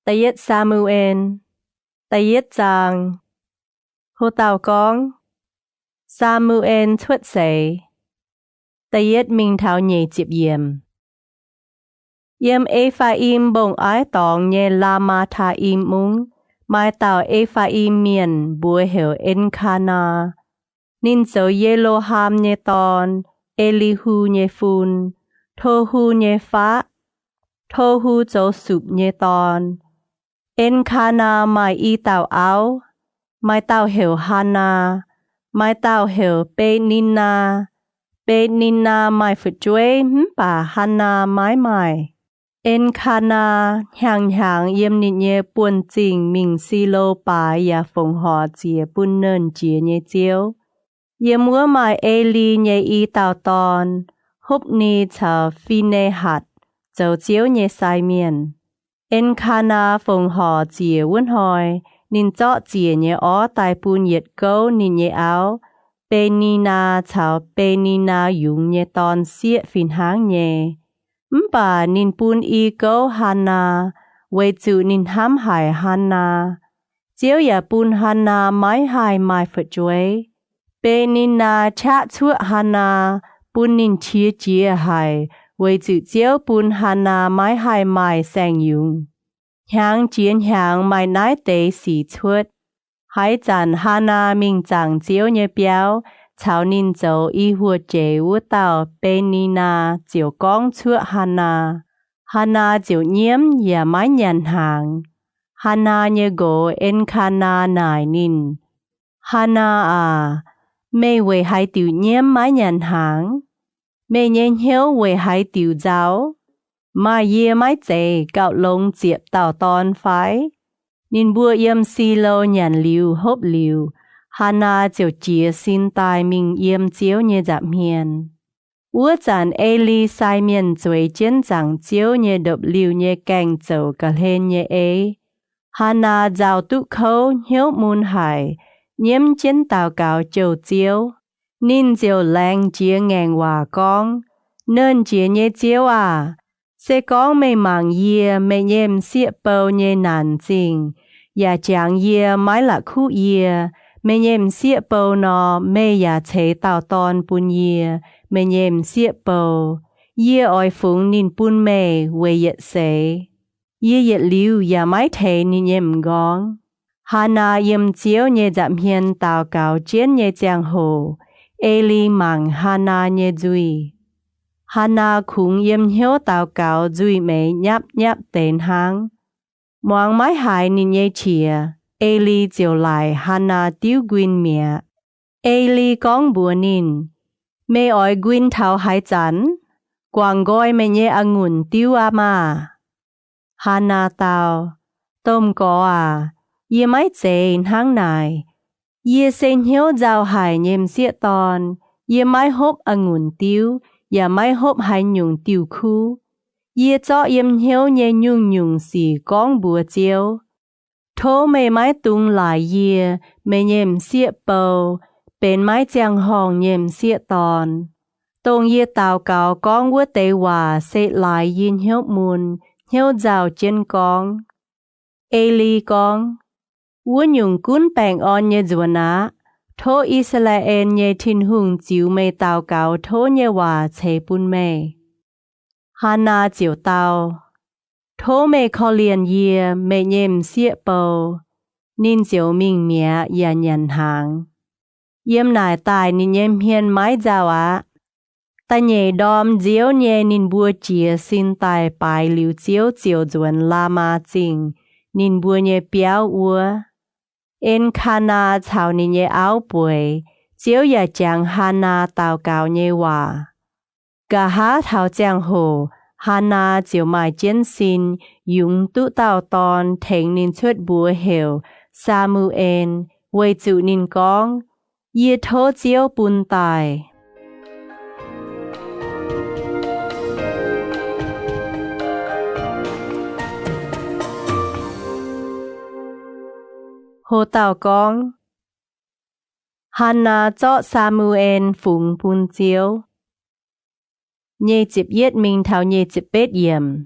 Tay yết Samuel, tay yết Giang. Hồ Tào Con, Samuel thuất sấy. Tay yết Minh Thảo nhẹ chịp yếm. Yếm Ephraim bông ái tòng nhẹ Lama Tha im mung, mai tàu Ephraim miền bùa hiểu Encana. Nín dấu Yeloham nhẹ tòn, Elihu nhẹ phun, Tohu nhẹ phá, Tohu dấu sụp nhẹ tòn. Encana mai y tàu áo, mai tàu hiểu Hana, mai tàu hiểu Penina mai phật chuối bà Hana mai. Encana hàng yếm nị nhẹ buồn trình mình si lô bà ya phồng họ chìa buôn nơn chìa nhẹ chiếu. Yếm múa mai Eli nhẹ y tàu tòn, húp ni chào Phine hạt, dấu chiếu nhẹ sai miền. Encana phồng họ chìa vốn hỏi, nín chọ chìa nhẹ ó tài buôn nhiệt gấu nín nhẹ áo. Penina chào Penina dùng nhẹ tòn xịa phìn háng nhẹ. Bà nín buôn y gấu Hana, với chữ nín hám hải Hana. Chiếu ya buôn Hana mái hai mai phật chuối. Penina chát chua Hana, buôn nín chia hải, với chữ chiếu buôn Hana mái hai mai sang dùng. Hàng chiến hàng mai nái tế xỉ chuột. Hải dàn Hana mình chẳng chiếu nhé béo, chào nín dấu y hùa chế vũ tàu Penina chiếu con chua Hana. Hana chiếu nhiễm ya mái nhàn hàng. Hana nhé gỗ Encana nài nín. Hana à, mê về hai tiểu nhiễm mái nhàn hàng. Mê nhé hiếu về hai tiểu giáo. Mà yê mái chế gạo lông diệp tàu tòn phái. Nín bùa yếm si lô nhàn liu hốp liu. Hana chiều chìa xin tài mình yếm chiếu nhé giảm hiền. Ua chàn Eli sai miền chuối chiến chẳng chiếu nhé đập liu nhé cành dầu cả lên nhé ế. Hana giáo tụ khâu hiếu môn hải. Nhiễm chiến tàu cáo chiều chiếu. Nín chiều làng chìa ngang hòa con. Nên chìa nhé chiếu à. Sẽ có mê màng yê mê nhêm xịa bầu nhé nàn chinh. Ya chẳng yê mái là khu yê. Mê nhêm xịa bầu nó mê ya chế tàu tòn bùn yê. Mê nhêm xịa bầu. Yê oi phúng nín bùn mê về yết xế. Yê yết liu ya mái thế nín nhêm gong. Hana yếm chiếu nhé giảm hiền tàu cáo chiến nhé chàng hồ. Eli màng Hana nhé duy. Hana khung yếm hiếu tàu cáo duy mê nháp tên hang. Moang mái hài nín nhé chìa. Eli chiều lại Hana tiêu quyên mẹ. Eli con bùa nín. Mê oi quyên thảo hải chắn. Quảng gọi mê nhé ngùn tiêu à mà. Hana tàu. Tôm có à. Yê mái chế hang này. Yê sen hiếu giao hải nhêm xịa tòn. Yê mái hốp ngùn tiêu. Ya mai hộp hai nhung tiêu khu. Yê cho yếm hiếu nhé nhung xì con bùa chiếu. Thô mê mái tung lại yê, mê nhêm xịa bầu, bên mái chàng hòn nhêm xịa tòn. Tông yê tàu cáo con vua tế hòa xê lại yên hiếu mùn, hiếu rào trên con. Eli con. Vua nhung cún bèng on nhé dùa ná. Thô Israel nhé thinh hùng chiếu mê tàu cáo thô nhé hòa chế bùn mê. Hana chiếu tàu. Thô mê khó liền yê mê nhêm xịa bầu. Nín chiếu mình mẹ ya nhàn hàng. Yếm nải tài nín nhêm hiên mái giáo á. Ta nhé đom diếu nhé nín bùa chìa xin tài bài liu chiếu chiếu duẩn Lama chinh. Nín bùa nhé béo ua. Encana chào nín nhé áo bùi. Chiếu ya chàng Hana tàu cáo nhé hòa. Gà há thảo chàng hồ. Hana chiều mai chiến xin. Dùng tụ tàu tòn thèn nín chuột bùa hiểu. Samuel. Với chữ nín con. Yê thô chiếu bùn tài. Hồ tàu con. Hana cho Samuel phụng bùn chiếu. Nhê chịp yết mình thảo nhê chịp bết yểm.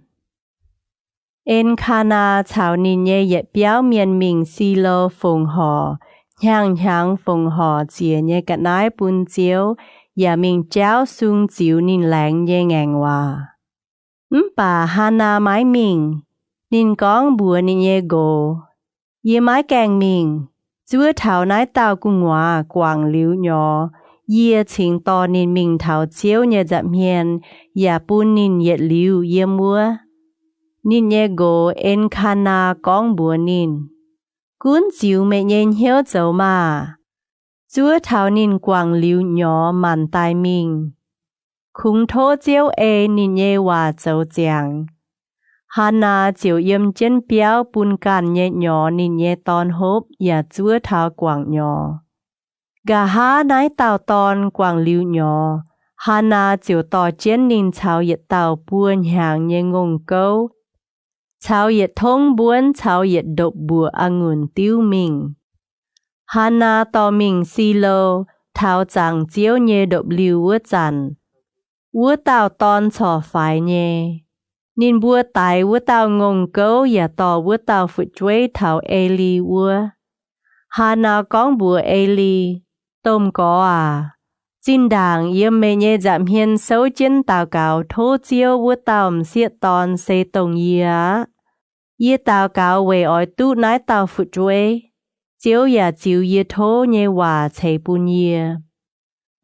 En Kana chào nín nhé yết béo miền mình xì lô phùng họ, nhang nhang phùng họ chia nhé cả nái bún chiếu, và mình cháu xuống chiếu nín lạnh nhé ngang hòa. Bà Hana mái mình, nín con bùa nín nhé gồ. Yê mái càng mình, chúa thảo nái tàu cung hòa quảng liu nhỏ, yê chính to nín mình thảo chiếu nhé dạm hiền, và bún nín yết liu yê mua. Nín nhé gồ en Kana con bùa nín. Cuốn chiếu mẹ nhện hiếu dấu mà. Chúa thảo nín quảng liu nhỏ màn tài mình. Khung thô chiếu nín nhé hòa dấu giang. Hana chiếu yếm chân béo bùn càn nhẹ nhỏ nín nhé tòn hốp và chúa thảo quảng nhỏ. Gà há nái tàu tòn quảng liu nhỏ. Hana chiếu tỏ chén nín chào yết tàu buôn hàng nhé ngông câu. Chào yết thông buôn chào yết độc bùa angùn tiêu mình. Hana tỏ mình xì lô, thảo chẳng chiếu nhé độc liu vua chàn. Vua tàu tòn chỏ phải nhé. Nín bùa tài vua tàu ngông câu và tỏ vua tàu phụ chuế thảo Eli vua. Hana con bùa Eli, tôm có à. Chính đảng yếm mê nhé giảm hiên xấu chân tàu cáo thô chiếu vua tàu xiết tòn xê tổng yế. Yê tàu cáo về ỏi tụ nái tàu phụ chuế. Chiếu và chiếu yê thô nhé hòa chế bùn yê.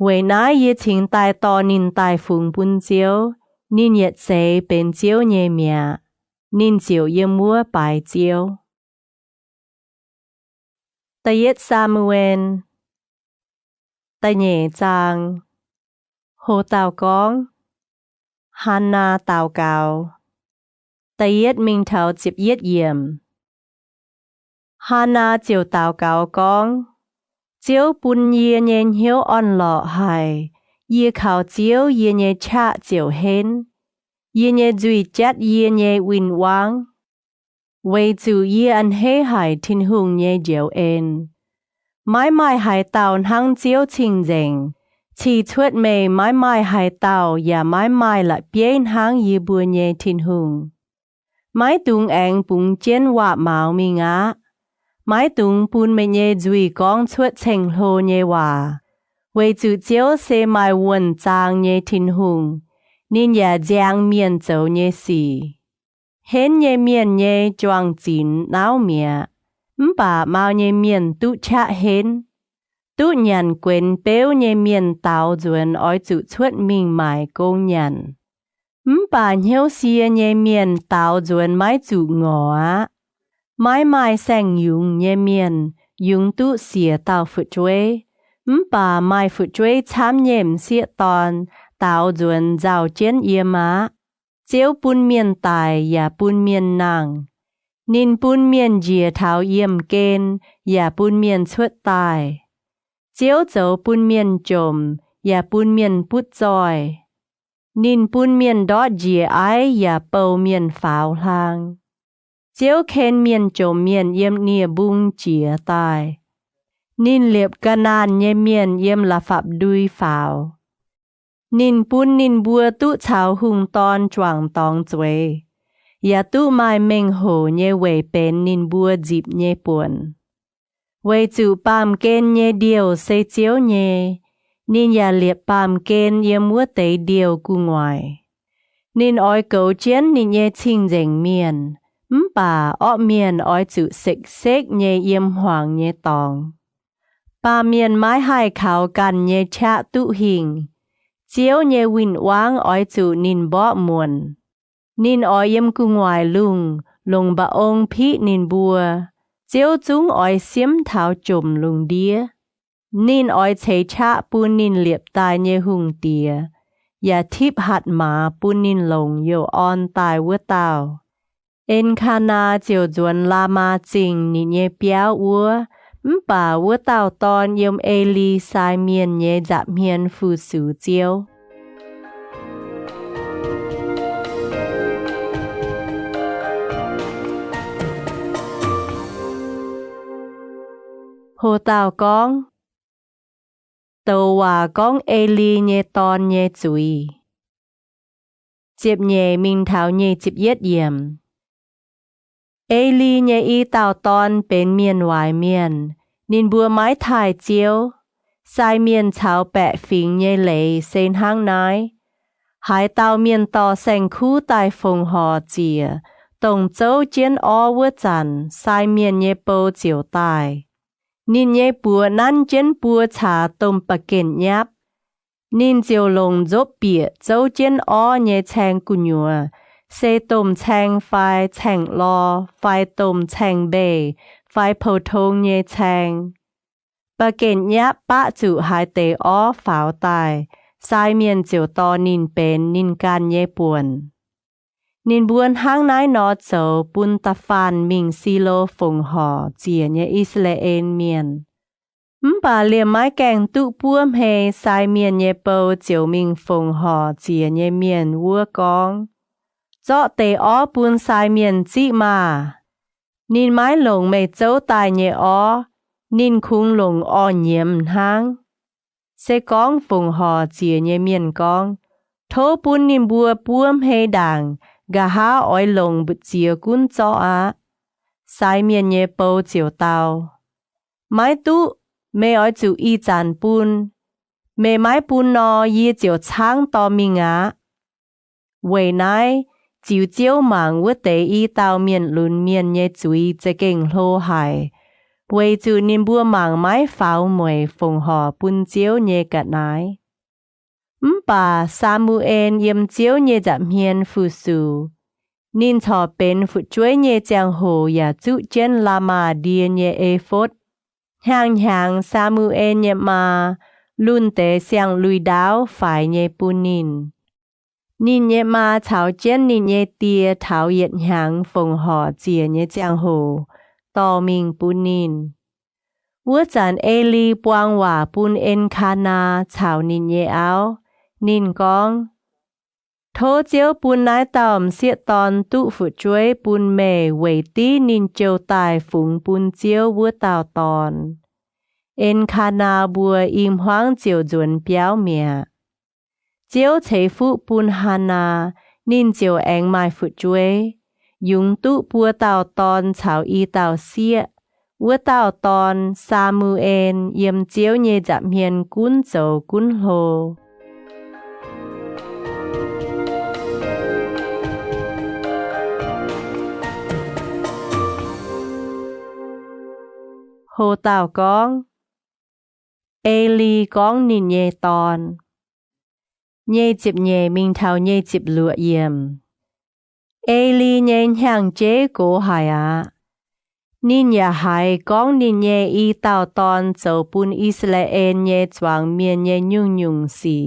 Về nái yê chính tài tò nín tài phùng bùn chiếu. Nín yết xế bên chiếu nhé mẹ. Nín chiếu yê mua bài chiếu. Ta yết Samuel. Ta nhẹ chàng. Hồ tàu con. Hana tàu cáo. Ta yết mình thảo chịp yết yểm. Hana chiều tàu cáo con. Chiếu bùn yê nhện hiếu on lọ hài. Yê khảo chiếu yê nhẹ chạ chiều hên. Yê nhẹ duy chất yê nhẹ win wang. Vậy chú yê ăn hê hài thiên hùng nhẹ dẻo en. Mãi mãi hài tàu hăng chiếu trình dành. Chỉ thuết mê mãi mãi hài tàu và mãi mãi lại biến hăng yê bùa nhẹ thiên hùng. Mãi tung anh bùng chén hòa mạo mi ngã. Mãi tung bùn mê nhẹ duy con thuết chênh hô nhẹ hòa. Vậy chú chiếu xê mãi quần trang nhẹ thiên hùng. Nín yà giang miền dấu nhé xì. Hên nhé miền nhé choang chín náo mẹ. Bà mau nhé miền tụ chạ hên. Tụ nhàn quên béo nhé miền tàu dùn oi chú chuột mình mãi cô nhàn. Bà nhiêu xìa nhé miền tàu dùn mãi chú ngỏ á. Mãi mãi sang dùng nhé miền, dùng tụ xìa tàu phụ chuế. Bà mãi phụ chuế chám nhềm xìa tòn. Tàu dùn rào chén yê má. Chiếu bùn miền tài và bùn miền nàng. Nín bùn miền dìa thảo yêm kên và bùn miền xuất tài. Chiếu dấu bùn miền trồm và bùn miền bút dòi. Nín bùn miền đót dìa ái và bầu miền pháo hàng. Chiếu khen miền trồm miền yêm nia bung chìa tài. Nín liệp ca nàn nhé miền yêm là phạm đuôi pháo. Nín bún nín bùa tụ chào hùng tòn choàng tòng chuế. Yà tụ mai mình hồ nhé về bên nín bùa dịp nhé buồn. Về chủ bàm kên nhé điều xây chiếu nhé. Nín yà liệp bàm kên yê mua tế điều cu ngoài. Nín oi cấu chén nín nhé chinh dành miền. Bà ọ miền oi chủ xích xích nhé yêm hoàng nhé tòng. Bà miền mái hai khảoกันnhé chạ tụ hình. Chiếu nhé win wang oi chú nín bó muôn. Nín oi yếm cu ngoài lung, lung bà ông phí nín bùa. Chiếu chúng oi xiêm thảo chùm lung đĩa. Nín oi chế chạ bùn nín liệp tài nhé hùng tìa. Yà thiếp hạt má bùn nín lồng yêu on tài vua tàu. En Kana chiều duan la ma chinh nín nhé béo vua. Bà vua tàu tòn yếm Eli sai miền nhé dạm hiền phù sứ chiếu. Hồ tàu con. Tàu hòa con Eli nhé tòn nhé chúi. Chịp nhé mình thảo nhé chịp yết yểm. เอลีเยอีเต่าตอนเป็นเมียนหวายเมียนนินบัวไม้ถ่ายเจียวทรายเมียนเฉาแปะฝิงเยเหลเซนห้างน้อยหายเต่าเมียนต่อแสงคู่ตายฟงหอเจียตรงเจ้าเจียนอ้อเวจันทรายเมียนเยโปเจียวตายนินเยปัวนั่นเจียนปัวฉาตมปะเก็นยับนินเจียวลงจบเปียเจ้าเจียนอ้อเยแชงกุญญัวเซต้มแชงไฟแฉงลอไฟต้มแฉงเบไฟโพทงเยแชงปะเก็นยับปะจุหายเตอ้อฝาวตายทรายเมียนเจียวตอนินเป็นนินการเยป่วนนินบวนห้างนายนอเจ้าปุนตะฟานมิงซีโลฟงหอเจียเยอิสราเอลเมียนป่าเลียไม้แกงตุป้วมเฮทรายเมียนเยเปาเจียวมิงฟงหอเจียเยเมียนวัวกองเจาะเตอ้อปุนทรายเมียนจิมานินไม้หลงไม่เจ้าตายเยอ้อนินคุงหลงอ้อเยี่ยมห้างเซกองฟงหอเจียเยเมียนกองโทปุนนินบัวป้วมเฮดังกะหาอ้อยลงบุเจียกุนเจาะอาสายเมียนเยเปาเจียวเตาไม้ตุเมอ้อยจูอีจานปุนเมไม้ปุนนอยีเจียวช้างตอมิงาเวนายจิวเจียวหมางวเตอีเตาเมียนลุนเมียนเยจุยจะเก่งโลหายเวจูนินบัวหมางไม้ฝาวหมวยฟงหอปุนเจียวเยกะนายป่าซามูเอลเยี่ยมเจียวเยจับเฮียนฟูซูนินชอเป็นฟุช่วยเยจางโหอย่าจุเจนลามาเดียนเยเอฟดห่างซามูเอลเยมาลุ่นเตเสียงลุยดาวฝ่ายเยปูนินเยมาเฉาเจนนินเยเตียเถาเหยียดหางฟงหอเจียเยจางโหต่อมิงปูนินวัวจันเอลีปวางว่าปุนเอ็นคานาเฉานินเยเอานินกองโทเจียวปุนนายตอมเสียตอนตุฝุช่วยปุนเมเวตีนินเจียวตายฝูงปุนเจียววัวตาวตอนเอ็นคานาบัวอิมฮวางเจียวจวนเปียวเมียเจียวเฉฟุปุนฮานานินเจียวแองไม้ฝุช่วยยุงตุปัวตาวตอนเฉาอีตาวเสียวัวตาวตอนซามูเอลเยี่ยมเจียวเยจับเฮียนกุนโจกุนโฮโฮตาวกองเอลีกองนินเยตอนเยจิบเยมิงเทาเยจิบลัวเยี่ยมเอลีเยห่างเจโกหายานินยาหายกองนินเยอีตาวตอนเจ้าปุนอิสราเอลเยจวางเมียนเยยุ่งสี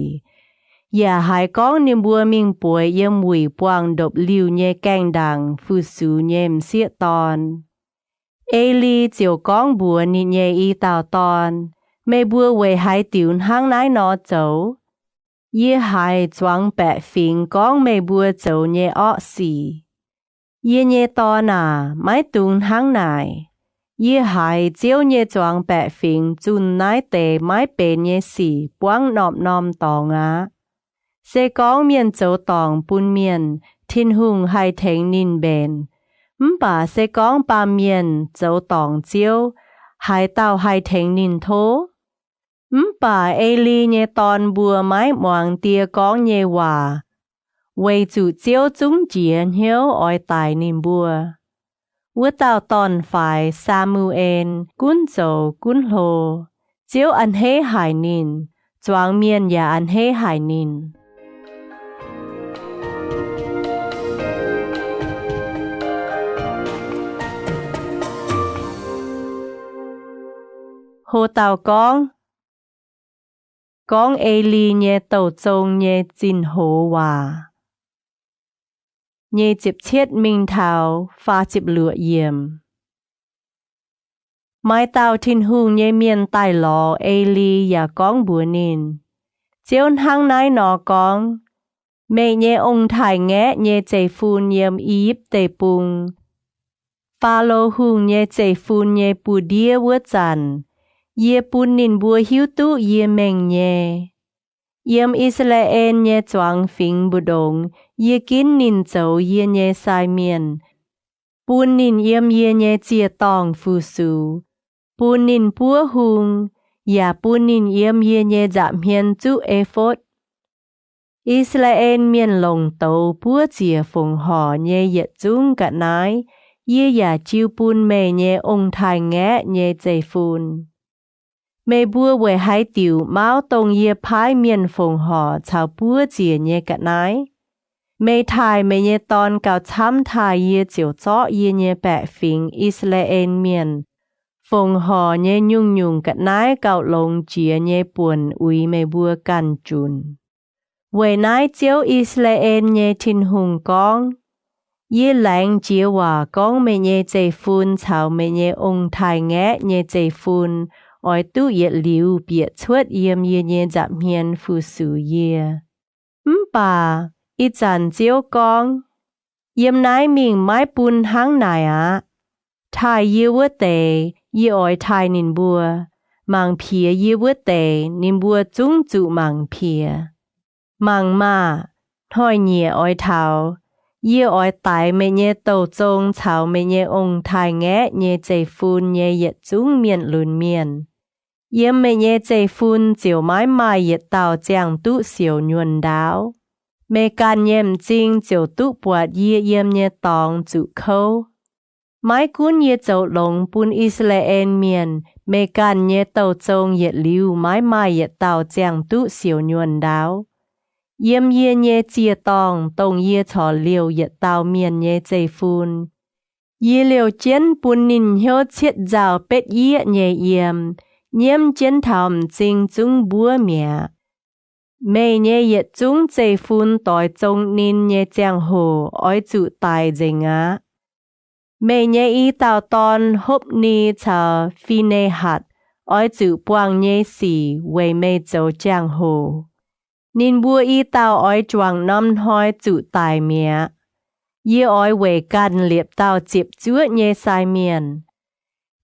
อย่าหายกองนิมบัวมิงป่วยเยี่ยมหุยปวางดบลิวเยแกงดังฟูสูเยมเสียตอนเอลีเจียวก้องบัวนินเยอีตาวตอนไม่บัวเวหายติวนห้างนายนอเจ้าเย่หายจวงแปะฟิงก้องไม่บัวเจ้าเยอ้อสีเย่เยตอนาไม่ตุงห้างนายเย่หายเจียวเยจวงแปะฟิงจุนนายเตไม่เป็นเยสีปวงนอมตองาเซก้องเมียนเจ้าตองปุนเมียนทินหุงให้เทงนินเบนป่าเซก้องปาเมียนเจ้าตองเจียวหายเต้าให้เทงนินโทป่าเอลีเยตอนบัวไม้หมวงเตียก้องเยว่าเวจูเจียวจุงเจียนเฮียวอ้อยตายนินบัววัวเต้าตอนฝ่ายซามูเอลกุนโจกุนโฮเจียวอันเฮหายนินจวงเมียนอย่าอันเฮหายนินโฮเต่ากองเอลีเยเต่าจงเยจินโฮว่าเยจิบเช็ดมิงเทาฟ้าจิบเหลือเยี่ยมไม้เต่าทินหุงเยเมียนใต้หลอเอลีอย่ากองบัวนินเจียวห้างนายหนอกองเมเยองถ่ายแงะเยใจฟูนเยี่ยมอียิปเตปุงฟาโลหุงเยใจฟูนเยปูเดียวัวจันเยปุนนินบัวหิวตุเยเมงเยเยี่ยมอิสราเอลเยจวงฟิงบุดงเยกินนินเจ้าเยเยสายเมียน Bún nín yếm yê nhé chia tòng phù sù. Bún nín búa hùng, ya bún nín yếm yê nhé giảm hiên chú phốt. Israel miền lồng tàu búa chia phùng hò nhé yết chung cả nái, yê ya chiêu bún mê nhé ông thai nghẽ nhé dây phun. Mê búa về hai tiểu máu tông yê phái miền phùng hò chào búa chia nhé cả nái. Mê thai mê nhé tòn cao chăm thai yê chiều chó yê nhé bẹ phình Israel miền. Phùng hò nhé nhung nhung cả nái cao lông chia nhé buồn uy mê búa can chun. Về nái chiếu Israel nhé thinh hùng con. Yê lãng chiếu hòa con mê nhé dây phun chào mê nhé ông thai nghẽ nhé dây phun. Ôi tu yết liu biệt chuột yếm yê nhé giảm hiên phu sù yê. Bà, ít dàn chiếu con. Yếm nái mình mái bún hăng nài á. Thai yê vơ tê, yê ôi thai nín bùa. Mang phía yê vơ tê, nín bùa chung trụ mang phía. Mang mà, thôi nhẹ ôi thảo. Yê ôi tài mê nhé tàu trông chào mê nhé ông thai nghẽ nhé dây phun nhé yết chung miền lùn miền. Yếm mê nhé dây phun chiều mái mai yết tàu chàng tụ xỉu nhuần đáo. Mê can nhém chinh chiều tụ bọt yê yếm nhé tòng trụ khâu. Mái cún yê dậu lông bún Israel miền, mê can nhé tàu trông yết liu mái mai yết tàu chàng tụ xỉu nhuần đáo. Yếm yê nhé chia tòng tông yê chó liều yết tàu miền nhé dây phun. Yê liều chén bún nín hiếu chiết dạo bết yê nhé yếm. Nhiễm chiến thầm chính chúng búa mẹ. Mê nhé yết chúng dây phun tỏi trông nín nhé giang hồ ôi chủ tài dây ngá. Mê nhé y tàu tòn hộp ni chờ phi nê hạt ôi chủ buông nhé xì về mê châu giang hồ. Nín búa y tàu ôi choàng nâm hói chủ tài mẹ. Yê ôi về căn liệp tàu chịp chúa nhé sai miền.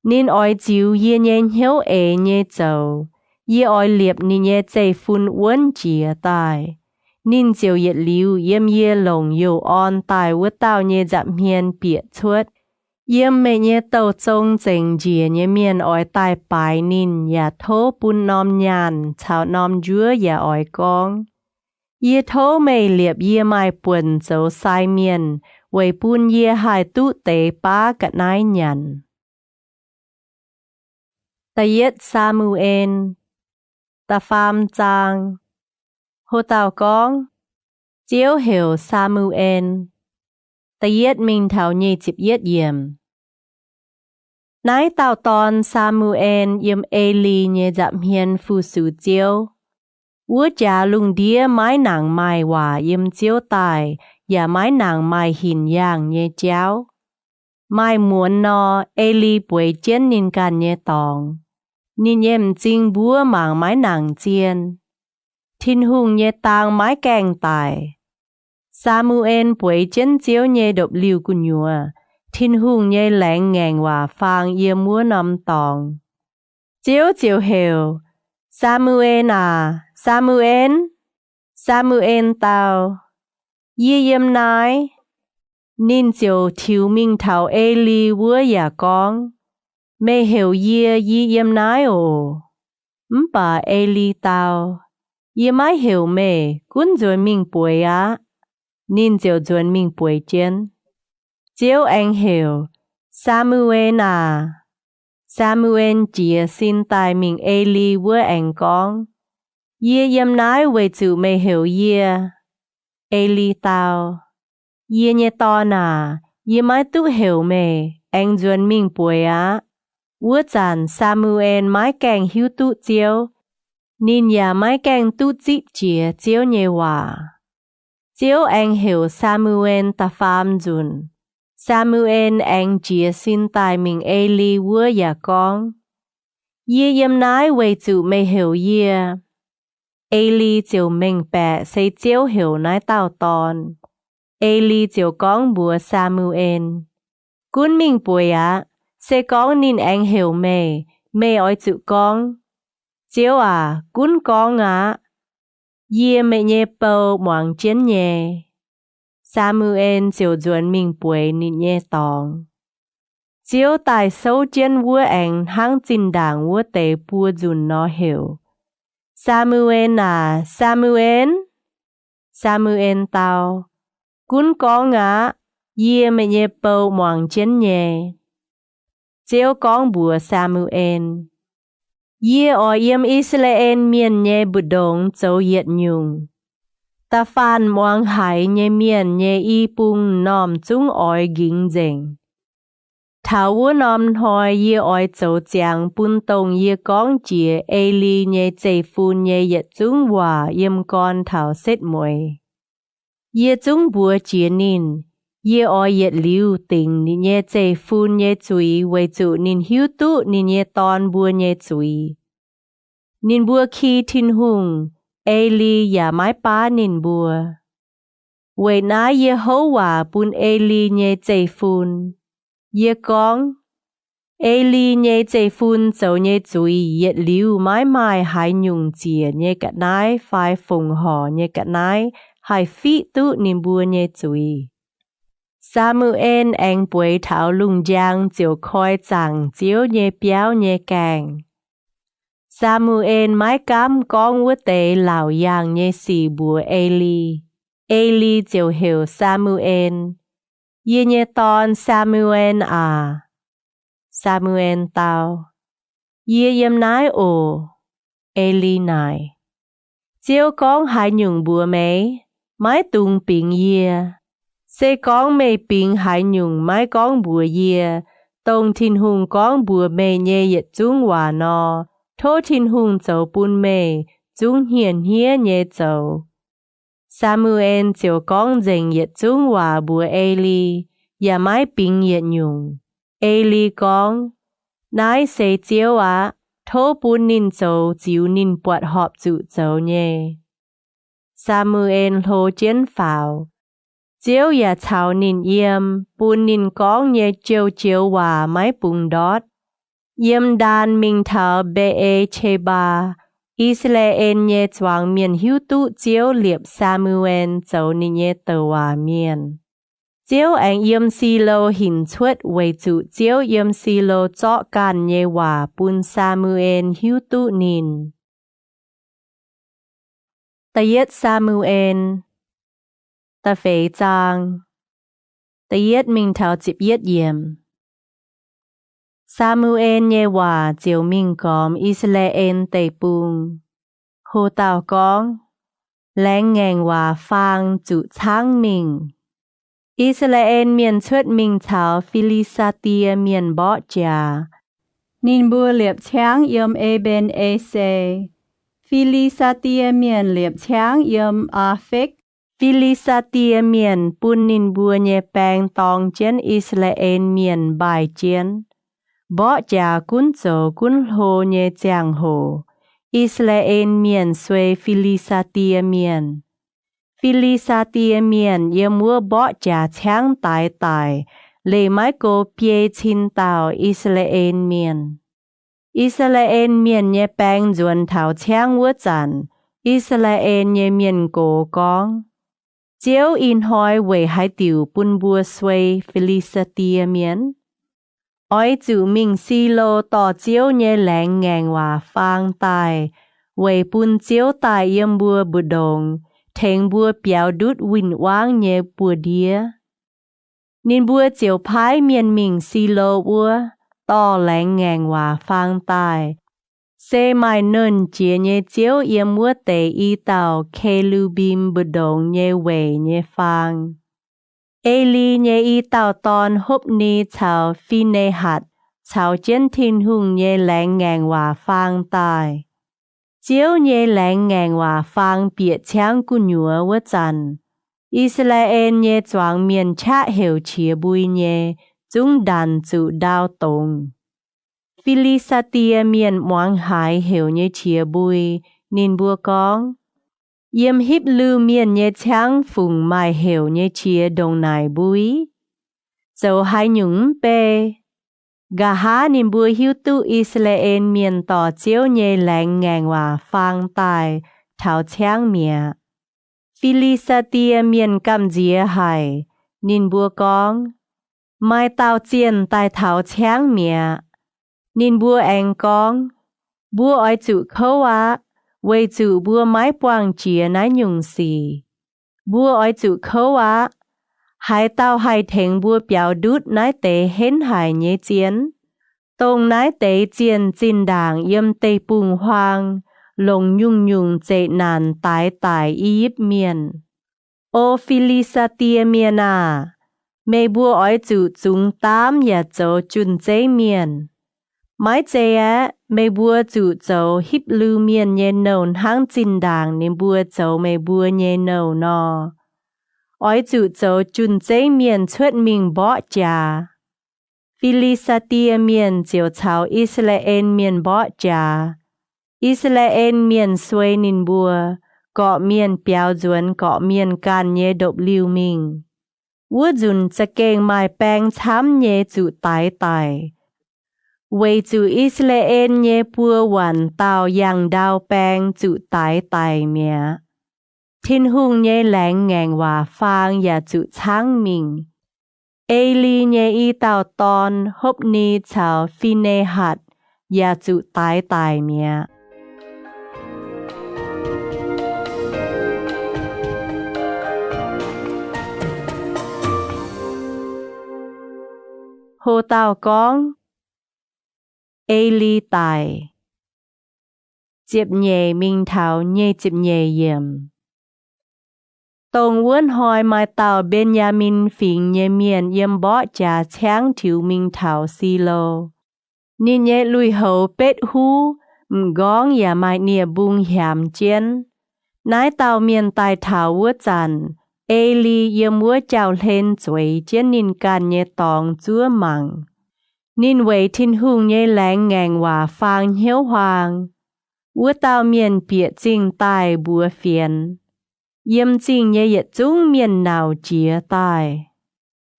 Nín ôi chiếu yê nhé hiếu nhé châu. Yê ôi liệp nín nhé dây phun uốn chìa tài. Nín chiều yết liu yếm yê lồng yêu on tài vứt tàu nhé giảm hiên biệt chuột. Yếm mê nhé tàu trông dành chìa nhé miền ôi tài bài nín yà thô bún nòm nhàn chào nòm dúa yà ôi con. Yê thô mê liệp yê mai buồn dấu sai miền. Vậy bún yê hai tụ tế ba cả nái nhàn. Ta yết Samuel, ta pham trang, hồ tàu con, chiếu hiểu Samuel, ta yết mình thảo nhị chịp yết yếm. Nái tàu tòn Samuel yếm Eli nhé giảm hiên phu sứ chiếu. Ua cha lung đĩa mái nàng mai hòa yếm chiếu tài, và mái nàng mai hình yang nhé cháu. Mai muốn nó Eli bùi chén nín can nhé tòng. Nín yếm chinh búa màng mái nàng chiên. Thinh hùng nhé tàng mái kèng tài. Samuel bùi chén chiếu nhé độc liu của nhùa. Thinh hùng nhé lẹn ngàn hòa phang yếm múa nằm tòng. Chiếu chiếu hiểu. Samuel à, Samuel. Samuel tao. Yê yếm nái. Nín chiều thiếu minh thảo Eli vua yà con. Mê hiểu yê yếm nái ồ. Bà Eli tao. Yê mái hiểu mê, cún dùn mình bùi á. Nín chiều dùn mình bùi chén. Chiếu anh hiểu. Samuel à. Samuel chìa xin tài mình Eli vua anh con. Yê yếm nái về chủ mê hiểu yê. Eli tao. Yê nhé tòn à. Yê mái tụ hiểu mê, anh dùn mình bùi á. Vua chàn Samuel mái kèng hiếu tụ chiếu. Nín yà mái kèng tụ dịp chìa chiếu nhé hòa. Chiếu anh hiểu Samuel ta pham dùn. Samuel anh chìa xin tài mình Eli vua yà con. Yê yếm nái về chủ mê hiểu yê. Eli chiều mình bẹ xây chiếu hiểu nái tàu tòn. Eli chiều con bùa Samuel. Cún mình bùi á. Sẽ con nín anh hiểu mê. Mê ôi chữ con. Chiếu à, cún con á. Yê mẹ nhé bầu moang chén nhé. Samuel chiều dùn mình bùi nín nhé tòng. chiếu tài sâu trên vua ảnh hang chín đảng vua tề bùa dùn nó hiểu. Samuel à, Samuel. Samuel tao. Cún con ngã, yê mẹ nhẹ bầu mong trên nhẹ. Chiếu con bùa Samuel. Yê ở yếm Israel miền nhẹ bù đông châu yết nhung. Ta phan mong hải nhẹ miền nhẹ y bung nòm chung oi ginh dình. Thảo vua nòm hỏi yê oi châu giang bún tông yê con chìa Eli nhẹ dây phun nhẹ yết chung hòa yếm con thảo xếp mùi. Yê chung bùa chìa nín. Yê oi yết liu tình nín nhẹ dây phun nhẹ chui vây chủ nín hiu tụ nín nhẹ ton bùa nhẹ chui. Nín bùa khi thinh hùng, Eli ya mái pa nín bùa. Vậy ná yê hấu hòa bún Eli nhẹ dây phun. Yê con, Eli nhẹ dây phun châu nhẹ chui yết liu mái mai hai nhung chìa nhẹ cả nái phai phùng hò nhẹ cả nái hai phí tụ nín bùa nhẹ chui. Samuel anh bùi thảo lung giang chiều khói chẳng chiếu nhẹ béo nhẹ càng. Samuel mái cám con vua tệ lão yang nhẹ xì bùa Eli. Eli chiều hiểu Samuel. Yê nhẹ ton Samuel à. Samuel tao. Yê yếm nái ồ. Eli nài. Chiếu con hai nhung bùa mấy. Mái tung bình yê. Sẽ con mê bình hai nhung mái con bùa yê. Tông thìn hùng con bùa mê nhẹ yết chung hòa nò. Thô thìn hùng châu bún mê. Chung hiền hiê nhẹ châu. Samuel chiều con dành yết chung hòa bùa Eli. Yà mái bình yết nhung. Eli con. Nái sẽ chiếu á. Thô bún nín châu chiếu nín bọt họp chủ châu nhé. Samuel hô chiến phào. Chiếu ya chào nín yếm, bún nín con nhé chiếu hòa mái bùng đót. Yếm đàn mình thảo bê chê ba. Israel nhé choáng miền hiu tụ chiếu liệp Samuel châu nín nhé tờ hòa miền. Chiếu anh yếm xì lô hình chuất về chủ chiếu yếm xì lô chọ can nhé hòa bún Samuel hiu tụ nín. Ta yết Samuel. Ta phế trang. Ta yết mình thảo chịp yết yếm. Samuel nhé hòa chiều mình cóm Israel tây bùng. Hồ tàu con. Lén ngành hòa phang chủ tháng mình. Israel miền chuất mình thảo Philistia miền bó trà. Nín bùa liệp cháng yếm Eben Ese. Philistia miền liệp cháng yếm Aphek. Philistia miền bún nín bùa nhẹ bang tòng chén Israel miền bài chén. Bó trà cún dầu cún hồ nhẹ chàng hồ. Israel miền xuê Philistia miền. Philistia miền yếm mua bó trà cháng tài tài. Lê mái cô bia chín tàu Israel miền. Israel miền nhẹ bang duẩn thảo cháng vua chàn. Israel nhẹ miền cổ con. Chiếu in hỏi về hai tiểu bún bùa xuê Philistia miền. Ôi chủ mình xì lô tỏ chiếu nhé lạnh ngàn hòa phang tài. Về bún chiếu tài yếm bùa bù đồng. Thèng bùa béo đút vinh quang nhé bùa đĩa. Nín bùa chiếu phái miền mình xì lô bùa. Tỏ lạnh ngàn hòa phang tài. Sẽ mai nơn chia nhé chiếu yếm bùa tê y tàu kê lưu bìm bù đồng nhé về nhé phang. Eli nhé y tàu ton húp ni chào phi nê hạt. Chào chén thìn hùng nhé lạnh ngàn hòa phang tài. Chiếu nhé lạnh ngàn hòa phang biệt cháng cú nhúa vỡ chăn. Israel nhé choáng miền chá hiểu chia bùi nhé. Chúng đàn chủ đao tông. Philistia miền moang hải hiểu nhé chia bùi. Nín bùa con. Yếm hiếp lưu miền nhé cháng phùng mai hiểu nhé chia đồng nài bùi. Dẫu hai nhúng bê. Gà há nín bùa hiu tu Israel miền tỏ chiếu nhé lạnh ngàn hòa phang tài. Thảo cháng mía. Philistia miền cầm dìa hải. Nín bùa con. mai tao chiên tai thảo cháng mía nín bùa anh con bùa oi chủ khâu á为主bùa mái quang chia nái nhung xì bùa oi chủ khâu á hai tao hai thèn bùa biểu đút nái tệ hến hải nhé chiến tông nái tệ chiến chín đảng yếm tê bùng hoang lồng nhung nhung dễ nàn tái tái y miền ô Philisatia miền à mê bùa oi chủ chúng tám nhà châu chun dễ miền mái dễ á mê bùa chủ châu hiếp lưu miền nhé nôn hang chín đảng nên bùa châu mê bùa nhé nâu nò oi chủ châu chun dễ miền xuất mình bỏ trà Philisatia miền chiều chào Israel miền bỏ trà Israel miền xuôi nín bùa cọ miền béo duẩn cọ miền can nhé độc lưu mình vua dùnจะเก่ง mai bang chám nhé chủ tái tài为主 Israel nhé bùa hoàn tao yang đao bang chủ tái tài mía thiên hùng nhé lãng ngàn hòa phang và chủ sáng mình Eli nhé y tao ton hốp ni chào phi nê hạt và chủ tái tài mía Hồ tao con Eli tài Diệp nhẹ minh thảo nhẹ diệp nhẹ yểm Tông vốn hỏi mai tao Benjamin phình nhẹ miền yểm bỏ trà cháng thiếu minh thảo xì lô Nín nhẹ lùi hậu bết hú góng ya mai nìa bung hiểm chiến Nái tao miền tài thảo vua chàn Eli yếm vua chào lên chuối chiến nín can nhẹ tòng chúa măng nín vậy thiên hùng nhẹ lãng ngàn hòa phang hiếu hoàng vua tao miền bịa chính tài bùa phiền yếm chính nhẹ yết chúng miền nào chia tài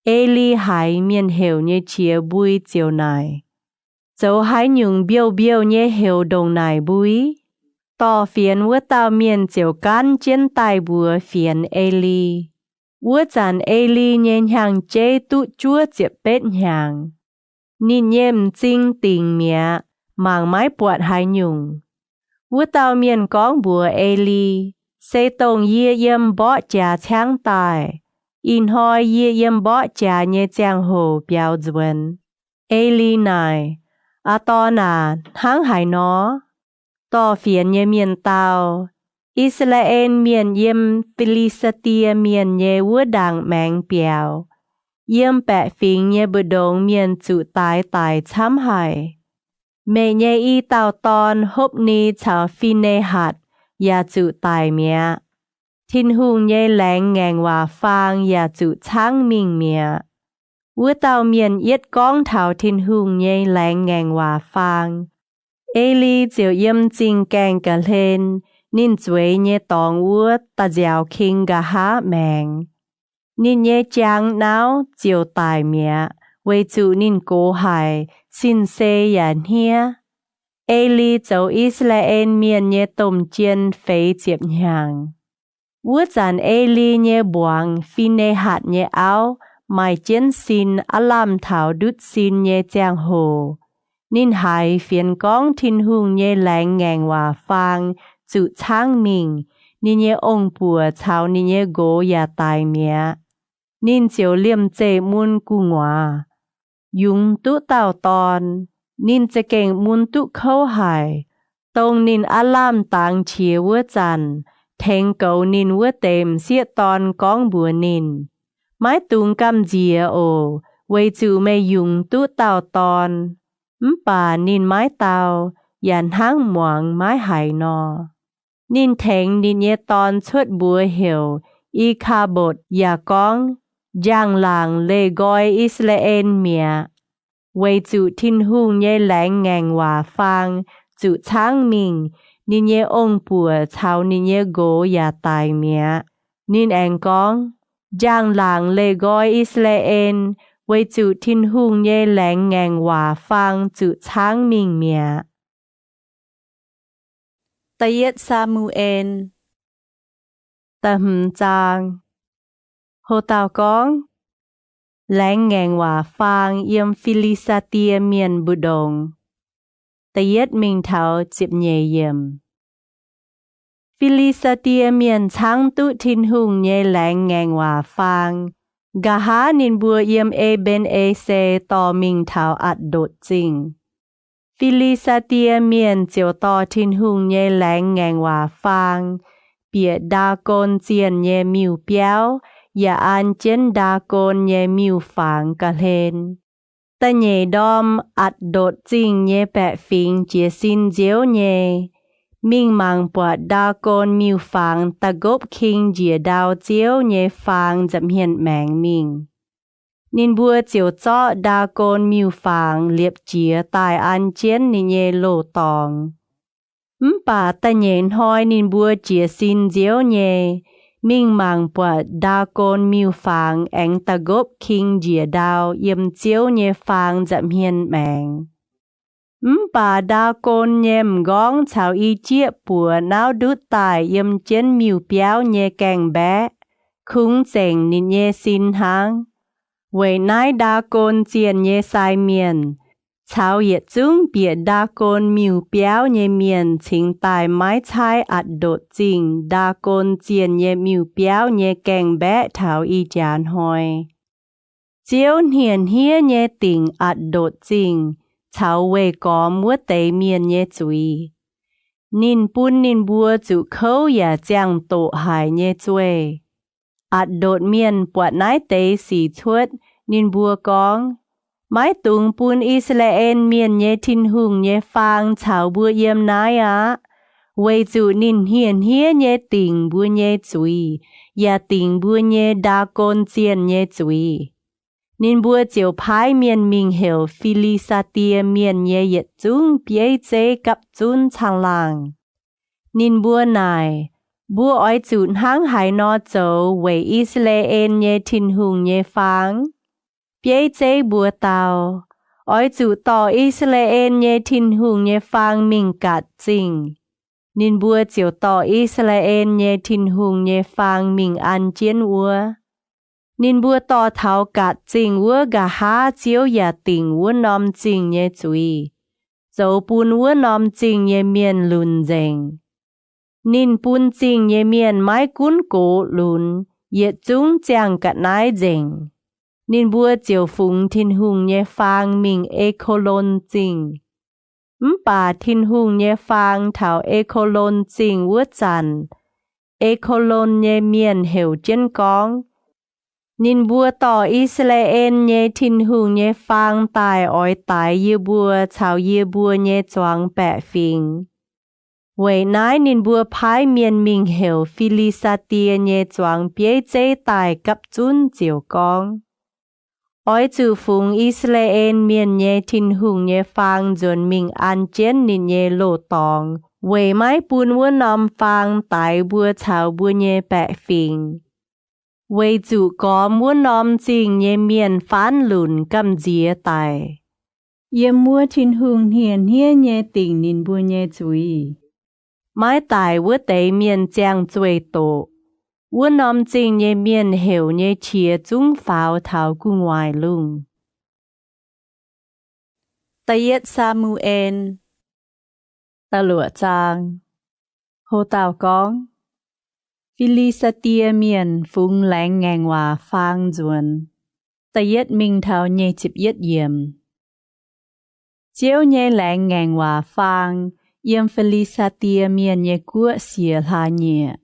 Eli hải miền hiểu nhẹ chia bùi chiều này dấu hải nhung biêu biêu nhẹ hiểu đồng này bùi tỏ phiền vua tao miền chiều can chiến tài bùa phiền Eli vua chàn Eli nhẹ hàng chế tụ chúa diệp bết hàng nín nhém chính tình mía màng mái bọt hai nhung vua tao miền con bùa Eli xây tông yê yếm bỏ trà cháng tài in hoi yê yếm bỏ trà nhé giang hồ biểu duẩn Eli này à to nà háng hải nó to phiền nhé miền tao Israel miền yếm Philistia miền nhé vua đảng mạng biểu yếm bẹ phình nhé bờ đông miền chủ tái tài chám hải mẹ nhé y tao ton hốp ni chào phi nê hạt ya chủ tài mía thiên hùng nhé lãng ngàn hòa phang ya chủ sáng mình mía vua tao miền yết con thảo thiên hùng nhé lãng ngàn hòa phang Eli chiều yếm chính càng cả lên nín chuối nhé tòng vua ta dạo kinh gà há mèng nín nhé chang náo chiều tài mía为主nín cố hải xin xê yàn hia Eli châu Israel miền nhé tôm chiên phế chiếp nhàng vua chàn Eli nhé buông phi nê hạt nhé áo mai chiến xin alam thảo đút xin nhé giang hồ nín hải phiền con thiên hùng nhé lãng ngàn hòa phang chủ sáng mình nín nhé ông bùa chào nín nhé gỗ ya tài mía nín chiều liêm chê muôn cu ngòa dùng tụ tào tòn nínจะเก่งมุนตุเข้าหายตรงนินอาลามต่างเชียวัวจันเทงเกานินวัวเต็มเสียตอนก้องบัวนินไม้ตุงกำเจียโอไว้จูไม่ยุงตุเต่าตอนป่านินไม้เต่ายันห้างหมวงไม้หายนอนินเทงนินเยตอนชดบัวเหี่ยวอีคาบดอย่าก้องย่างหลางเลกอยอิสราเอลเมีย为主天空耶lãng ngàn hòa phang chủ sáng mình nín nhé ông bùa chào nín nhé gỗ ya tài mía nín anh con giang làng lê gói Israel với chủ thiên空耶lãng ngàn hòa phang chủ sáng mình mía Tayet Samuel Tâm trang Hồ tào con lãng ngang hòa phang yếm Philistia miền bù đồng. Ta yết mình thảo chịp nhẹ yếm. Philistia miền tháng tụ thiên hùng nhẹ lãng ngang hòa phang. Gà há nín bùa yếm bên xe tò mình thảo ạt đột chinh. Philistia miền chiều tò thiên hùng nhẹ lãng ngang hòa phang. Bịa đa côn chiên nhẹ miu béo. Và an chén đa côn nhẹ miu phang cả lên. Ta nhẹ đom ạt đột chinh nhẹ bẹ phình chia xin diếu nhẹ. Mình mang bọa đa côn miu phang ta gốc kinh dìa đào diếu nhẹ phang dậm hiện mạng mình. Nên bùa chiều chó đa côn miu phang liệp chìa tài an chén nhẹ lộ tòng. Bà ta nhẹ hoi nên bùa chia xin diếu nhẹ. Mình mang bọa đa côn miu phang anh ta gốc kinh dìa đào yếm chiếu nhẹ phang dậm hiện mạng. Bà đa côn nhèm góng chào y chiếc bùa náo đút tài yếm chén miu béo nhẹ càng bé. Khung chèng nịt nhẹ xin hang. Vậy nái đa côn chiên nhẹ sai miền. Chào yết chung bịa đa côn miu béo nhẹ miền chính tài mái chai ạt đột chinh đa côn chiên nhẹ miu béo nhẹ càng bé thảo y chán hoi. Chiếu hiền hia nhẹ tình ạt đột chinh. Chào về có mua tế miền nhé chuối. Nín bún nín bùa chủ khâu ya giang tổ hải nhé chuối. Át đột miền bọt nái tế xì chuốt nín bùa con. Mái tung bún Israel miền nhé thiên hùng nhé phang chào bùa yếm nái á. Về chủ nín hiền hia nhé tình bùa nhé chuối. Ya tình bùa nhé đa côn chiên nhé chuối. Nên bùa chiều phái miền mình hiểu Philistia miền nhẹ yết chung bế chế cặp chung chẳng làng. Nên bùa này, bùa oi chụn hang hải nó châu về Israel nhẹ thiên hùng nhẹ phang. Bế chế bùa tàu, oi chụn tỏ Israel nhẹ thiên hùng nhẹ phang mình cạt chinh. Nên bùa chiều tỏ Israel nhẹ thiên hùng nhẹ phang mình ăn chiến ua. Nên bùa tỏ thảo cạt chinh ua gà há chiếu ya tình ua nòm chinh nhé chuy. Dẫu bùn ua nòm chinh nhé miền lùn dành. Nên bùn chinh nhé miền mái cún cổ lùn, yết chúng chàng cạt nái dành. Nên bùa chiều phùng thiên hùng nhé phang mình Ekolon chinh. Bà thiên hùng nhé phang thảo Ekolon chinh ua chàn. Ekolon nhé miền hiểu chân con. Nên bùa tỏ Israel nhé thiên hùng nhé phang tài oi tài yê bùa chào yê bùa nhé choáng bẹ phình. Vậy nái nên bùa phái miền mình hiểu Philistia nhé choáng bế chế tài cấp chun chiều con. Oi chủ phùng Israel miền nhé thiên hùng nhé phang dồn mình an chén nên nhé lộ tòng. Vậy mái bùn bùa nòm phang tài bùa chào bùa nhé bẹ phình. Vậy chủ có muốn nòm chinh nhé miền phán lùn cầm dìa tài. Yếm mua thiên hùng hiền hia nhé tình nín bùa nhé chuy. Mái tài vua tế miền chàng chuy tổ. Vua nòm chinh nhé miền hiểu nhé chia chung pháo thảo cu ngoài lung. Ta yết Samuel. Ta lụa chàng. Hồ tào con. Philistia miền phung lãng ngang hòa phang duẩn. Ta yết mình thảo nhé chịp yết yếm. Chiếu nhé lãng ngang hòa phang, yếm Philistia miền nhé của xìa la nhé.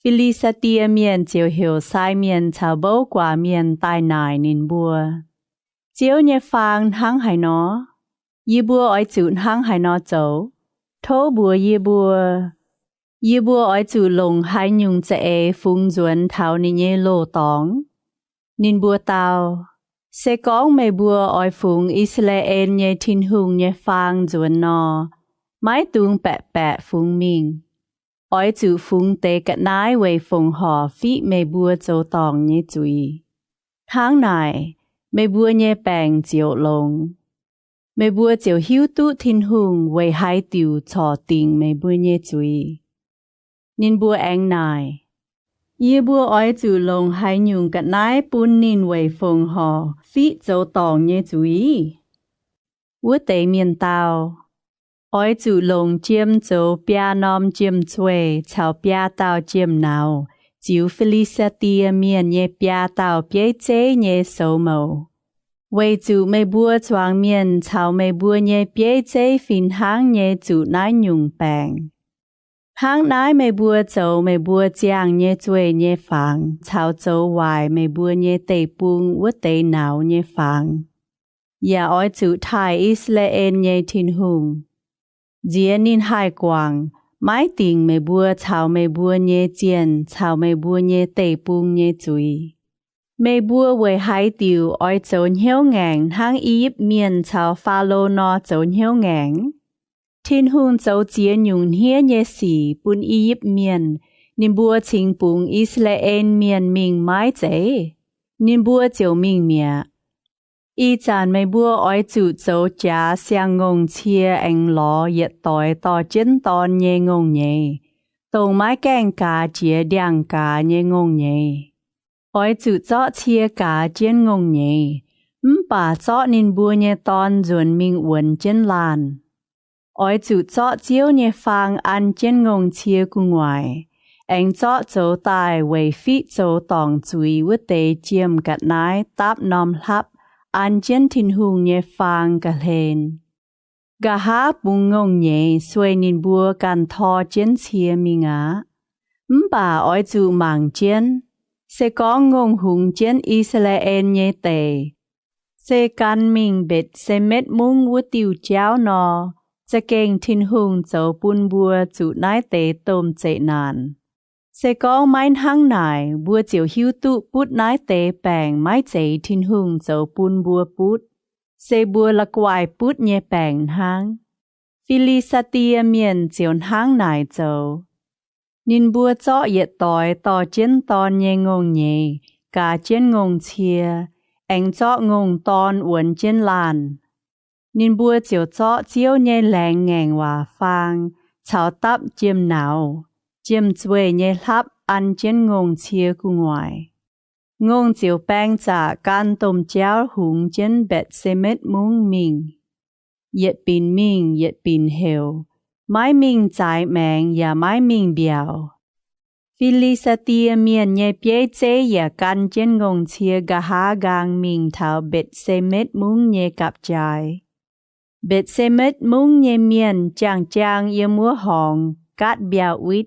Philistia miền chiếu hiểu sai miền thảo bố quả miền tai nài nín bùa. Chiếu nhé phang hăng hải nó. Yê bùa oi chụn hăng hải nó châu. Thô bùa yê bùa. Yê bùa oi chủ lồng hai nhung chế phung duẩn thảo nín nhé lô tóng. Nín bùa tàu. Sẽ có mê bùa oi phung Israel nhé thiên hùng nhé phang duẩn nó. Mái tung bẹ bẹ phung mình. Oi chủ phung tế cận nái về phung hò phí mê bùa châu tòng nhé chuy. Tháng này, mê bùa nhé bèng chiều lồng. Mê bùa chiều hiếu tụ thiên hùng về hai tiểu trò tình mê bùa nhé chuy. Nên bùa anh này. Ye bua oi zu long hai nhung gạt nái bún nín wei phồng hò phí dấu tòng nhé chú ý. Vua tế miền tàu. Oi zu long chiêm dấu bia nom chiêm chuê chào bia tàu chiêm nào. Chiếu Felicity miền nhé bia tàu bia chế nhé sâu màu. Wei zu mê bua choang miền chào mê bua nhé bia chế phìn hang nhé zu nái nhung bèng. Hang nái mê bua dấu mê bua giang nhé chuê nhé phang, chào dấu hoài mê bua nhé tê bung vút tê nào nhé phang. Yà oi zu thai Israel nhé thiên hùng. Dìa nín hai quang, mái tình mê bua chào mê bua nhé chiên, chào mê bua nhé tê bung nhé chui. Mê bua với hai tiêu oi dấu nhiêu ngàng hang yếp miền chào pha lô nó dấu nhiêu ngàng. Thiên hùng dấu chia nhung hiế nhé xỉ bún yếp miền, nín bua chính bung Israel miền mình mái dễ. Nín bua dấu mình mẹ. Y chàn mê bua oi zu dấu giá xiang ngông chia anh ló yết tối tỏ chân tòn nhé ngông nhé. Tông mái kèng cá chia điang cá nhé ngông nhé. Oi zu dọ chia cá chân ngông nhé. Bà dọ nín bua nhé tòn dùn mình uẩn chân lan. Oi zu dọ chiếu nhé phang ăn chân ngông chia cu ngoài. Anh dọ dấu tài vầy phí dấu tòng chui vứt tế chiêm gạt nái táp nòm lắp. An chân thiên hùng nhé phang gà lên. Gà há bung ngông nhé xuôi nín bua gan thò chân chia mi ngá. Bà oi zu màng chân. Sẽ có ngông hùng chân Israel nhé tề. Sẽ gan mình bệt sẽ mết mung vút tiêu cháo nò. Sẽ kênh thiên hùng dấu bún bua zu nái tề tôm chạy nàn. Sẽ có mái hăng nải bua chiều hiu tụ bút nái tế bèng mái chạy thiên hùng dấu bún bua bút. Sẽ bua là quài bút nhé bèng hăng. Felicity miền chiều hăng nải dấu. Nín bua chọ yết tối tỏ chân tòn nhé ngông nhé. Cả chân ngông chia. Anh chọ ngông tòn uẩn chân lan. Nín bua chiều chọ chiếu nhé làng ngàng hòa phang. Chào tắp chiêm nào. Chiêm chuê nhé lắp ăn chân ngông chia cu ngoài. Ngông chiều bang trả can tôm cháo hùng chân bẹt xe mết mung mình. Yết bình hều. Mái mình trái mạng và mái mình biểu. Felicity miền nhé bế chế và can chân ngông chia gà há gang mình thảo bẹt xe mết mung nhé cặp trái. Bẹt xe mết mung nhé miền chàng yêu múa hòn cát biểu uýt.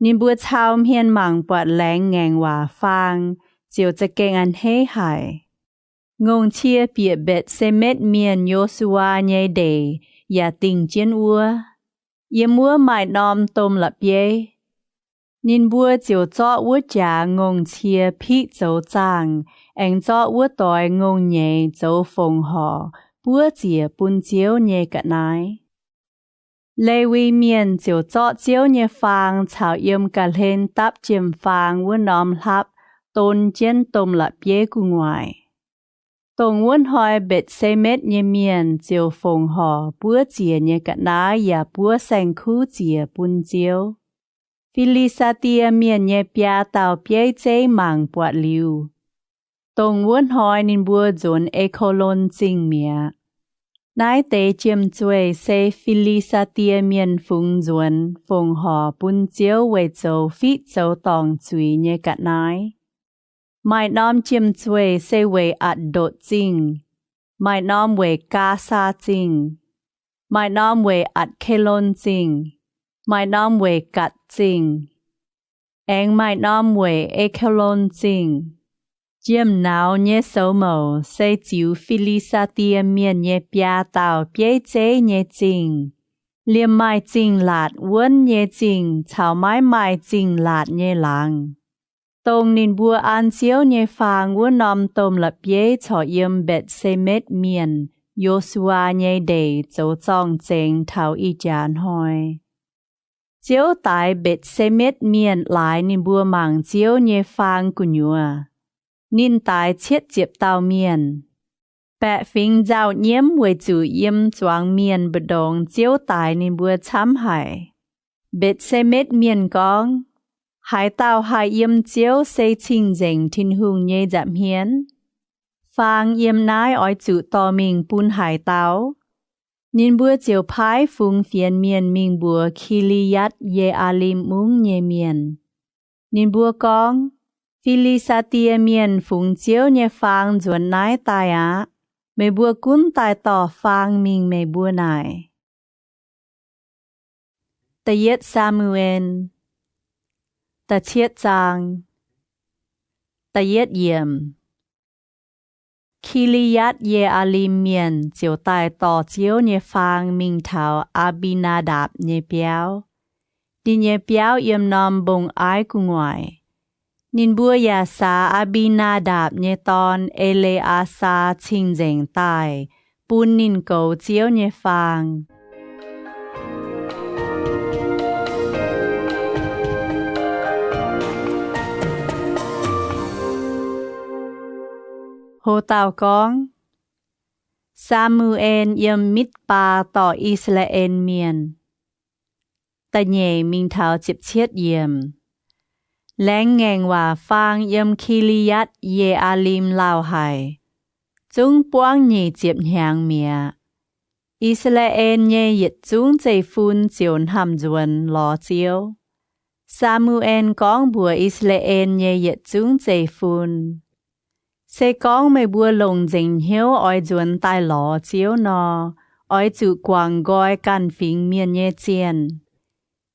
Nín bua chào hiên mảng bọt láng ngang hòa phang, chiềuจะเก่งอันเฮหาย Ngông chia bịa bệt xe mết miền Joshua nhé đề, và tình chiến ua. Yếm múa mải nòm tôm lập yế. Nín bua chiều cho ua trả ngông chia phí dấu chàng, anh cho ua tòi ngông nhé dấu phồng hò, bua chìa bún chiếu nhé cả nái. Lê vi miền chiều cho chiếu nhé phang chào yếm cả lên táp chiêm phang vua nòm lắp tôn chân tôm lập yế cu ngoài. Tông vốn hỏi bệt xe mết nhé miền chiều phồng hò búa chìa nhé cả ná và búa xanh khu chìa bún chiếu. Felicity miền nhé bia tàu bia chế mảng bọt liu. Tông vốn hỏi nên búa dồn ekolon chinh mía. Nái tế chiêm chuê xe Felicity miền phung dồn phồng hò bún chiếu về dấu phít dấu tòng chuy nhé cả nái. Mai nóm chiêm chuê sẽ về ạt đột chinh. Mai nóm về ca sa chinh. Mai nóm về ạt kelon chinh. Mai nóm về cắt chinh. Anh mai nóm về ekelon chinh. Chiêm nào nhé sâu màu sẽ chiếu Felicity miền nhé bia tàu bia chế nhé chinh. Liêm mai chinh lạt vốn nhé chinh chào mai chinh lạt nhé làng. Tông nín bua an chiếu nhé phang vua nòm tôm lập yế cho yếm bệt xe mết miền, Joshua nhé đề dấu chong chênh thảo y chán hỏi. Chiếu tại bệt xe mết miền lại nín bua mảng chiếu nhé phang của nhua. Nín tại chiết chiếp tàu miền. Bẹ phình dạo nhiễm với chủ yếm choáng miền bật đồng chiếu tại nín bua chám hải. Bệt xe mết miền gong. Hải tàu hải yếm chiếu xây trình dành thiên hùng nhé giảm hiến. Phang yếm nái oi chủ tò mình bún hải tàu. Nín bùa chiều phái phung phiền miền mình bùa Khiliyat ye alim mung nhé miền. Nín bùa con, Philistia miền phung chiếu nhé phang duẩn nái tài á. Mày bùa cún tài tỏ phang mình mày bùa nải. Ta yết Samuel. Ta chiết giang. Ta yết yếm. Khiliyat ye alim miền chiều tài tỏ chiếu nhé phang mình thảo Abinadab nhé béo. Đi nhé béo yếm nòm bông ái của ngoài. Nín bùa ya sa Abinadab nhé ton Eleasa chinh dành tài. Bún nín cầu chiếu nhé phang. Hồ tàu con. Samuel yếm mít ba tỏ Israel miền. Ta nhẹ mình thảo chịp chiết yếm. Lén ngành hòa phang yếm Khiliyat ye alim lao hải. Chúng buông nhị chịp hàng mía. Israel nhẹ yết chúng dây phun chiồn hàm duẩn lò chiếu. Samuel con bùa Israel nhẹ yết chúng dây phun. Sẽ con mày bùa lồng dành hiếu oi duẩn tai lò chiếu nò. Oi chủ quảng gọi can phình miền nhẹ chiên.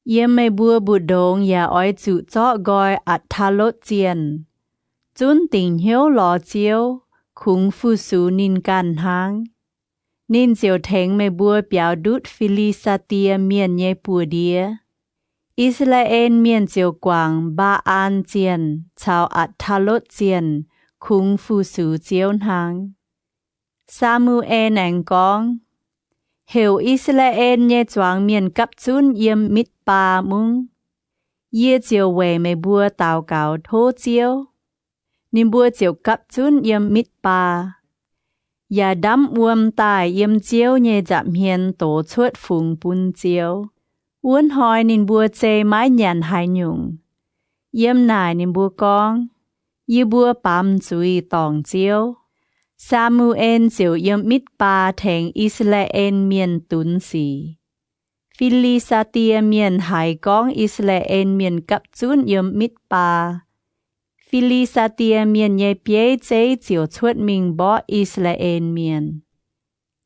Yếm mày bùa bù đông ya oi chủ chọ gọi ạt thà lốt chiên. Chún tình hiếu lò chiếu. Khung phu su nín can hang. Nín chiều thèng mày bùa béo đút Philistia miền nhẹ bùa đĩa. Israel miền chiều quảng ba an chiên. Chào ạt thà lốt chiên. Khung phu su chiếu hang. Samuel anh con. Hiểu Israel nhé choáng miền cấp chún yếm mít ba mung. Yê chiều về mày bùa tàu cáo thô chiếu. Nín bùa chiều cấp chún yếm mít ba. Ya đám uom tài yếm chiếu nhé giảm hiền tổ chuột phùng bún chiếu. Uốn hỏi nín bùa chê mái nhàn hai nhung. Yếm nài nín bùa con. Yê bùa bám chui tòng chiếu. Samuel chiều yếm mít ba thèng Israel miền tún xì. Philistia miền hải con Israel miền cấp chún yếm mít ba. Philistia miền nhé bế chế chiều chuột mình bỏ Israel miền.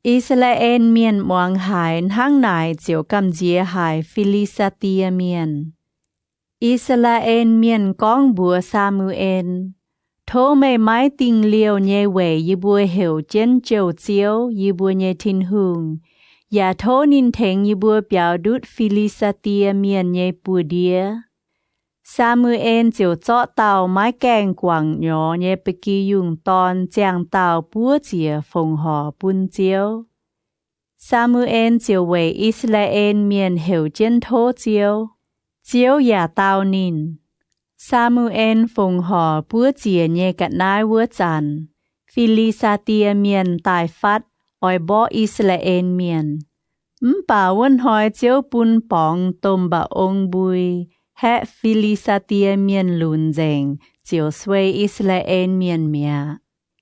Israel miền moang hải hang nải chiều cầm dìa hải Philistia miền. Israel miền con bùa Samuel. Thô mê mái tình liều nhé về y bùa hiểu chân châu chiếu y bùa nhé thiên hùng. Và thô nín thèng y bùa béo đút Philistia miền nhé bùa đĩa. Samuel chiều chọ tàu mái kèng quảng nhỏ nhé bê kỳ dùng ton chàng tàu bùa chìa phồng hò bún chiếu. Samuel chiều về Israel miền hiểu chân thô chiếu. Chiếu giả tàu nín. Samuel phồng hò búa chìa nhé cạn nái vua chàn. Philistia miền tài phát, oi bỏ Israel miền. Bà vẫn hỏi chiếu bún bóng tôm bà ông bùi. Hẹ Philistia miền lùn dành, chiếu xuôi Israel miền mía.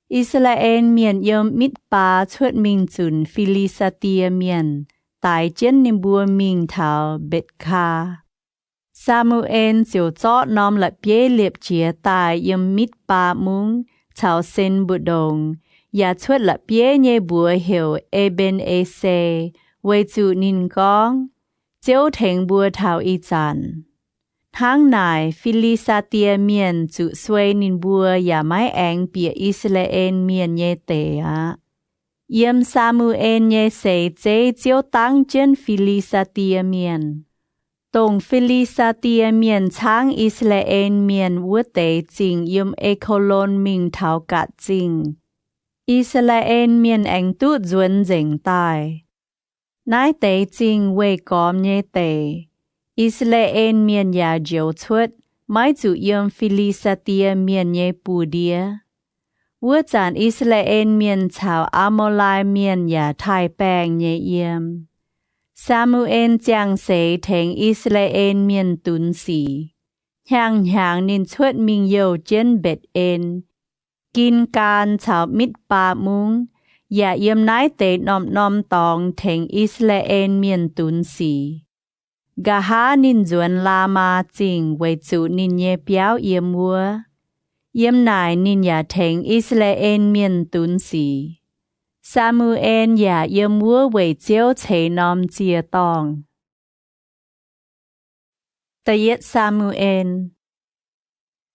Israel miền yếm mít bà chuột mình chùn Philistia miền. Tài chân niềm bùa mình thảo bết kha. Samuel chiều chót nòm lại bế liệp chìa tài yếm mít ba mung, chào xin bù đồng, và chuột lại bế nhé bùa hiểu Eben Ese, với chủ nín con, chiếu thèng bùa thảo y chàn. Tháng này, Philistia miền chủ xuôi nín bùa và mái anh bìa Israel miền nhé tệ á. Yếm Samuel nhé xế chế chiếu tăng chân Philistia miền. Tông Philistia miền sáng Israel miền vua tế trình yếm Ekolon mình thảo cát trình. Israel miền anh tút duẩn dành tài. Nái tế trình về gom nhé tế. Israel miền ya diệu chuột, mái chủ yếm Philistia miền nhé bù đĩa. Vua chán Israel miền chào Amolai miền ya thai bèng nhé yếm. Samuel chàng xế thèng Israel miền tún xì. hàng nín chuột mình dầu trên bệt ênกินการชาวมิตรป่ามุงอย่าเยี่ยมนายเตนอมตองแทงอิสราเอลเมียนตุนสีกะหานินจวนลามาจริงไว้จูนินเยเปียวเยี่ยมวัวเยี่ยมนายนินอย่าแทงอิสราเอลเมียนตุนสีซามูเอลอย่าเยี่ยมวัวไว้เจียวเฉนอมเจียตองตะเย็ดซามูเอล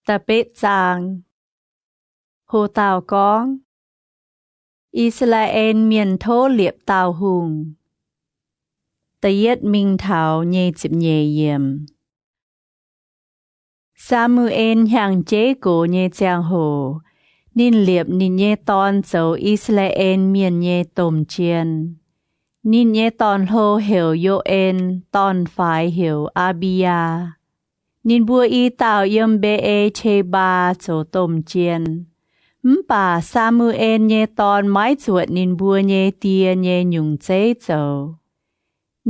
ตะเป็ดจางโหตาวก้องอิสราเอลเมียนโทเหลียบตาวหุงตะเย็ดมิงเถาเยจิบเยเยี่ยมซามูเอลอย่างเจโกเยจางโหนินเหลียบนินเยตอนเจ้าอิสราเอลเมียนเยตมเจียนนินเยตอนโฮเหวโยเอ็นตอนฝ่ายเหวอาบิยานินบัวอีตาวเยี่ยมเบเอเชบาโจตมเจียนป่าซามูเอลเยตอนไม้จวดนินบัวเยเตียเยหยุ่งเจ๊เจ้า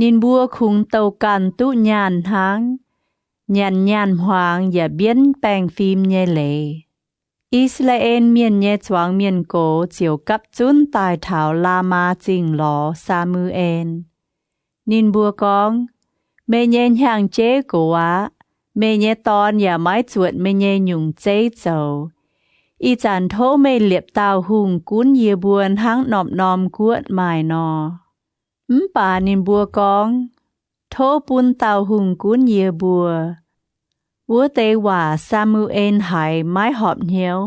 นินบัวคุงเตากันตุญานทั้งยันหวางอย่าเบี้ยนแปลงฟิล์มเยเหลอิสราเอลเมียนเยจวางเมียนโกเจียวกับจุนตายเถาลามาจริงหลอซามูเอลนินบัวกองเมเยนห่างเจ๊โกวะเมเยตอนอย่าไม้จวดเมเยหยุ่งเจ๊เจ้าอีจันโทไม่เหลียบตาวหุงกุ้นเยียบวนทั้งนอมกวดหมายนอป่านินบัวกองโทปุนตาวหุงกุ้นเยียบัววัวเตว่าซามูเอลหายไม้หอบเหี่ยว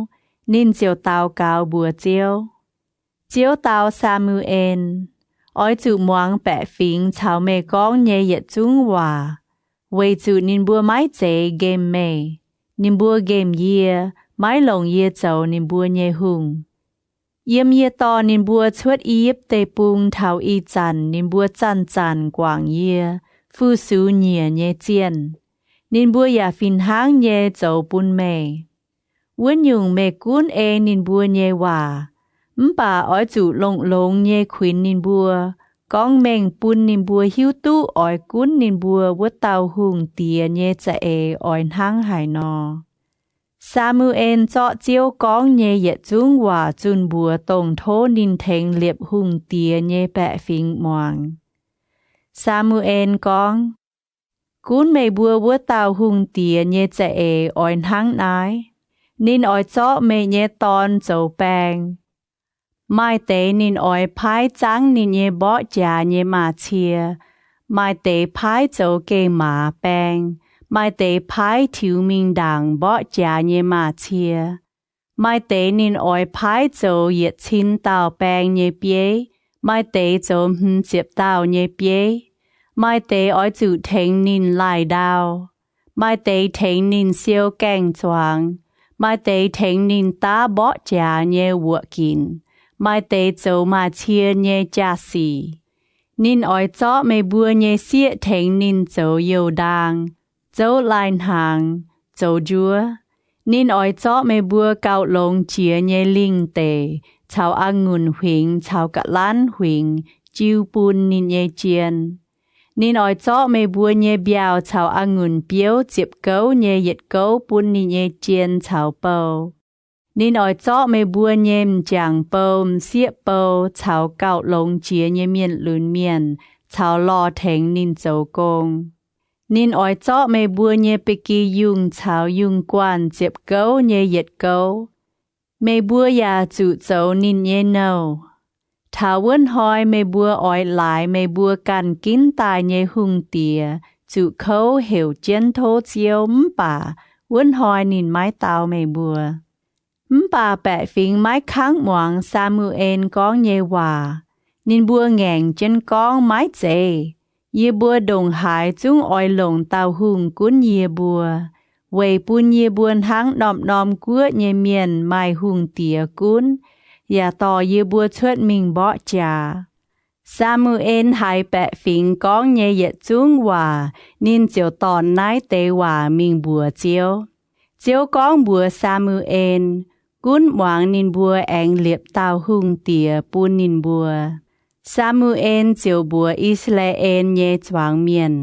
นินเจียวตาวกาวบัวเจียวตาวซามูเอลอ้อยจูมวงแปะฟิงชาวเมกองเยเยจุงว่าเวจูนินบัวไม้เจเกมเมนินบัวเกมเยียไม้หลงเยเจ้านินบัวเยหุงเยี่ยมเยตอนินบัวชวดอีบเตปุงเทาอีจันนินบัวจันกวางเยฟูสูเนียเยเจียนนินบัวอย่าฟินหางเยเจ้าปุนเมวนยุงเมกุนเอนินบัวเยว่าป่าอ้อยจูลงเยขวินนินบัวก้องเมงปุนนินบัวหิวตู้อ้อยกุนนินบัววัดเตาหุงเตียเยจะเออ้อยทั้งหายนอซามูเอลเจาะเจียวก้องเยเยจุงว่าจุนบัวตรงโทนินเทงเลียบหุงเตียเยแปะฟิงมวงซามูเอลก้องกุนไม่บัววัวเตาหุงเตียเยจะเออ้อยทั้งนายนินอ้อยเจาะเมเยตอนเจ้าแปงไม่เตนินอ้อยพายจังนินเยบ่จาเยมาเชียไม่เตพายเจ้าเกหมาแปงไม่เตพายถิวมิงดังบ่จาเยมาเชียไม่เตนินอ้อยพายโจเหยียดชินเต่าแปงเยเปียไม่เตโจเจ็บเต่าเยเปียไม่เตอ้อยจูเทงนินลายดาวไม่เตเทงนินเซียวแกงจวงไม่เตเทงนินตาบ่จาเยวัวกินไม่เตโจมาเชียเยจาสีนินอ้อยเจาะไม่บัวเยเสียเทงนินโจโยดังโจลายหางโจจัวนินอ้อยเจาะไม่บัวเกาลงเจียเยลิงเตชาวองุ่นหิงชาวกะล้านหิงจิวปุนนินเยเจียนนินอ้อยเจาะไม่บัวเยเบียวชาวองุ่นเปียวเจ็บเก้าเยเหย็ดเก้าปุนนินเยเจียนชาวเปานินอ้อยเจาะไม่บัวเยมจางเปาเสียเปาชาวเกาลงเจียเยเมียนลืนเมียนชาวลอแทงนินโจกงนินอ้อยเจาะไม่บัวเยไปกียุงชาวยุงกวนเจ็บเก้าเยเหย็ดเก้าไม่บัวยาจุโจนินเยเนาทาเวินหอยไม่บัวอ้อยหลายไม่บัวกันกินตายเยหุงเตียจุเขาเหวเจียนโทเจียวป่าเวินหอยนินไม้เตาไม่บัวป่าแปะฟิงไม้ค้างหมวงซามูเอลก้องเยว่านินบัวแง่งเจนก้องไม้เจเยบัวดงหายจุ้งอ้อยหลงเตาหุงกุ้นเยบัวเวยปุนเยบัวทั้งนอมกัวเยเมียนไม้หุงเตียกุ้นอย่าต่อเยบัวชวดมิงบ่จาซามูเอลหายแปะฟิงก้องเยเยจุ้งว่านินเจียวตอนนายเตว่ามิงบัวเจียวก้องบัวซามูเอลกุ้นหวางนินบัวแองเหลียบเตาหุงเตียปูนนินบัวซามูเอลเจียวบัวอิสราเอลเยจวางเมียน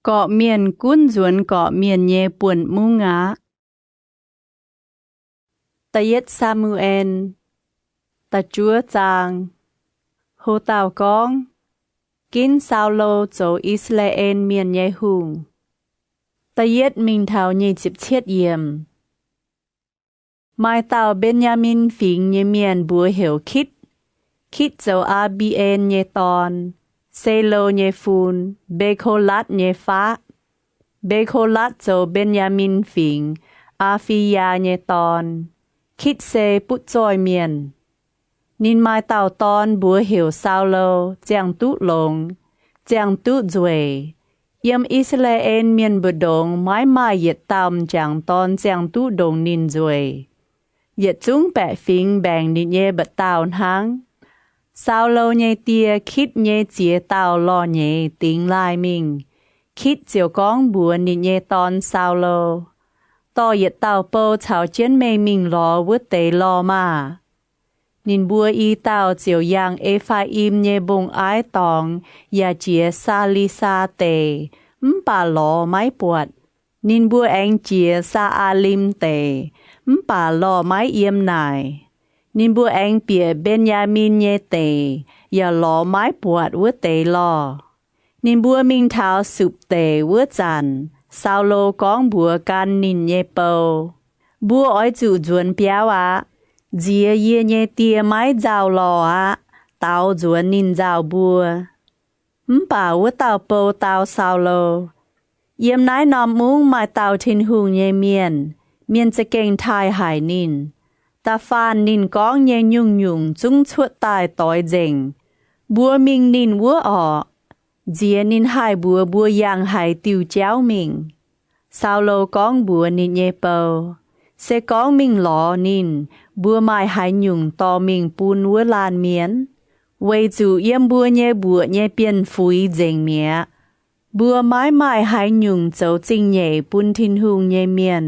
เกาะเมียนกุ้นจวนเกาะเมียนเยป่วนมุงะตะเย็ดซามูเอลตะจัวจางโฮตาวกองกินซาวโลโจอิสราเอลเมียนเยหุงตะเย็ดมิงเทา20เชียดเยี่ยมไม้เต่าเบนยามินฝิงเยเมียนบัวเหวคิดเจ้าอาบีเอนเยตอนเซโลเยฟูนเบโคลัดเยฟ้าเบโคลัดเจ้าเบนยามินฝิงอาฟิยาเยตอนคิดเซปุจอยเมียนนินไม้เต่าตอนบัวเหวซาวโลเจียงตุหลงเจียงตุจวยเยี่ยมอิสราเอลเมียนบดงไม้มาเหยียดตามจางตอนเจียงตุดงนินจวยเหยียดจุ้งแปะฟิงแบ่งนินเยบัดตาวทั้งซาวโลเยเตียคิดเยเจียตาวลอเยติงลายมิงคิดเจียวก้องบัวนินเยตอนซาวโลต่อเหยียดตาวโปเฉาเจียนเมมิงรอวุเตลอมานินบัวอีเต่าเจียวยางเอฟาอิมเยบงไอตองยาเจียซาลิซาเตป่าหลอไม้ปวดนินบัวแองเจียซาอาลิมเตป่าหลอไม้เอี่ยมนายนินบัวแองเปียเบนยามินเยเตอย่าหลอไม้ปวดวัวเตลอนินบัวมิงเท้าสุบเตวัวจันซาวโลก้องบัวกันนินเยเปาบัวอ้อยจู่จวนเปียวะเจียเยเยเตียไม้เจ้าหล่ออะเตาจวนนินเจ้าบัวป่าวัวเตาโปเตาซาวโลเยี่ยมนายนอมมุ้งมาเตาทินหุงเยเมียนจะเก่งทายหายนินตาฟานนินก้องเยยุ่งจุ้งชวดตายต่อยเจงบัวมิงนินวัวออกเจียนินหายบัวยางหายติวเจ้ามิงซาวโลก้องบัวนินเยเปาเสก้องมิงหลอนินบัวไม้หายหยุ่งต่อมิงปูนวัวลานเมียนไว้จู่เยี่ยมบัวเยเปียนฟุยเจงเมียบัวไม้หายหยุ่งเจ้าจิงเย่ปุนทินหุงเยเมียน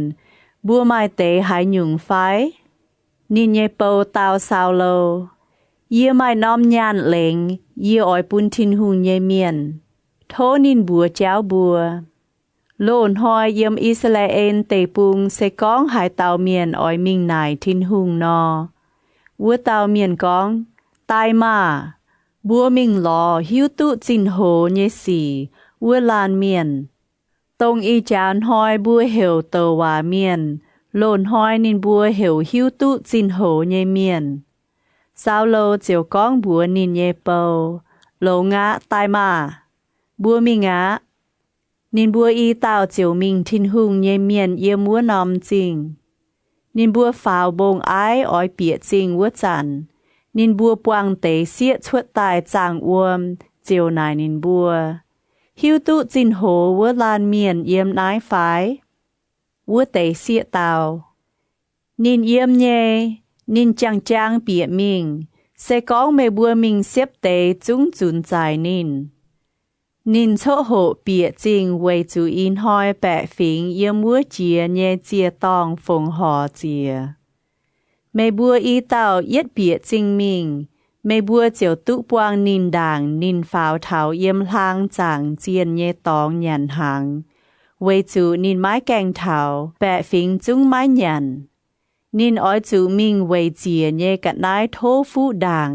บัวไม้เตหายหยุ่งไฟนินเยเปาตาวซาวโลเยี่ยไม้น้อมยานเหลงเยี่ยอ้อยปุนทินหุงเยเมียนโทนินบัวเจ้าบัวโลนหอยเยี่ยมอิสราเอลเตปุงเสก้องหายเตาเมียนอ้อยมิงนายทินหุงนอวัวเตาเมียนก้องตายมาบัวมิงหลอหิวตุจินโหเยสีวัวลานเมียนตรงอีจานหอยบัวเหวเตวาเมียนโลนหอยนินบัวเหวหิวตุจินโหเยเมียนซาวโลเจียวก้องบัวนินเยเปาโลงะตายมาบัวมิงะนินบัวอีเต่าเจียวมิงทินหุงเยเมียนเยี่ยมัวนอมจริงนินบัวฝาวบงไออ้อยเปียจริงวัวจันนินบัวปวงเตเสียชวดตายจางอวมเจียวนายนินบัวหิวตุจินโหวัวลานเมียนเยี่ยมนายฝ่ายวัวเตเสียเตานินเยี่ยมเยนินจางเปียมิงเสก้องเมบัวมิงเสียบเตจุ้งจุนใจนินโชโหเปียจริงไว้จูอินหอยแปะฝิงเยี่ยมวัวเจียเยเจียตองฟงหอเจียเมบัวอีเต่าเย็ดเปียจริงมิงเมบัวเจียวตุปวางนินด่างนินฝาวเถาเยี่ยมลางจางเจียนเยตองหยันหังไว้จูนินไม้แกงเถาแปะฝิงจุ้งไม้หยันนินอ้อยจูมิงไว้เจียเยกะนายโทฟูด่าง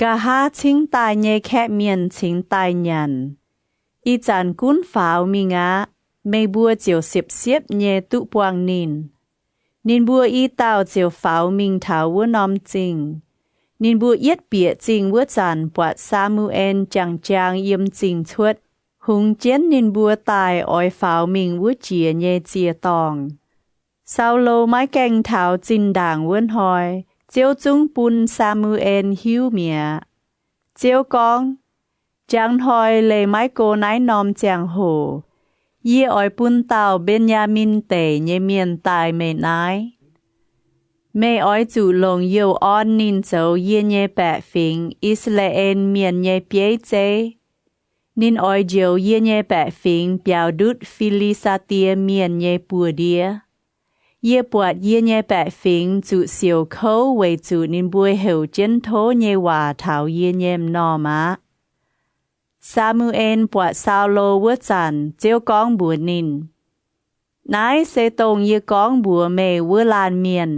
กะฮาชิงตายเยแค่เมียนชิงตายหยันอีจันกุ้นฝาวมิงะเมบัวเจียวเสียบเยตุปวางนินบัวอีเต่าเจียวฝาวมิงเถาวัวนอมจริงนินบัวเย็ดเปียจริงวัวจันปวดซามูเอลจางเยี่ยมจริงชวดหุงเจียนนินบัวตายอ้อยฝาวมิงวัวเจียเยเจียตองซาวโลไม้แกงเถาจินด่างเวินหอยเจียวจุ้งปุนซามูเอลหิวเมียเจียวกองจางหอยเลยไม้โกไนนอมจางโหเยี่ยอ้อยปุนเต่าเบนยามินเตเยเมียนตายเมนายเมอ้อยจู่ลงเยี่ยวอ้อนนินเจ้าเยี่ยเยแปะฟิงอิสราเอลเมียนเยเปียเจนินอ้อยเจียวเยี่ยเยแปะฟิงเปียวดุดฟิลิซาเตียเมียนเยปัวเดียเยี่ยปวดเยี่ยเยแปะฟิงจู่เสียวเขาไว้จู่นินบัวเหวเจนโทเยว่าเถาเยี่ยเยมนอมะ ซามูเอลปวดซาโลเวจันเจียวก้องบัวนินนายเซตงเยก้องบัวเมเวลานเมียน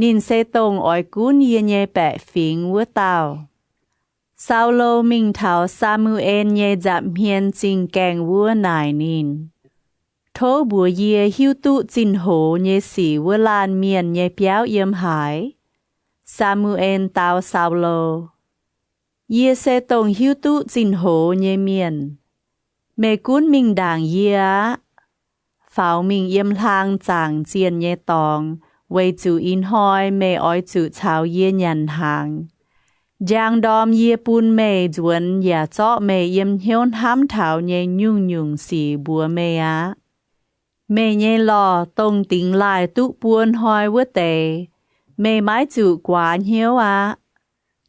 นินเซตงอ้อยกุนเยเยแปะฟิงเวเตาซาโลมิงเถาซามูเอลเยจับเฮียนจิงแกงวัวนายนินโทบัวเยหิวตุจินโหเยสีเวลานเมียนเยเปียวเยี่ยมหายซามูเอลเตาซาโลเยเซตงหิวตุจินโหเยเมียนเมกุนมิงด่างเยียฝ่าวมิงเยี่ยมทางจางเจียนเยตองไว้จูอินหอยเมอ้อยจูชาวเยียนยันหางจางดอมเยปุนเมจวนอย่าเจาะเมเยี่ยมเฮียวห้ำเถาเยยุ่งยุ่งสีบัวเมียเมเยลอตรงติงลายตุปวนหอยเวเตเมไม้จูกวานเฮียว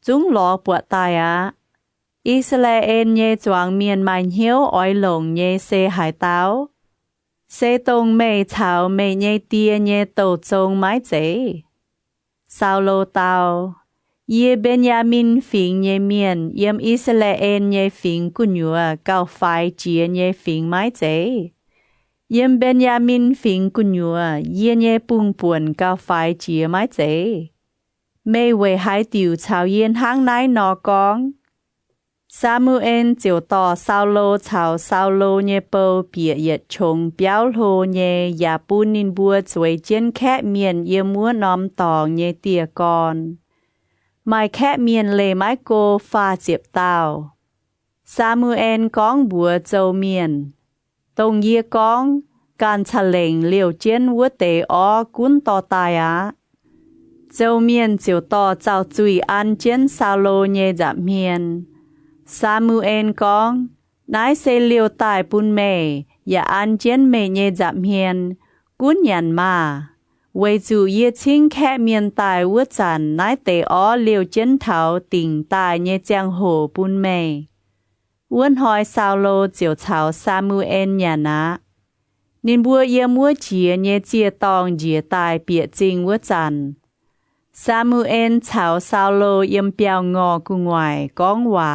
จุ้งหลอปวดตายอิสราเอลเยจวางเมียนไม้เฮียวอ้อยหลงเยเซหายเต้าเซตงเมเถาเมเยเตียเยโตจงไม้เจซาโลเตาเยเบนยามินฟิงเยเมียนเยี่ยมอิสราเอลเยฟิงกุญยัวเก้าไฟเจียเยฟิงไม้เจเยี่ยมเบนยามินฟิงกุญยัวเยี่ยเยปุงป่วนเก้าไฟเจียไม้เจไม่เวหายติวชาวเยียนห้างนายนอกองซามูเอลเจียวต่อซาโลชาวซาโลเยเปาเปียเยชงเปียวโลเยยาปูนินบัวสวยเจียนแค่เมียนเยี่ยมัวน้อมตองเยเตียกอนไม่แค่เมียนเลไม้โกฟาเจ็บเต้าซามูเอลก้องบัวเจ้าเมียนตรงเยียก้องการฉลงเลี้ยวเจียนวัวเตออกุนต่อตายเจ้าเมียนเจียวต่อเจ้าจุยอันเจียนซาโลเยจับเมียนซามูเอลก้องนายเซเลียวตายปุนเมอย่าอันเจียนเมเยจับเมียนกุนยันมาไว้จูเยชิงแค่เมียนตายวัวจันนายเตออเลียวเจียนเถาติ่งตายเยเจียงโหปุนเมอ้วนหอยซาโลเจียวเฉาซามูเอลอย่านะนินบัวเยี่ยมัวเจียเยเจียตองเจียตายเปียจริงวัวจันซามูเอลเฉาซาโลเยี่ยมเปียวงอกุงไหวก้องว่า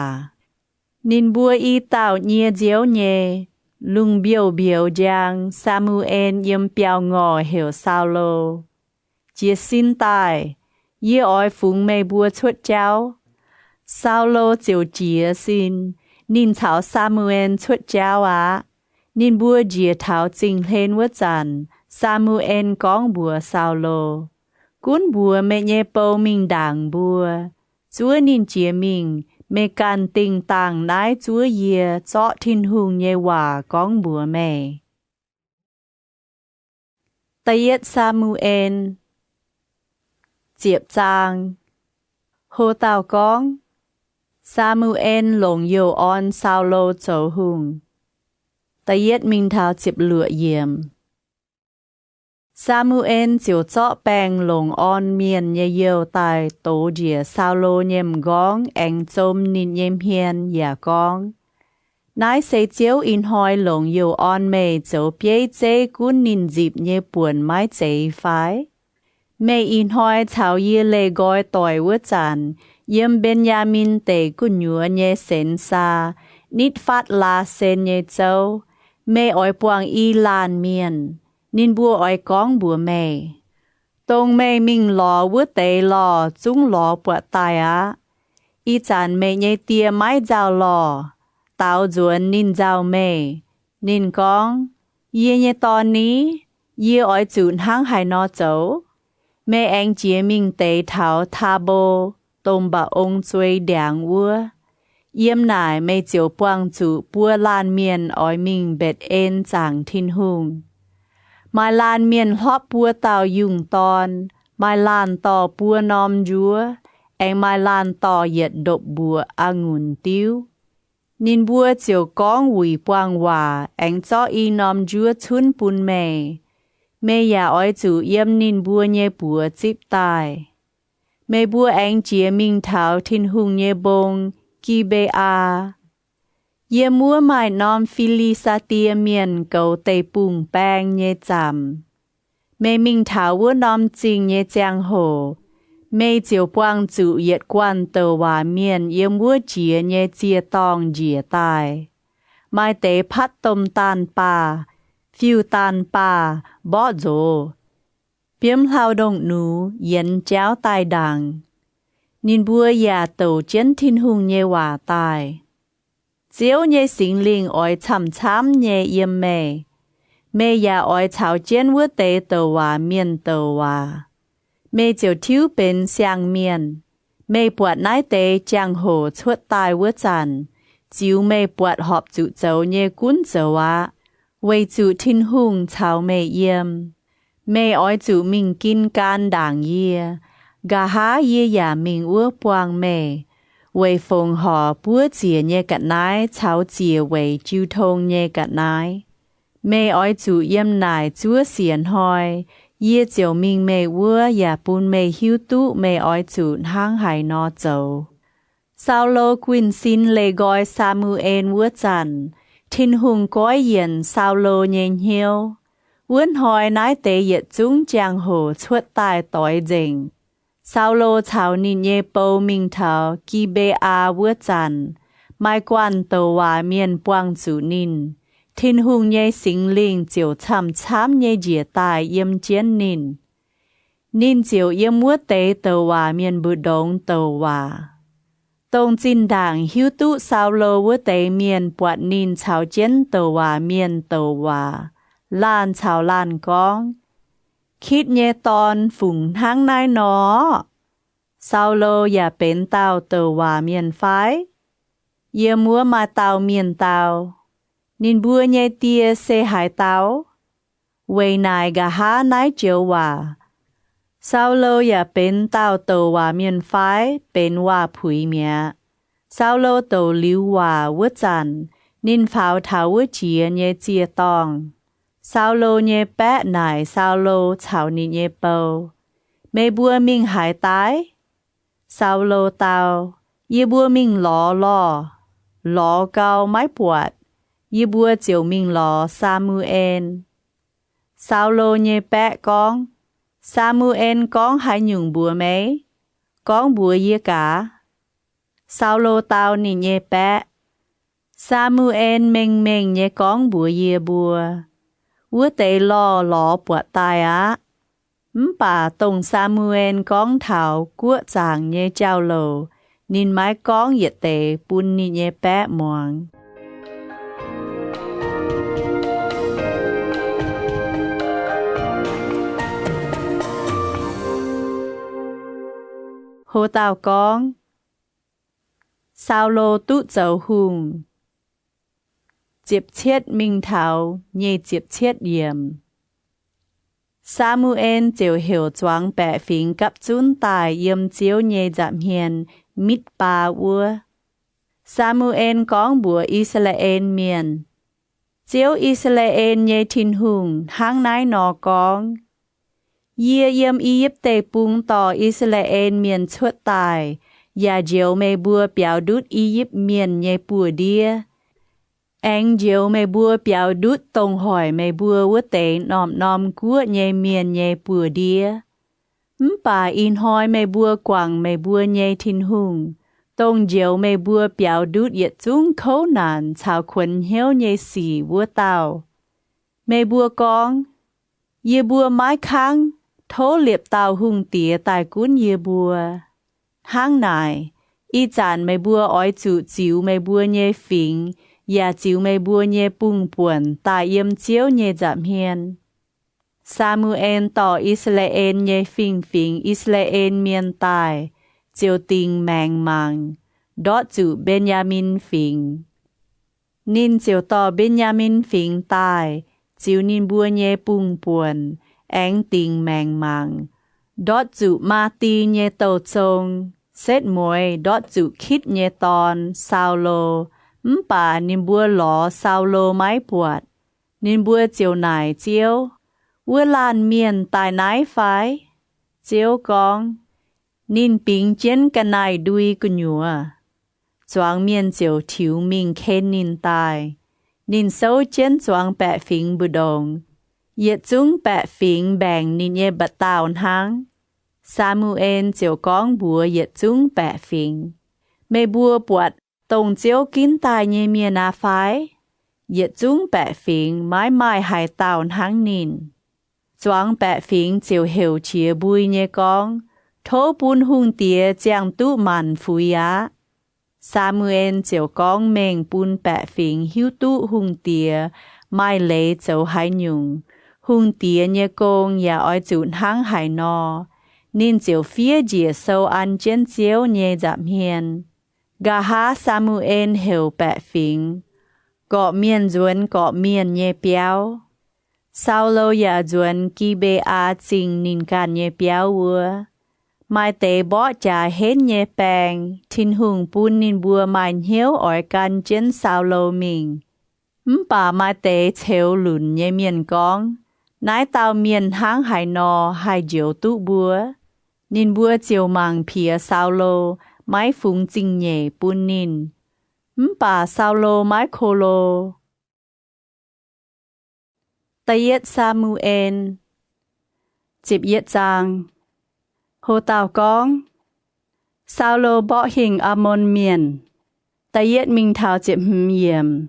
นินบัวอีเต่าเนียเจียวเยลุงเบียวเบียวจางซามูเอลเยี่ยมเปียวงอเหวซาโลเจียสินตายเยี่ยอ้อยฝูงไม่บัวชดเจ้าซาโลเจียวเจียสินนินเฉาซามูเอลชดเจ้านินบัวเจียเถาจิงเพลนวัวจันซามูเอลก้องบัวซาโลกุนบัวเมเยเปามิงด่างบัวจัวนินเจียมิงเมกันติงต่างนายจัวเยียเจาะทินหุงเยว่าก้องบัวเมตะเย็ดซามูเอลเจียบจางโฮเต่าก้องซามูเอลหลงโยออนซาโลโจหุงตะเย็ดมิงเท้าเจ็บเหลือเยี่ยมซามูเอลเจียวเจาะแปงหลงออนเมียนเยเยวตายโตเจียซาโลเยมก้องแองจมนินเยมเฮียนอย่าก้องนายเซเจียวอินหอยหลงโยออนเมเจียวเปียเจกุนนินจีบเยป่วนไม้เจไฟเมอินหอยชาวเยเลกอยต่อยวัวจันเยี่ยมเบนยามินเตกุนยัวเยเซนซานิดฟัดลาเซนเยเจ้าเมอ้อยปวงอีลานเมียนนินบัวอ้อยก้องบัวเมตรงเมมิงหลอวัวเตหลอจุ้งหลอปวดตายอีจันเมเยเตียไม้เจ้าหลอเต้าจวนนินเจ้าเมนินก้องเยี่ยตอนนี้เยี่ยอ้อยจูนห้างไหนอเจ้าเมแองเจียมิงเตเถาทาโบตมบะองจวยแดงวัวเยี่ยมนายเมเจียวปวงจูปัวลานเมียนอ้อยมิงเบ็ดเอ็นจางทินหุงมาลานเมียนฮอบปัวเต่ายุงตอนมาลานต่อปัวนอมจัวแองมาลานต่อเหยียดดบบัวองุ่นติ้วนินบัวเจียวก้องหวีปวงว่าแองเจาะอีนอมจัวชุนปุนเมยาอ้อยจูเยี่ยมนินบัวเยปัวจิบตายเมบัวแองเจียมิงเถาทินหุงเยบงกีเบอาเยี่ยมัวหมายนอมฟิลิซาเตียเมียนเกาเตปุงแป้งเยจำเมมิงเถาวัวนอมจริงเยเจียงโห Mê chiều quang chủ yết quan tờ hòa miền yếm vua chìa nhé chia tòng dìa tài. Mai tế phát tôm tàn bà, phiêu tàn bà, bỏ dồ. Biếm lao động nụ, yến cháo tài đằng. Nín bùa ya tổ chiến thiên hùng nhé hòa tài. Chiếu nhé sinh linh oi chăm chăm nhé yếm mê. Mê ya oi chào chiến vua tế tờ hòa miền tờ hòa. Mê chiều thiếu bên sang miền. Mê bọt nái tế chàng hồ chuột tài vua chàn. Chiếu mê bọt họp chủ dấu nhé cuốn dấu á. Vì chủ thiên hùng chào mê yếm. Mê oi chủ mình kinh can đảng yê. Gà há yê ya mình ua quang mê. Vì phong họ búa chìa nhé gạt nái chào chìa vì chú thông nhé gạt nái. Mê oi chủ yếm nài chúa xiên hoi. Yê chiều mình mê ua ya bún mê hiếu tụ mê oi chủ hang hải nó dấu. Sao lô quyên xin lê gói Samuel vua chàn. Thiên hùng gói yên sao lô nhên hiếu. Vốn hỏi nái tế yết chúng chàng hồ chuột tài tối dình. Sao lô chào nín nhê bầu mình thảo kỳ bê á vua chàn. Mai quan tàu hòa miền quang chủ nín. Thiên hùng nhê sinh linh chiều chăm chăm nhê dìa tài yếm chiến nín. Nín chiều yếm vua tế tàu hòa miền bự đông tàu hòa. Tông chinh đảng hiếu tụ sao lô vua tế miền bọt nín chào chiến tàu hòa miền tàu hòa. Lan chào lan con. Khít nhé tòn phùng hang nai nó. Sao lô ya bên tàu tàu hòa miền phái. Yê múa mà tàu miền tàu. Nín bùa nhé tia xê hải tàu. Vì nài gà há nái chiều hòa. Sao lô ya bên tàu tàu hòa miền phái bên hòa phùi mẹ. Sao lô tàu lưu hòa vứt chàn. Nín pháo thảo vứt chìa nhé chia tòng. Sao lô nhé bẽ nải sao lô chào nín nhé bầu. Mê bùa mình hải tái. Sao lô tàu. Yê bùa mình lò lò. Lò cao mái bọt. Yê bùa chiều mình lò Samuel. Sao lô nhé bẽ con. Samuel con hãy nhung bùa mấy. Con bùa yê cả. Sao lô tàu nín nhé bẽ. Samuel mình nhé con bùa yê bùa. Vua tế lo lọ bọt tài á. Bà tông Samuel con thảo của chàng nhé chào lầu. Nín mái con yết tế bún nín nhé bẽ muang. Hồ tàu con. Sao lô tụ dấu hùng. Chiếp chết minh thảo, nhê chiếp chết yếm. Samuel chiều hiểu choáng bẻ phính cặp chún tài yếm chiếu nhê giảm hiền, mít bà ua. Samuel con bùa Israel miền. Chiếu Israel nhê thiên hùng, hang nái nó con. Yê yếm yếp tê bung tỏ Israel miền chuột tài, ya chiếu mê bùa biểu đút yếp miền nhê bùa đia. Anh diều mê bùa biểu đút tông hỏi mê bùa vua tế nòm của nhê miền nhê bùa đĩa. Bà in hỏi mê bùa quảng mê bùa nhê thiên hùng. Tông diều mê bùa biểu đút yết chúng khấu nàn chào khuẩn hiếu nhê xỉ vua tàu. Mê bùa con. Yê bùa mái kháng. Thố liệp tàu hùng tía tài cún yê bùa. Hang nài. Y chàn mê bùa ói chủ chiếu mê bùa nhê phính. Ya chiếu mê bùa nhé bùng buồn tài yếm chiếu nhé giảm hiền. Samuel tỏ Israel nhé phình phình Israel miền tài. Chiếu tình màng màng. Đót chủ Benjamin phình. Nín chiếu tỏ Benjamin phình tài. Chiếu nín bùa nhé bùng buồn. Ánh tình màng màng. Đót chủ Marty nhé tàu trông. Xét mùi đót chủ khít nhé tòn. Sao lô. Bà nín bùa lò sao lô mái bọt. Nín bùa chiều nải chiếu. Vua lan miền tài nái phái. Chiếu con. Nín bính chiến cả nải đuôi của nhùa. Choáng miền chiều thiếu mình khen nín tài. Nín sâu chiến choáng bẹ phính bù đồng. Yết chúng bẹ phính bèng nín nhé bật tàu hăng. Samuel chiều con bùa yết chúng bẻ phình. Mê bùa bọt tổng chiếu kín tài nhê miền à phái. Yết chúng bẻ phình mãi mãi hải tạo hăng nín. Doang bẻ phình chiều hiểu chia bùi nhê con. Thố bùn hung tía giang tụ màn phui á. Samuel chiều con mình bùn bẻ phình hiếu tụ hung tía. Mai lê châu hải nhung. Hung tía nhê con ya oi chụn hăng hải nò. Nên chiều phía dìa sâu ăn chân chiếu nhê giảm hiền. Gà há Samuel hiểu bẻ phình. Gọ miền duân gọ miền nhê béo. Sao lâu ya duân kỳ bê á chinh nín can nhê béo vua. Mai tế bỏ trả hết nhê bèng. Thìn hùng bùn nín bùa mai hiếu ỏi can chân sao lâu mình. Bà mai tế chéo lùn nhê miền con. Nái tao miền háng hải nò hải diệu tụ bùa. Nín bùa chiều màng phía sao lô. Mái phung chinh nhẹ bùn nín. Bà sao lô mái khô lô. Tây yết Samuel. Chịp yết giang. Hồ tàu con. Sao lô bỏ hình Amon miền. Tây yết mình thảo chịp hiểm.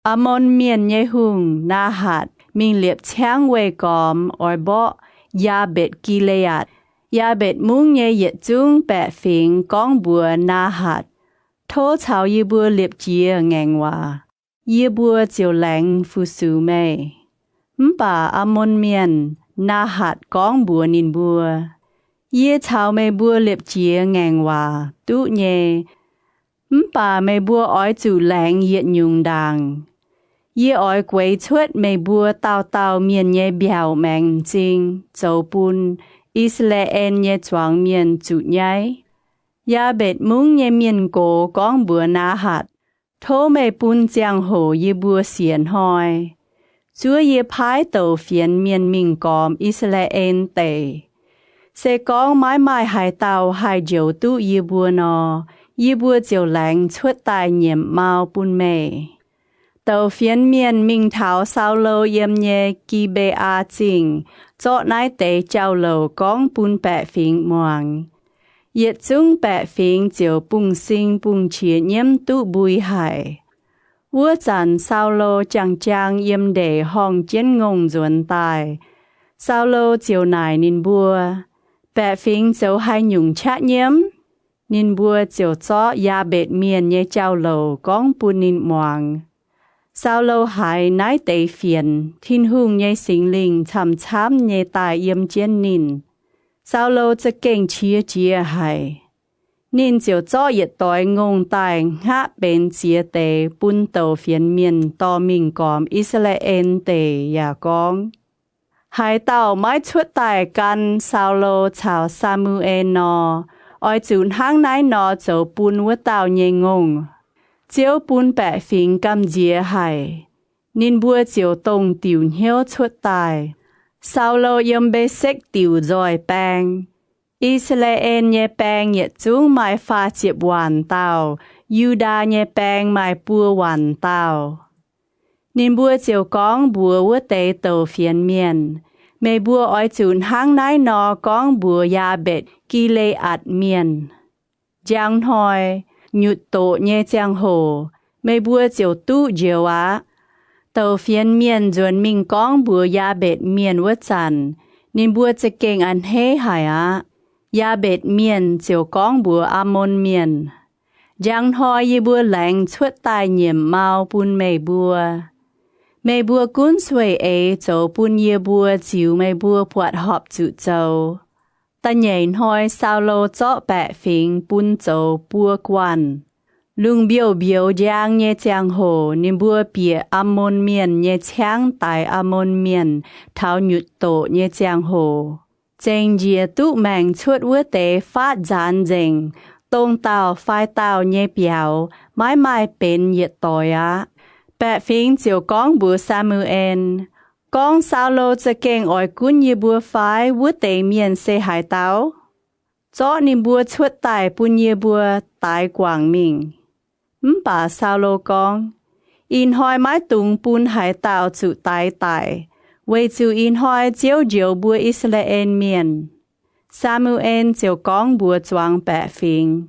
Amon miền nhé hùng na hạt. Mình liệp cháng quê gom ỏi bỏ. Ya bệt Gilead. Ya bệt mung nhé yết chung bẹ phình con bùa na hạt. Thô chào y bùa liệp chia ngang hòa. Y bùa chiều lãnh phu sư mê. Bà Amon miền na hạt con bùa nín bùa. Y chào mê bùa liệp chia ngang hòa. Tụ nhé. Bà mê bùa ói chủ lãnh yết nhung đàng. Y ói quấy chuất mê bùa tao tao miền nhé bèo mẹng chinh. Châu bùn Israel nhé choáng miền chủ nhái. Ya bệt mung nhé miền cổ con bùa na hạt. Thô mê bùn giang hồ y bùa xiên hoi. Chúa y phái tàu phiền miền mình gom Israel tệ. Sẽ con mãi mãi hải tàu hải diệu tụ y bùa nò. Y bùa diệu lãnh chuất tài nhiệm mau bùn mê. Tàu phiền miền mình thảo sao lâu yếm nhé kỳ bê á chinh. Chọ nái tế chào lâu con bùn bẹ phình muang. Yết chung bẹ phình chiều bùng sinh bùng chia nhiễm tụ bùi hải. Vua chẳng sao lô chẳng chàng yếm để hong chiến ngông duẩn tài. Sao lô chiều nải nín bùa. Bẹ phình chiều hai nhung chát nhiễm. Nín bùa chiều chó ya bệt miền nhé chào lâu con bùn nín muang. Sao lô hải nái tế phiền. Thiên hùng nhé sinh linh chăm chám nhé tài yếm chiến nín. Sao lôจะเก่งเชียเจียให้นินเจียวจ้อเหยียดต่อยงงตายงะเป็นเจียเตปุนโตเฟียนเมียนต่อมิงกอมอิสราเอลเตอย่ากองหายเต่าไม้ชุดตายกันซาโลชาวซามูเอลนอออยจูนห้างนายนอเจ้าปุนวัวเต่าเยงงเจียวปุนแปะฝิงกำเจียให้นินบัวเจียวตรงติวเหี้ยวชุดตายSao lô yếm bê xích tiểu rồi bang. Israel nhé bang nhé chung mai pha chiếp hoàn tàu. Yuda nhé bang mai bùa hoàn tàu. Nên bùa chiều con bùa vua tế tàu phiền miền. Mê bùa ói chun hang nái nò con bùa ya bệt Gilead miền. Giang hỏi, nhụt tổ nhé giang hồ. Mê bùa chiều tu diều á. Tàu phiền miền dồn mình con bùa ya bệt miền vất chẳng. Nên bùaจะเก่งอันเฮหายอะยาเบ็ดเมียนเจียวก้องบัวอามนเมียนยังหอยยีบัวแหลงชวดตายเหยี่ยมเมาปุนเมบัวกุ้นสวยเอโจปุนเยบัวจิวเมบัวปวดหอบจุโจตาใหญ่หอยซาวโลเจาะแปะฟิงปุนโจบัวกวันลุงเบียวเบียวยางเยจางโหนิบัวเปียอามนเมียนเยช้างตายอามนเมียนเท้าหยุดโตเยจางโหเจงเจียตุแมงชวดวัวเตฟาดจานเจงตรงเต่าไฟเต่าเยเปียวไม้ไม้เป็นเหยียดต่อยะแปะฟิงเจียวก้องบัวซามูเอลก้องซาโลจะเก่งอ่อยกุ้นเยบัวไฟวัวเตเมียนเซหายเต้าเจาะนิบัวชวดตายปุนเยบัวตายกว่างมิงป่าซาโลกองอินหอยไม้ตุงปุนหายเต่าจุตายเวยจูอินหอยเจียวเจียวบัวอิสราเอลเมียน Samuel chiều con bùa choáng bẻ phình.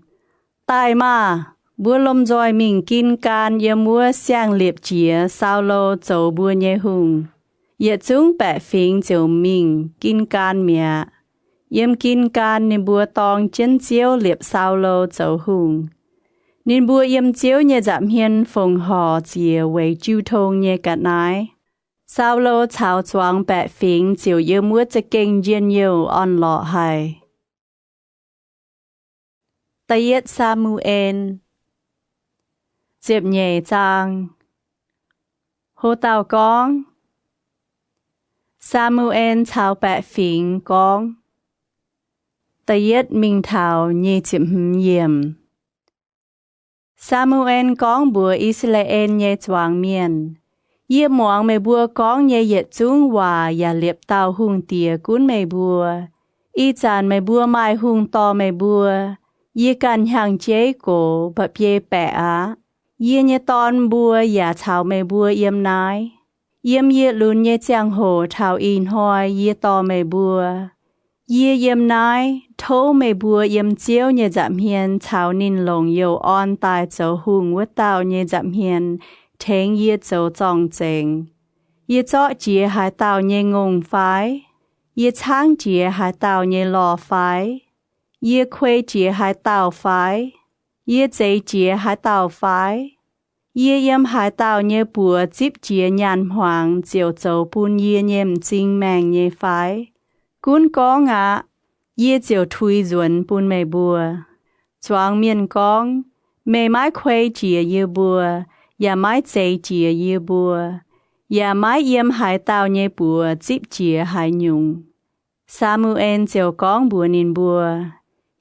Tai mà, bùa lom rồi mình kinh can yếm mua sang liệp chìa sao lô châu bùa nhé hùng. Yết chúng bẻ phình chiều mình kinh can mẹ. Yếm kinh can nên bùa tòng chân chiếu liệp sao lô châu hùng. Nên bùa yếm chiếu nhé giảm hiên phồng hò chìa về chú thông nhé gạt nái. Sao lô chào choáng bẻ phình chiều yếm mua cho kinh duyên nhiều on lọ hài. Tayết Samuel Diệp nhẹ trang Hồ tàu con Samuel chào bẻ phình con Tayết minh thảo nhẹ chịp hiểm Samuel con bùa Israel nhẹ choáng miền Yếp muang mê bùa con nhẹ yết chung hòa ya liệp tàu hung tìa cún mê bùa Y chàn mê bùa mai hung to mê bùa Yê can hàng chế cổ bập yê bẻ á. Yê nhé tòn bùa ya chào mê bùa yếm nái. Yếm yê lùn nhé chàng hồ thảo in hoi yê to mê bùa. Yê yếm nái thô mê bùa yếm chiếu nhé giảm hiền chào nín lồng yêu on tài châu hùng vứt tàu nhé giảm hiền thênh yê châu trọng chênh. Yê chọ chìa hai tàu nhé ngông phái. Yê chang chìa hai tàu nhé lò phái. Yê khuê chìa hai tàu phái. Yê dây chìa hai tàu phái. Yê yếm hai tàu nhé bùa chịp chìa nhàn hoàng chiều châu bùn yê nhém chinh màng nhé phái. Cún con ạ, yê chiều thui duẩn bùn mê bùa. Choáng miền con, mê mái khuê chìa yê bùa, yà mái dây chìa yê bùa. Yà mái yếm hai tàu nhé bùa chịp chìa hai nhung. Samuel chiều con bùa nín bùa.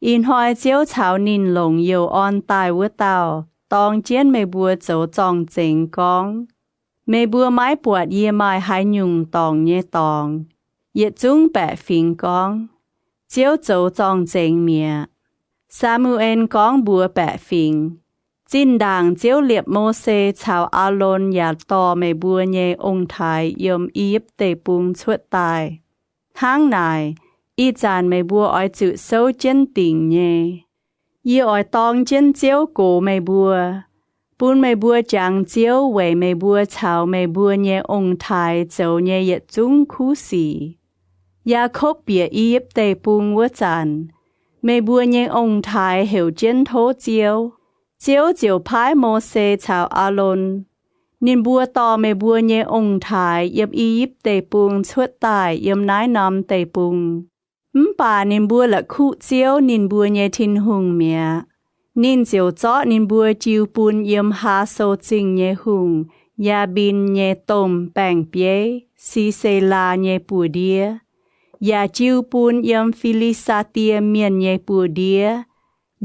In hoi chiếu chào nín lồng yêu on tài vứt tàu, tòng chiến mê bùa châu trọng chênh con. Mê bùa mái buộc yê mai hai nhung tòng nhé tòng. Yết chung bẻ phình con. Chiếu châu trọng chênh mẹ. Samuel con bùa bẻ phình. Chính đàng chiếu liệp mô xê chào A-lôn yà to mê bùa nhé ông thái yếm yếp tê bùng chuột tài. Tháng này, Y chàn mê bùa oi chữ sâu chân tình nhé. Y oi tòng chân chiếu cổ mê bùa. Bùn mê bùa chẳng chiếu về mê bùa chào mê bùa nhé ông thái châu nhé yết chung khu xỉ. Yà khốc bìa yếp tê bùng vơ chàn. Mê bùa nhé ông thái hiểu chân thô chiếu. Chiếu chiếu phái mô xê chào A-lôn. Nên bùa to mê bùa nhé ông thái yếp yếp tê bùng chuột tài yếm nái nằm tê bùng. Bà nín bùa là khu chiếu nín bùa nhé thinh hùng mẹ. Nín chiếu chó nín bùa chiếu bùn yếm hạ sâu chinh nhé hùng. Yà bin nhé tôm bàng bế, si xê la nhé bùa đĩa. Yà chiếu bùn yếm Philisa tia miền nhé bùa đĩa.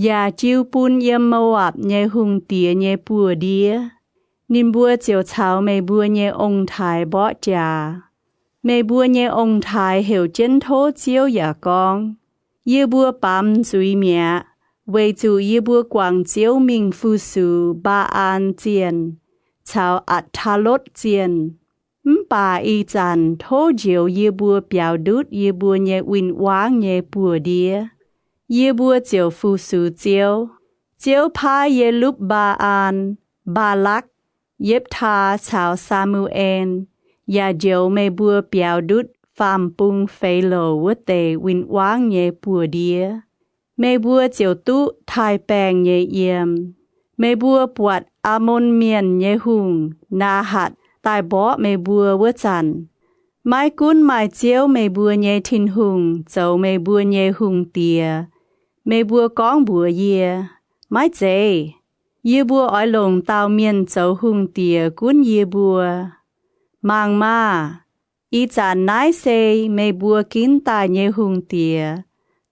Yà chiếu bùn yếm Moab nhé hùng tía nhé bùa đĩa. Nín bùa chiếu chào mê bùa nhé ông thái bó trà. Mê bùa nhé ông thái hiểu chân thô chiếu yà con. Yê bùa bám dùi mẹ. Về chủ yê bùa quảng chiếu mình phu sư ba an chiên. Chào ạt thà lốt chiên. Bà y chàn thô diệu yê bùa biểu đút yê bùa nhé win quáng nhé bùa đĩa. Yê bùa chiếu phu sư chiếu. Chiếu phá yê lúc ba an, ba lắc. Yếp thà chào Samuel. Yà diệu mê bùa biểu đút phàm bung phê lô vứt tê win quáng nhé bùa đĩa. Mê bùa chiều tụ thai bèng nhé yếm. Mê bùa buat A-môn miền nhé hùng, na hạt, tài bó mê bùa vứt chàn. Mai cún mai chiếu mê bùa nhé thinh hùng, châu mê bùa nhé hùng tìa. Mê bùa con bùa yê, mai dê. Yê bùa ỏi lồng tàu miền châu hùng tìa cún yê bùa. Mang ma, y chàn nái xê mê bùa kín tài nhé hùng tìa.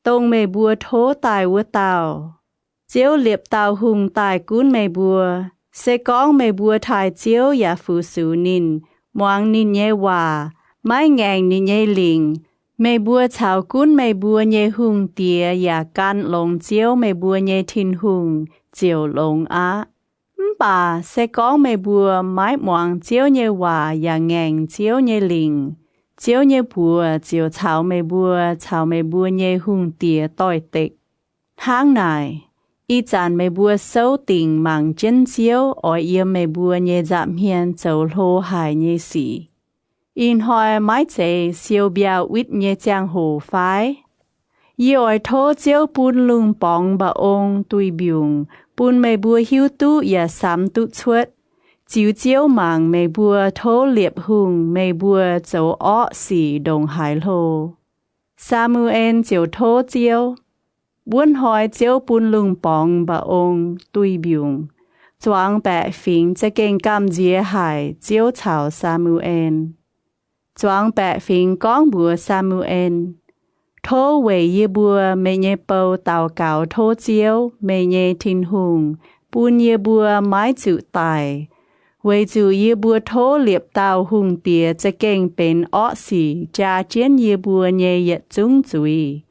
Tông mê bùa thố tài vứt tàu. Chiếu liệp tàu hùng tài cún mê bùa. Sẽ con mê bùa thai chiếu yà phụ sư nín. Moang nín nhé hòa. Mái ngàng nín nhé linh. Mê bùa chào cún mê bùa nhé hùng tìa yà can lồng chiếu mê bùa nhé thinh hùng. Chiều lồng á. Bà sẽ có mê bùa mái moang chiếu nhé hòa yà ngàng chiếu nhé linh. chiếu nhé bùa chiếu chào mê bùa nhé hung tía tỏi tịch. Tháng này, y chán mê bùa sâu tình mạng chân chiếu ở yếm mê bùa nhé giảm hiền châu lô hải nhé xỉ. In hỏi mái chế siêu biao ít nhé chàng hồ phái. Y ỏi thô chiếu bùn lung bóng bà ông tùy biùng, bùn mê bùa hiu tu ya xám tu chuột. Chiếu chiếu mạng mê bùa thô liệp hùng mê bùa châu ọ xỉ đồng hải lô. Samuel chiếu thô chiếu. Buôn hỏi chiếu bùn lung bóng bà ông tùy biùng. Choáng bẹ phình cha kênh cam dìa hải chiếu chào Samuel. Choáng bẹ phình con bùa Samuel. Thô về yê bùa mê nhê bầu tàu cáo thô chiếu mê nhê thinh hùng. Bùn yê bùa mái chữ tài. Về chữ yê bùa thô liệp tàu hùng tìa cha kênh bên ọ xỉ cha chiến yê bùa nhê yết chung chúi.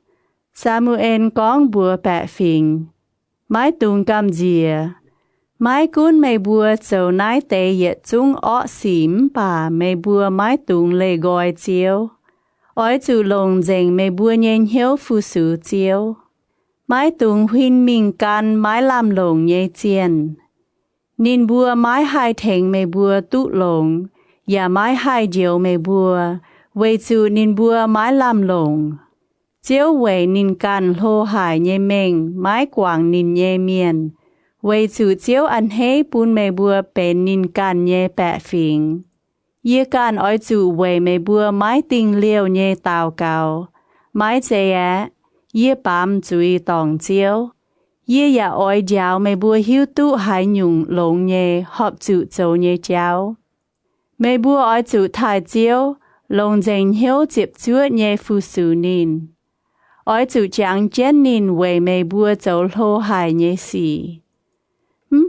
Samuel con bùa bẹ phình. Mái tung cam dìa. Mái cún mê bùa châu nái tê yết chung ọ xỉm bà mê bùa mái tung lê gọi chiếu. Ôi chú lồng dành mê bùa nhên hiếu phu sử chiếu. Mái tung huynh mình can mái làm lồng nhê chiên. Nín bùa mái hai thèng mê bùa tụ lồng. Và mái hai diệu mê bùa. Về chú nín bùa mái làm lồng. Chiếu về nín can lô hải nhê mình mái quảng nín nhê miền. Về chú chiếu ăn hế bùn mê bùa bên nín can nhê bẹ phình. Yê can oi chủ về mê bùa mái tinh liêu nhê tàu cao. Mái chê á, yê bám chui tòng chiếu. Yê ya oi giáo mê bùa hiu tụ hải nhung lông nhê họp chủ châu nhê giáo. Mê bùa oi chủ thai chiếu, lông dành hiếu chịp chúa nhê phu sư nín. Oi chủ chẳng chén nín về mê bùa châu lô hải nhê xỉ.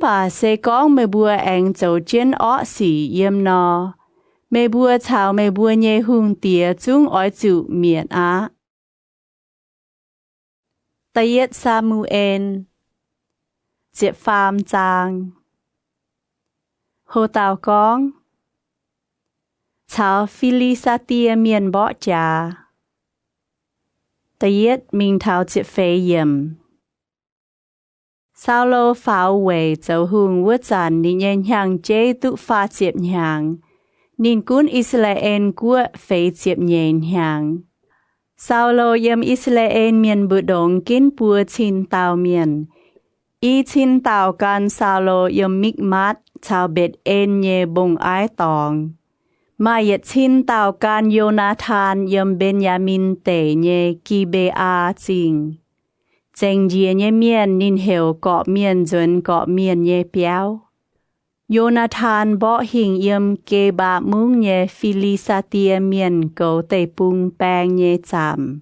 Bà sẽ có mê bùa anh châu chén ọ xỉ yếm nò. Mê bùa chào mê bùa nhê hung tía chung oi chủ miền á. Tayết Samuel. Diệp phàm chàng. Hồ tàu con. Chào Philistia miền bọ trà. Tayết mình thảo diệp phê yểm. Sao lô pháo về châu hùng vượt giản đi nhên hàng chế tự pha diệp hàng. Nín cún Israel của phê diệp nhên hàng. Sao lô yếm Israel miền bự đồng kín bùa chín tàu miền. Y chín tàu can sao lô yếm mít mát chào bệt ên nhê bông ái tòng. Mà yết chín tàu can Jonathan yếm Benjamin tể nhê kỳ bê á chinh. Chênh dìa nhê miền nín hiểu gọ miền dùn gọ miền nhê béo. Jonathan bỏ hình yếm kê bà mung nhê Philistia miền cầu tây bung bang nhê chạm.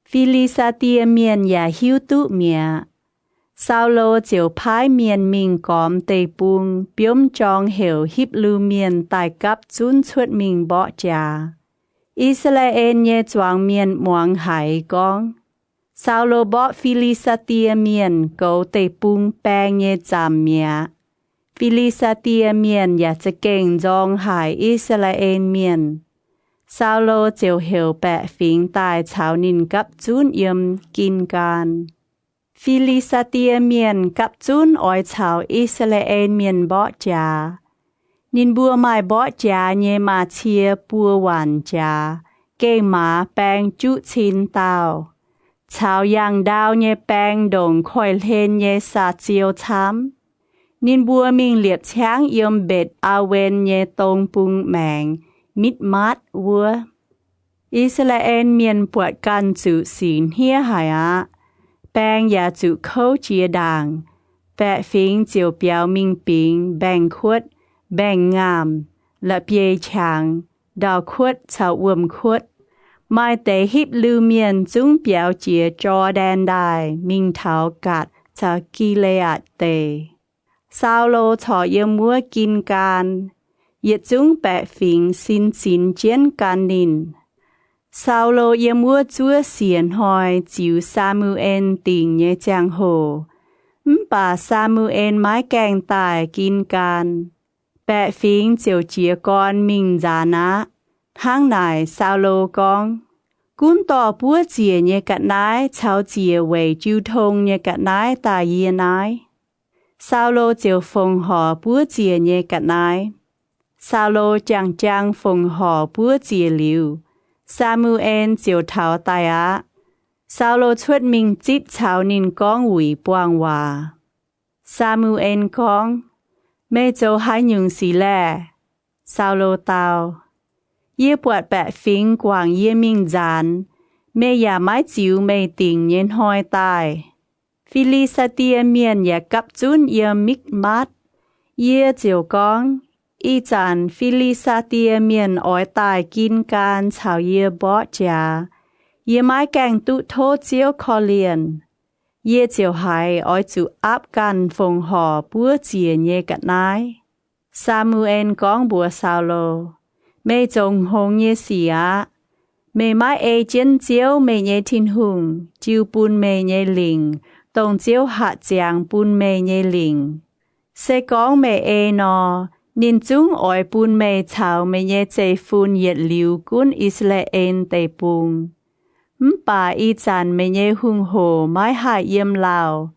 Philistia miền ya hiu tụ mía. Sao lô chiều phái miền mình góm tây bung biếm tròn hiểu hiếp lưu miền tài cấp chun chuột mình bỏ trà. Israel nhê choáng miền muang hải gong. Sao lô bỏ Philistia miền cầu tây bung bang nhê chạm mía. Philistia miền ya cha kênh dòng hải Israel miền. Sao lô chiều hiểu bẹ phình tài chào nín cấp chun yếm kinh can. Philistia miền cấp chun oi chào Israel miền bỏ trà. Nín bùa mai bỏ trà nhê mà chia bùa hoàn trà. Kê má bang chú chín tàu. Chào yang đào nhê bang đồng khôi lên nhê sa chiêu chám. Nín bùa mình liệp cháng yếm bệt a wen nhê tông bung màng. Mít mát vua. Israel miền bọt can chữ xín hia hải á. Bang ya chữ khâu chia đàng. Bẹ phình chiều béo minh bính bang khuất, bang ngàm, lập bê chàng, đào khuất chào uom khuất. Mai tế hiếp lưu miền chung béo chia cho đàn đài, minh thảo gạt chào Gilead tê. Sao lô thọ yếm mua kinh can. Yết chung bẹ phình xin xin chiến can nín. Sao lô yếm mua chúa xiên hỏi chiếu Samuel tình nhé chàng hồ. Bà Samuel mái kèng tài kinh can. Bẹ phình chiều chia con mình giả ná. hang nài sao lô con cún tỏ búa chìa nhé cả nái cháu chìa về chiêu thông nhé cả nái ta yê nái sao lô chiều phồng họ búa chìa nhé cả nái sao lô chàng phồng họ búa chìa liu Samuel chiều thảo tài á sao lô chuột mình chít cháu nín con hủy buông hòa Samuel con mẹ châu hai nhung xí lẹ sao lô tao yê bọt bẹ phính quảng yê minh gián mẹ ya mái chiếu mẹ tình nhiên hoi tài Philistia miền ya cặp chun yê mít mát yê chiều con y chán Philistia miền ói tài kín can chào yê bọ chá yê mái kèng tụ thô chiếu khó liền yê chiều hai ói chủ áp can phồng hò búa chìa nhê cắt nái Samuel con bùa sao lô mẹ chồng hông nhé xì á mẹ mãi ê chiến chiếu mẹ nhé thiên hùng chiêu bùn mẹ nhé lình tổng chiếu hạ giang bùn mẹ nhé lình sẽ con mẹ ê nò nín chúng ỏi bùn mẹ chào mẹ nhé chạy phun nhiệt liu cún Israel tây bùng bà y chàn mẹ nhé hung hồ mãi hạ yếm lào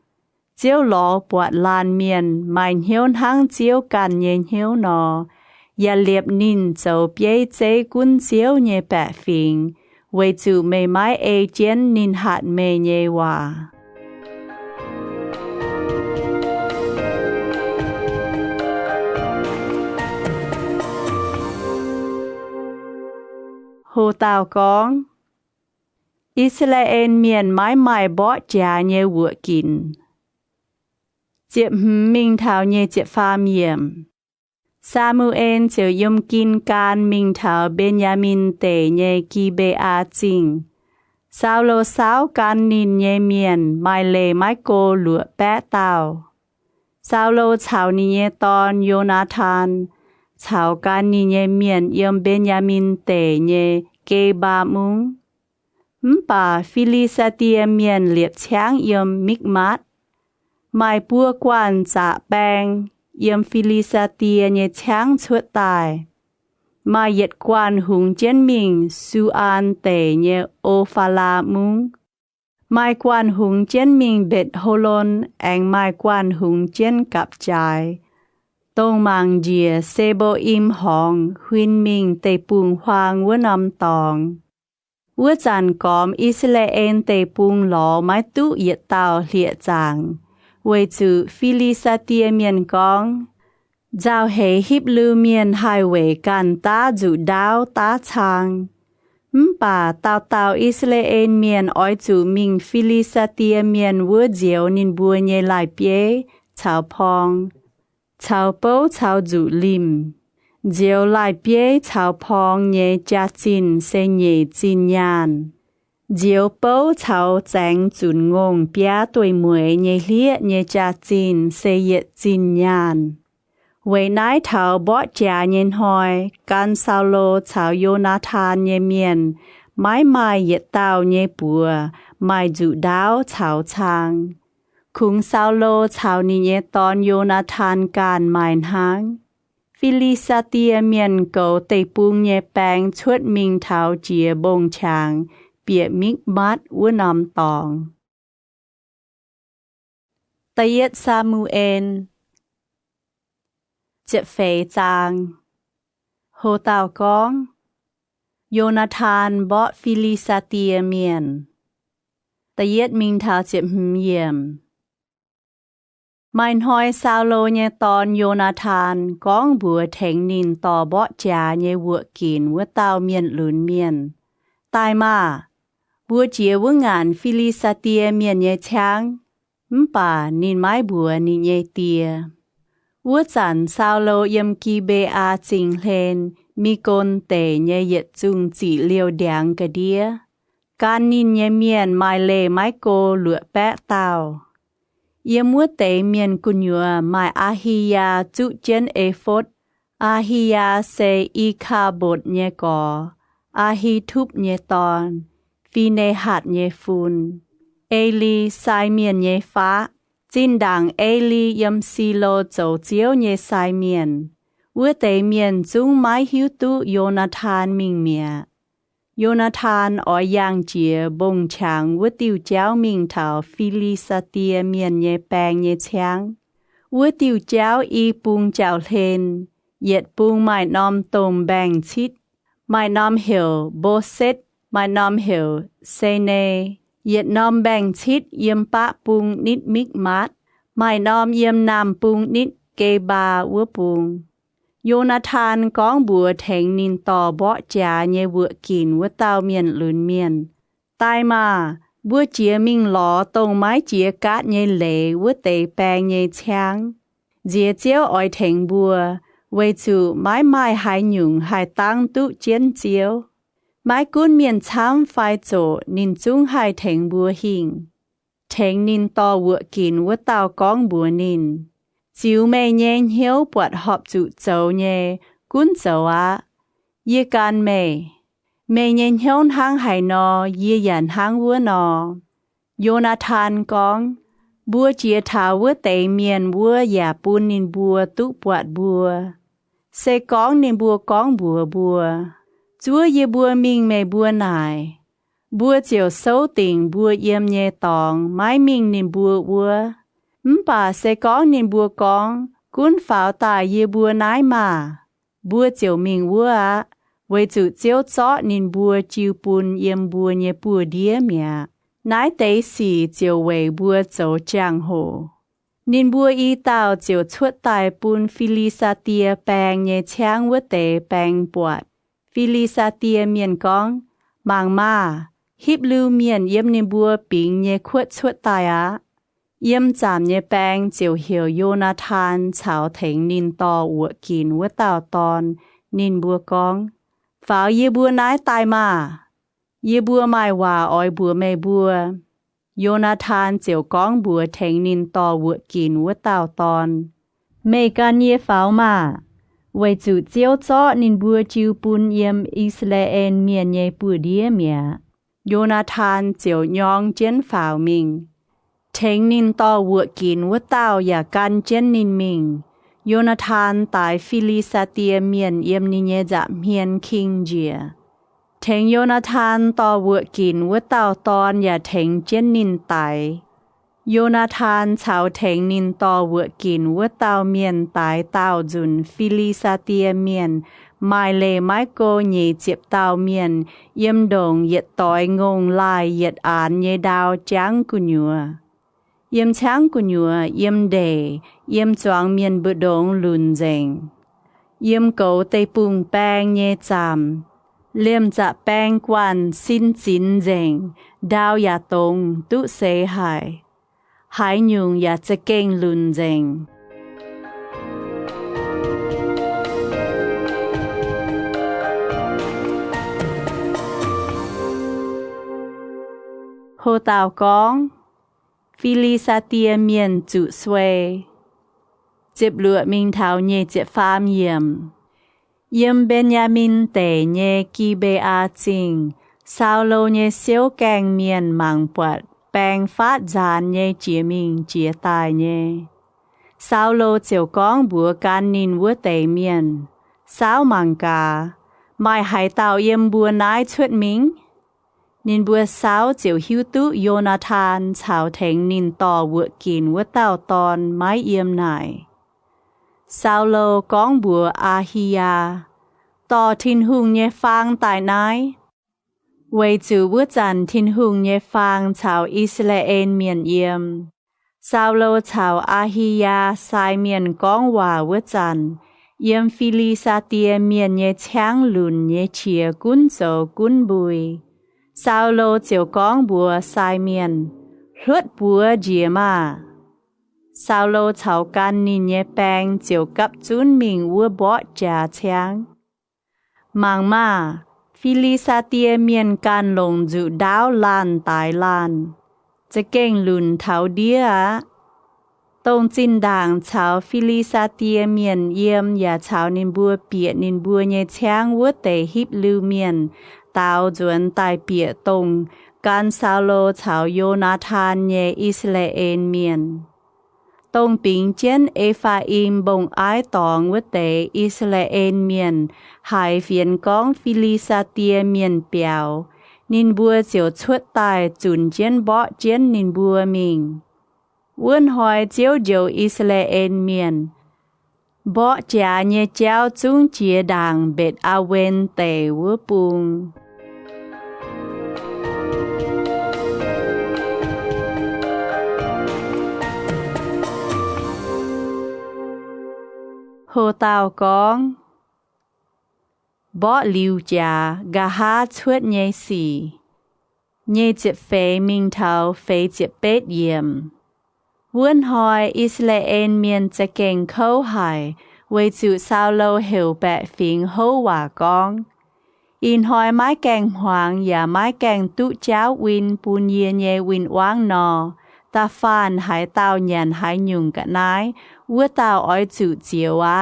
chiếu lọ bọt lan miền mãi hiếu hăng chiếu càn nhé hiếu nò ya liệp nín châu bế chế cún chiếu nhé bẹ phình为主妹买 A 间 nín hạt mê nhé hòa. Hồ tàu con Israel miền mái mài bó trà nhé vựa kín. Chiệp mình thảo nhé chiệp pha miệng. Samuel chiều yếm kín can mình thảo Benjamin tể nhé kỳ bê á chinh. Sao lô sao can nín nhé miền mai lê mái cô lụa bé tàu. Sao lô chào nín nhé ton Jonathan. Chào can nín nhé miền yếm Benjamin tể nhé kê ba mung. Bà Philistia miền liệp cháng yếm mít mát. Mai bua quan dạ bang. Yếm Philistia nhé cháng chuột tài. Mai yết quan hùng chén mình su an tể nhé ô pha la mung. Mai quan hùng chén mình bệt hồ lôn anh mai quan hùng chén cặp trái. Tông mang dìa xê bô im hong huyên mình tê bùng hoang vua nằm tòng. Vua chàn cóm Israel tê bùng ló mái tụ yết tàu liệt chàng. Với chữ Philistia miền con. Giao hệ hiếp lưu miền hai vệ can ta dụ đáo ta chàng. Bà tàu Israel miền ói chủ mình Philistia miền vua diệu nín bùa nhé lại bế, chào phong. Chào bố chào dụ lim. Diệu lại bế chào phong nhé cha chinh sẽ nhé chinh nhàn. Diệu bố chào chánh dụn ngôn bia tuổi muối nhé liệt nhé cha chinh sẽ yết chinh nhàn. Với nái thảo bó trà nhìn hỏi, can sao lô chào Jonathan nhé miền, mái mai yết tàu nhé bùa, mai dụ đáo chào chàng. Khung sao lô chào ní nhé ton Jonathan can mайн hang. Philistia miền cầu tây bung nhé bang chuột mình thảo chìa bông chàng, bịa mít mát vua nằm tòng. Tây yết Samuel Chiếc phê chàng. Hồ tàu con. Jonathan bó Philistia miền. Tây yết mình thảo chiếc hiểm. Mайн hỏi sao lô nhé ton Jonathan con bùa thèng nín tò bó trà nhé vựa kín vua tàu miền lún miền. Tai mà. Bùa chìa vua ngàn Philistia miền nhé cháng. Bà nín mái bùa nín nhé tìa. Vua chản sao lô yếm kỳ bê á chinh lên, mi côn tể nhé yết chung chỉ liêu đảng cả đĩa. Can nín nhé miền mai lê mái cô lụa bé tàu. Yếm vua tể miền cú nhua mai Ahia chú chén ephod. Ahia se y kha bột nhé gò. Ahi thúp nhé ton. Phi hạt nhé phun. Eli sai miền nhé phá. Chính đảng Eli yếm xì lô dấu chiếu nhé sai miền. vua tề miền chúng mái hiếu tu Jonathan mình mẹ Jonathan ở giang chia bông trắng vua tiêu cháu mình thảo Philistia miền nhẹ bang nhẹ trắng vua tiêu cháu y bung chào lên yết bung mãi nom tôm bang chít mãi nom hiểu bô xét mãi nom hiểu sene yết nom bang chít yếm bạ bung nít mít mát mãi nom yếm nam bung nít kê ba vua bung Jonathan con bùa thành nín tò bỏ trả nhé vựa kín vua tao miền lươn miền. Tai mà, vua chia mình ló tông mái chia cát nhé lệ vua tế bang nhé chang. Dìa chiếu oi thành bùa, với chủ mái mai hai nhung hai tăng tụ chiến chiếu. Mái cún miền chám phai chỗ nín chung hai thành bùa hình. Thành nín tò vựa kín vua tao con bùa nín. Chiếu mê nhên hiếu bọt họp trụ châu nhé, cún châu á. Yê can mê. Mê nhên hiếu hăng hải nò, yê dàn hăng vua nò. Jonathan con. Bùa chia thảo vua tế miền vua giả bùn nín bùa tụ bọt bùa. Xê con nín bùa con bùa bùa. Chúa yê bùa mình mê bùa nải. Bùa chiều sâu tình bùa yêm nhé tòng, mái mình nín bùa bùa. Bà sẽ có nên bùa con, cũng pháo tài ye bùa nái mà. Bùa chiều mình bùa á, với chủ chiếu chó nên bùa chiều bùn yếm bùa nhé bùa đĩa mẹ. Nái tế xì chiều về bùa châu trang hồ. Nên bùa y tàu chiều chuột tài bùn Philistia bang nhé trang vua tế bang bọt. Philistia miền con, mang mà, hiếp lưu miền yếm nên bùa bính nhé khuất chuột tài á. Yếm giảm nhé bang chiều hiểu Jonathan chào thành nín tò vựa kín vua tào tòn nín bùa con. Pháo yê bùa nái tai mà. Yê bùa mai hòa oi bùa mê bùa. Jonathan chiều con bùa thành nín tò vựa kín vua tào tòn. Mê can yê pháo mà. Với chủ chiếu chó nín bùa chiều bùn yếm Israel miền nhé bùa đĩa mẹ. Jonathan chiều nhong chiến pháo mình. Thành nín tò vựa kín vua tao ya can chiến nín mình. Jonathan tại Philistia miền yếm nín nhé giảm hiền kinh dìa. Thành Jonathan tò vựa kín vua tao tòn ya thành chiến nín tại. Jonathan chào thành nín tò vựa kín vua tao miền tại tao dùn Philistia miền. Mai lê mái cô nhé chiếp tao miền. Yếm đồng yết tối ngôn lai yết án nhé đào tráng của nhùa. Yếm tráng của nhùa yếm đề, yếm choáng miền bự đông lùn dành. Yếm cầu tây bùng bang nhé chạm. Liêm dạ bang quan xin chín dành, đào ya tông tụ xế hải. Hải nhung ya chá kênh lùn dành. Hồ tàu con. Philistia miền chủ xuê. Chếp lụa mình thảo nhé chếp phàm yếm. Yếm Benjamin tể nhé kỳ bê á chinh. Sao lô nhé siêu càng miền mạng bọt. Bang phát giàn nhé chìa mình chìa tài nhé. Sao lô chiều con bùa can nín vua tể miền. Sao mạng cả. Mai hải tàu yếm bùa nái chuột mình. Nín bùa sao chiều hiếu tụ Jonathan chào thành nín tò vựa kín vua tao tòn mái yếm nải. Sao lô con bùa Ahia, tò thinh hùng nhé phang tài nái. Với chủ vua dàn thinh hùng nhé phang chào Israel miền yếm. Sao lô chào Ahia sai miền con hòa vua dàn. Yếm Philistia miền nhé cháng lùn nhé chìa cún dầu cún bùi. Sao lô chiều con bùa sai miền, rốt bùa dìa mà. Sao lô chào can nín nhé bang chiều cấp chún mình vua bó trà cháng. Mang mà, Philistia miền can lồng dụ đáo lan tài lan. Chá kênh lùn thảo đĩa á. Tông chín đàng chào Philistia miền yếm ya chào nín bùa bịa nín bùa nhé cháng vua tề hiếp lưu miền. Tao chuẩn tại bịa tông, gan sao lô chào Jonathan nhé Israel miền. ตรงปิงเจนเอฟาอิมบงไอตองวเตอิสราเอลเมียนหายเฟียนกองฟิลิสเตียเมียนเปียวนินบัวเจียวชวดตายจุนเจนเบาะเจนนินบัวมิงวนหอยเจียวเจียวอิสราเอลเมียนเบาะจาเนเจ้าจุงเจียดังเบ็ดอาเวนเตวปุงโฮตาวกองบ่ลิวจากะหาชวดเยสีเยจิเฟมิงเทาเฟจิเป็ดเยี่ยมวนหอยอิสราเอลเมียนจะเก่งเข้าหายไว้จุซาวโลเหวแปะฟิงโฮว่ากองอินหอยไม้แกงหวางอย่าไม้แกงตุเจ้าวินปูนเยเยวินว่างนอตาฟานหายเตาหยันหายหยุ่งกะนายวัวเตาอ้อยจุเจียวะ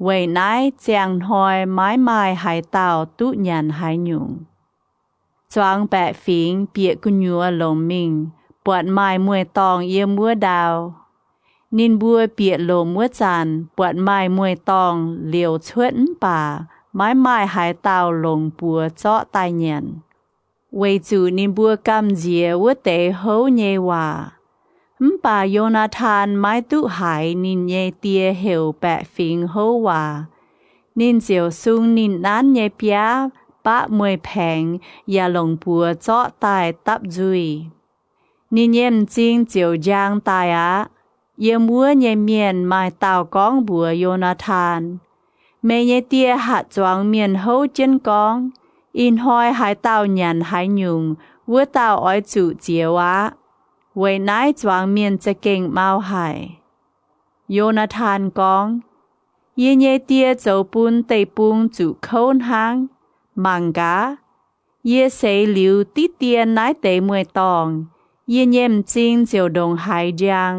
ไว้นายเจียงหอยไม้ไม้หายเตาตุหยันหายหยุ่งจวงแปะฟิงเปียกุญยัวหลงมิงปวดไม้มวยตองเยี่ยมวัวดาวนินบัวเปียโลมวัวจันปวดไม้มวยตองเหลียวชวดป่าไม้หายเตาลงปัวเจาะตายเนียนไว้จูนินบัวกำเจียวัวเตเฮาเยว่าป่าโยนาธานไม้ตุหายนินเยเตียเหวแปะฟิงเฮาว่านินเจียวซุงนินนั้นเยเปียปะมวยแผงอย่าลงปัวเจาะตายตับจุยนินเยี่ยมจริงเจียวจางตายอะเยี่ยมวัวเยเมียนไม้เต่ากองบัวโยนาธานเมเยเตียหัดจวงเมียนเฮาเจนกองอินหอยหายเต่าหยันหายหยุ่งวัวเต่าอ้อยจุเจียวะไว้นายจวงเมียนจะเก่งเมาหายโยนาธานกองเยเยเตียเจ้าปุนเตปุงจุโคนหางมังกาเยเสหลิวติเตียนนายเตมวยตองเยี่ยมจริงเจียวดงหายจาง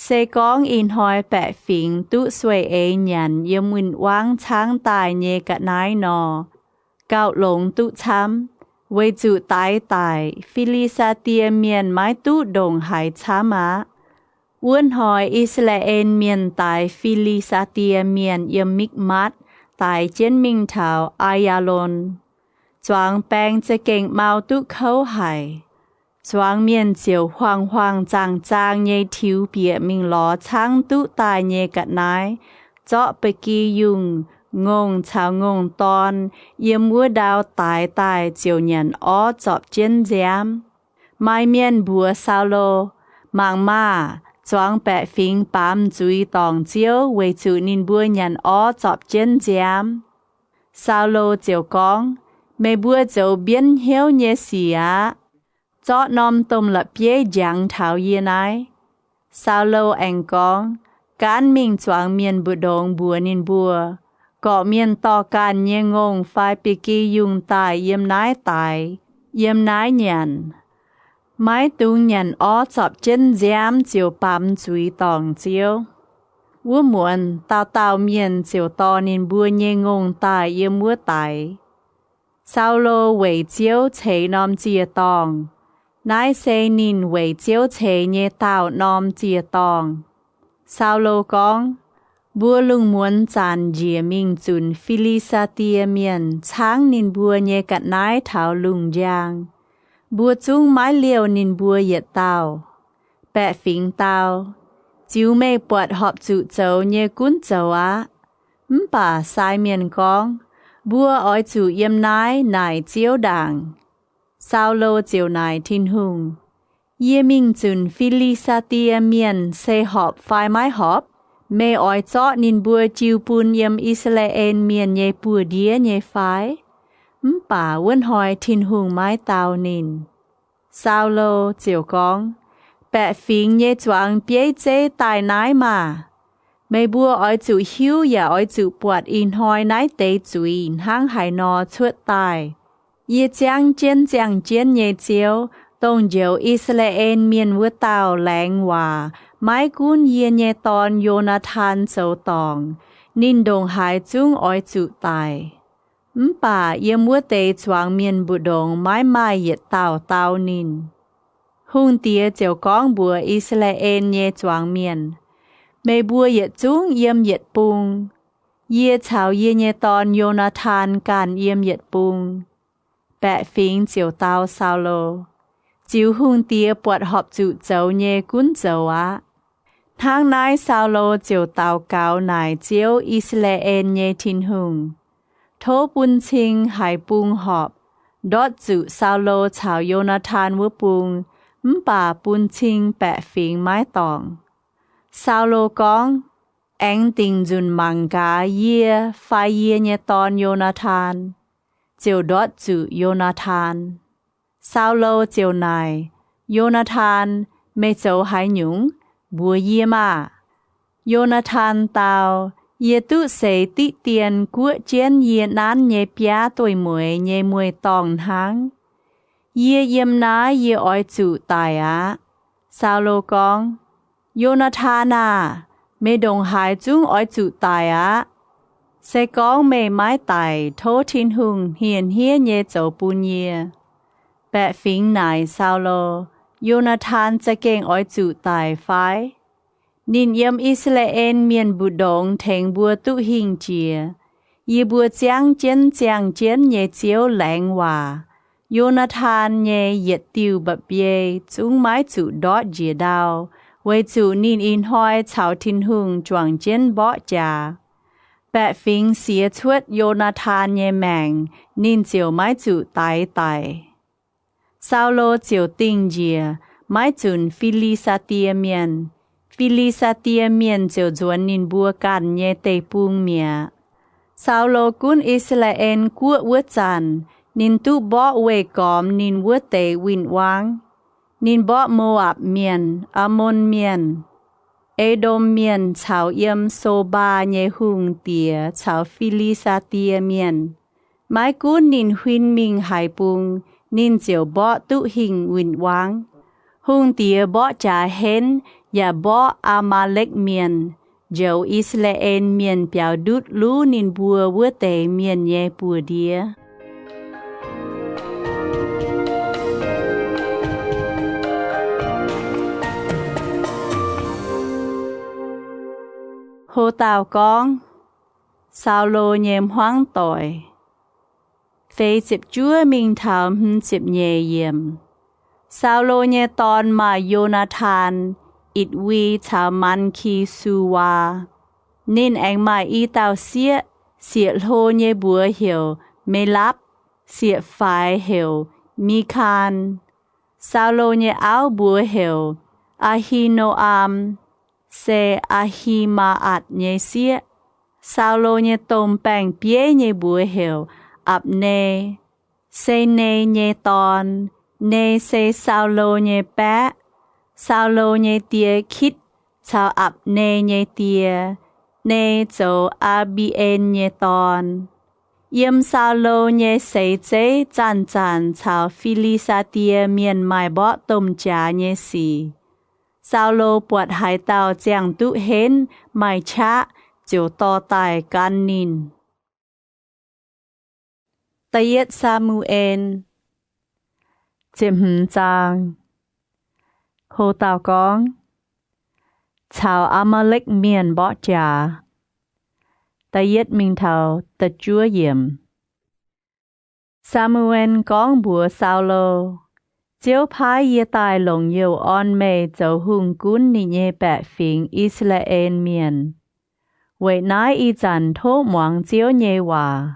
เซกองอินหอยแปะฝิงตุสวยเอหยันเยี่ยมวินว่างช้างตายเยกะนายนอเก่าหลงตุช้ำไว้จุตายฟิลิสเตียเมียนไม้ตุดงหายช้ามะอ้วนหอยอิสราเอลเมียนตายฟิลิสเตียเมียนเยี่ยมมิกมัดตายเจนมิงเทาอายาลนจวงแปงจะเก่งเมาตุเข้าหายจวงเมียนเจียวหวางจางเยทิวเปียมิงล้อช้างตุตายเยกะนายเจาะไปกียุงงงชาวงงตอนเยี่ยมวัวดาวตายเจียวหยันอ้อจอบเจนแจมไม้เมียนบัวซาโลมังมาจวงแปะฟิงปามจุยตองเจียวไว้จูนินบัวหยันอ้อจอบเจนแจมซาโลเจียวกองไม่บัวเจียวเบียนเฮียวเยเสียเจาะนอมตมละเปียจังเท้าเยนายซาโลแองกองการมิงจวงเมียนบุดงบัวนินบัวเกาะเมียนต่อการเยงงไฟปิกียุงตายเยี่ยมนายตายเยี่ยมนายหยันไม้ตุงหยันอ้อจอบเจนแจมเจียวปั๊มจุยตองเจียววัวหมวนเต่าเมียนเจียวตอนินบัวเยงงตายเยี่ยมวัวตายซาโลเวยเจียวเฉยนอมเจียตองนายเซนินเวยเจียวเฉยเยเต่านอมเจียตองซาโลกองบัวลุงมวนจานเจียมิงจุนฟิลิสเตียเมียนช้างนินบัวเยกัดนายเท้าลุงยางบัวจุ้งไม้เลี้ยวนินบัวเหยียดเต่าแปะฝิงเต่าจิวไม่ปวดหอบจุเจ้าเยกุ้นเจ้าวะป่าสายเมียนกองบัวอ้อยจุเยี่ยมนายเจียวด่างซาโลเจียวนายทินหุงเยมิงจุนฟิลิสเตียเมียนเซหอบไฟไม้หอบเมอ้อยเจาะนินบัวจิวปูนเยี่ยมอิสราเอลเมียนเยปัวเดียเยไฟป่าเว้นหอยทินหุงไม้เตานินซาโลเจียวกองแปะฟิงเยจวงเปียเจตายนายมาไม่บัวอ้อยจุหิวอย่าอ้อยจุปวดอินหอยนายเตจุยห้างหายนอชวดตายเยจางเจียนเยเจียวตงเจียวอิสราเอลเมียนวัวเต่าแหลงว่าไม้กุนเยียนเยตอนโยนาธานเจ้าตองนินดงหายจุ้งอ้อยจุตายป่าเยี่ยมวัวเตจวงเมียนบุดงไม้เหยียดเต่านินโฮ hung tía chiều con bùa Israel nhé choáng miền. Mê bùa yết chúng yếm yết bùng. Yê chào yê nhé tòn Jonathan càn yếm yết bùng. Bẹ phính chiều tao sao lô. Chiều hung tía bọt họp trụ dấu nhé cún dấu á. Tháng nái sao lô chiều tao cáo nài chiều Israel nhé thiên hùng. Thố bún chinh hải bùng họp. Đót dụ sao lô chào Jonathan vua bùng. Bà bún chinh bẹ phính mái tòng. Sao lô con. Anh tình dùn măng gà yê phai yê nhé tòn Jonathan. Chiều đót dụ Jonathan. Sao lô chiều này. Jonathan mê châu hải nhúng. Bùa yê mà. Jonathan tao. Yê tụ xế tị tiền của chén yê nán nhé bia tuổi muối nhé muối tòng tháng. Yê yếm ná yê oi chủ tài á. Sao lô con. Jonathan à. Mê đồng hải chúng oi chủ tài á. Sẽ con mê mái tài thô thiên hùng hiền hiê nhé dấu bùn yê. Bẹ phính nài sao lô. Jonathan sẽ kênh oi chủ tài phái. Nín yếm Israel miền bù đồng thành bùa tụ hình chìa. Yê bùa chang chén nhé chiếu lãng hòa. Jonathan nhé yết tiêu bập yê chúng mái chủ đót dìa đào. Với chủ nín in hoi chào thiên hùng choàng chén bó trà. Bẹ phính xía chuốt Jonathan nhé màng. Nín chiều mái chủ tái tái. Sao lô chiều tinh dìa. Mái chùn Philistia miền. Philistia miền chiều duẩn nín bùa càn nhé tê bùng mía. Sao lô cún Israel của vượt chàn. Nín tu bó uê cóm nín vượt tê vinh vang. Nín bó Moab miền, Ammon miền. Edom miền chào yếm Soba nhé hùng tía chào Philistia miền. Mái cún nín huynh mình hải bùng. Nín chiều bó tụ hình vinh vang. Hùng tía bó trả hên. Và bó Amalek miền. Dấu Israel miền biểu đút lũ nín bùa vua tệ miền nhé bùa đĩa. Hô tào con. Sao lô nhém hoang tội. Phê chịp chúa mình thảo hân chịp nhẹ yếm. Sao lô nhé tòn mà Jonathan. Ít vi chào man khi su wa. Nên anh mà y tao xịa hô nhé bùa hiểu, mê lắp, xịa phái hiểu, mi khan. Sao lô nhé áo bùa hiểu, Ahinoam, se Ahimaat nhé xịa. Sao lô nhé tôm bàng bế nhé bùa hiểu, ập nê. Se nê nhé tòn, nê se sao lô nhé bá. Sao lô nhé tía khít, chào ập nê nhé tía, nê dấu Abien nhé tòn. Yếm sao lô nhé xây chế chàn chào Philistia miền mai bó tôm trà nhé xì. Sao lô bọt hải tàu chàng tụ hến, mai chá, chiều to tài can nín. Tayết Samuel Chiếm hứng chàng. Hô tào con. Chào Amalek miền bó trà. Ta yết mình thảo ta chúa yểm. Samuel con bùa sao lô. Chiếu phái yê tài lồng yêu on mê dấu hùng cún nì nhê bẹ phính Israel miền. Vậy nái y dàn thô moáng chiếu nhê hòa.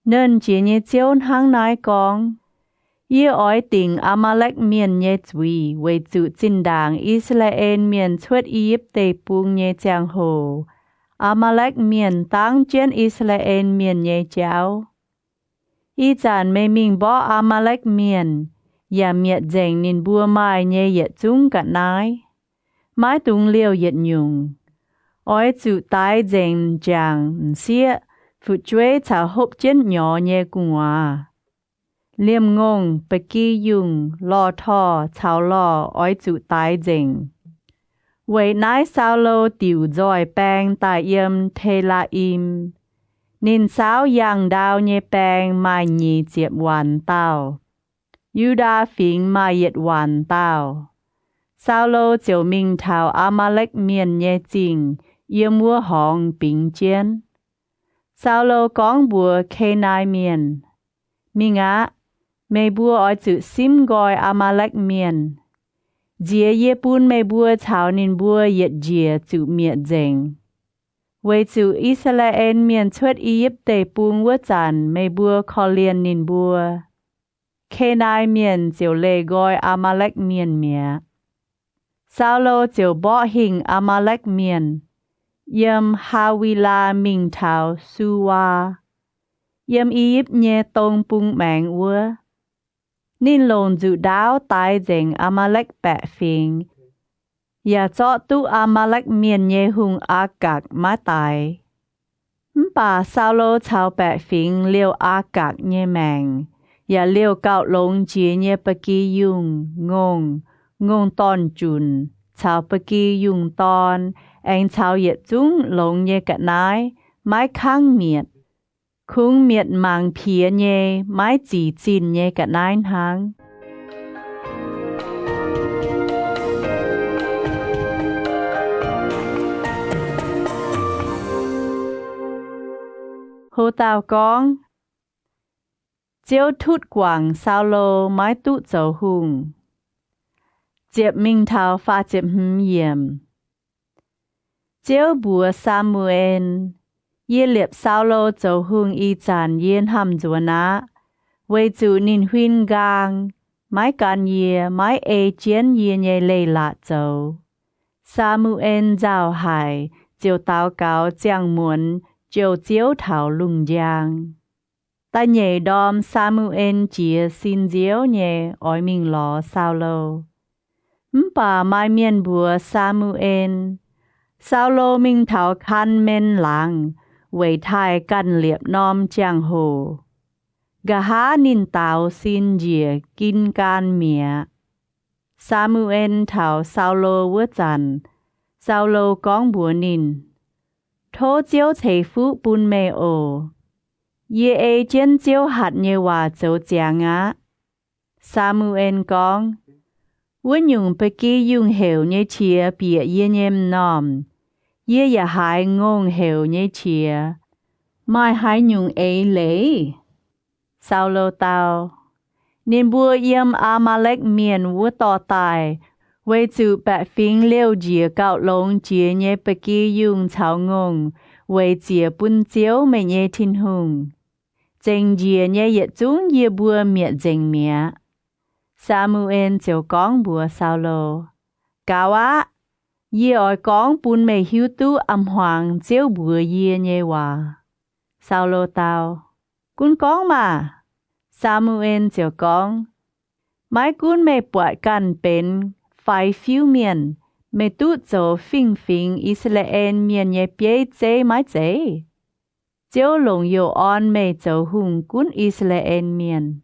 Nên chỉ nhê chiếu hăng nái con. Yê ói tình Amalek miền nhé chùy, với chủ chinh đảng Israel miền chuất Yếp tê bùng nhé chàng hồ. Amalek miền tăng chén Israel miền nhé cháu. Y chàn mê mình bó Amalek miền, và miệt dành nín bùa mai nhé yết chúng cả nái. Mái tung liêu yết nhung. Ói chủ tái dành chàng xía, phụ chuế chào hộp chén nhỏ nhé cùng à. Liêm ngông, bạc kỳ dùng, lo thò, chào lo, ói chủ tái dình. Vậy nái sao lô tiểu dòi bang tại yếm thê la im. Nín sao yang đào nhé bang mai nhì chiếp hoàn tao. Juda phỉnh mà yết hoàn tao. Sao lô chiều mình thảo Amalek miền nhẹ chỉnh, yêu mua hong bình chiến. Sao lô con bùa kê nai miền. Mình á, mê bùa oi chữ sim gọi Amalek miền. Dìa yê bùn mê bùa thảo nín bùa yết dìa chữ miệt dành. Với chữ Israel miền chuất Egypt tê bùn vua chàn mê bùa khó liền nín bùa. Kê nai miền chiều lê gọi Amalek miền mía. Sao lô chiều bỏ hình Amalek miền. Yếm Havila mình thảo Suwa. Yếm Egypt nhé tông bùng mạng vua. Nín lồn dự đáo tai dành Amalek bẹ phình. Yà cho tu Amalek miền nhé hùng Agag má tài. Bà sao lô chào bẹ phình liêu Agag nhé mạng. Yà liêu cạo lông chia nhé bà kỳ dùng ngôn tòn chùn. Chào bà kỳ dùng tòn. Anh chào yết chúng lông nhé cạ nái. Mái kháng miệt. Khung miệt mang phía nhé. Mái chỉ chín nhé cạ nái hàng. Hồ tàu con. Chiếu thút quảng sao lô mái tụ dấu hùng. Diệp minh thảo pha diệp yểm. Chiếu bùa Samuel. Yê liệp sao lô dấu hùng y chàn yên hàm dùa ná. Với chủ nín huyên gang. Mái can yê mái ê chiến yê nhê lê lạ dấu. Samuel giáo hải. Chiếu tao cáo giang muộn. Chiếu thảo lùng giang. Ta nhảy đom Samuel chia xin diếu nhẹ ỏi mình ló sao lô. Bà mai miền bùa Samuel. Sao lô mình thảo khăn men làng. Với thai căn liệp nòm chàng hồ. Gà há nín tàu xin dìa kinh can mía. Samuel thảo sao lô vữa chàn. Sao lô con bùa nín. Thô chiếu thầy phú bùn mê ồ. Yê ê chên chiếu hạt nhê hòa dấu giang á. Samuel con. Vua nhung bà kì dùng hều nhê chìa bịa yê nhêm nòm. Yê yà hài ngôn hều nhê chìa. Mai hài nhung ê lễ. Sao lô tao. Nên bùa yêm Amalek miền vua tỏ tài. Với chủ bạc phình liêu dìa gạo lông dìa nhé bà kì dùng chào ngôn. Với dìa bún chiếu mê nhé thiên hùng. Dành dìa nhé yết chúng yê bùa miệt dành mía. Samuel chiều con bùa sao lô. Cáo á. Yê ỏi con bún mê hiếu tú âm hoàng chiếu bùa yê nhé hòa. Sao lô tao. Cún con mà. Samuel chiều con. Mái cún mê bọt căn bên. Phai phiêu miền. Mê tút dấu phình phình Israel miền nhé bế dê mái dê. Chiếu lồng yêu on mê dấu hùng cún Israel miền.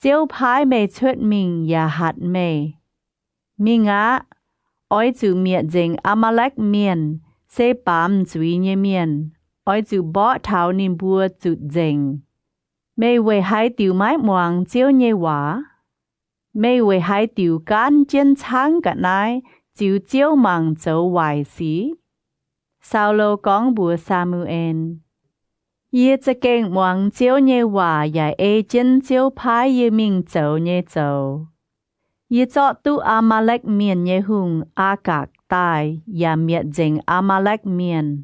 Chiếu phái mê chuất mình ya hạt mê. Mình á. Ôi chú miệt dành Amalek miền. Xê bám dùi nhé miền. Ôi chú bó thảo nín bùa chụt dành. Mê về hai tiểu mái moang chiếu nhé hóa. Mê về hai tiểu can chân sáng cả nai. Chiếu chiếu mang dấu hoài xí. Sao lô con bùa Samuel. Yê cha kênh moang chiếu nhé hòa ya ê chân chiếu phái yê mình dấu nhé dấu. Yê cho tu Amalek miền nhé hùng Agag tai ya miệt dành Amalek miền.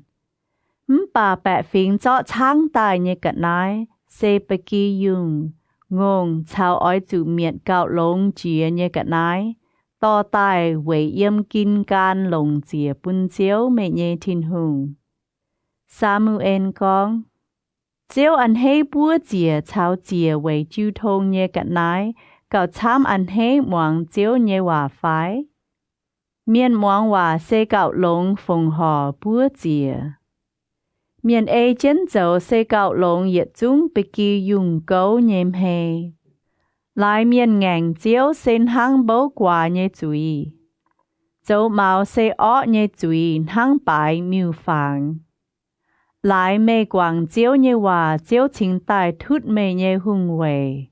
Bà bẹ phình cho sáng tai nhé cả nai. Xê bà kì dùng. Ngôn chào oi chủ miệt gạo lông chìa nhé cả nai. To tai với yếm kinh can lồng chìa bún chiếu mẹ nhé thiên hùng. Samuel con. Chiếu anh hê bùa chìa chào chìa với chú thông nhé cả nai. Gạo chám anh hê moang chiếu nhé hòa phái. Miền moang hòa xê gạo lông phùng hò bùa chìa. Miền ê chân dấu xê gạo lông yết chúng bì kì dùng gấu nhêm hê. Lại miền ngành chiếu xên hăng bấu quả nhé chúy. Dấu màu xê ọ nhé chúy hăng bái miêu phàng. Lại mê quảng chiếu nhé hòa chiếu chính tài thút mê nhé hung quầy.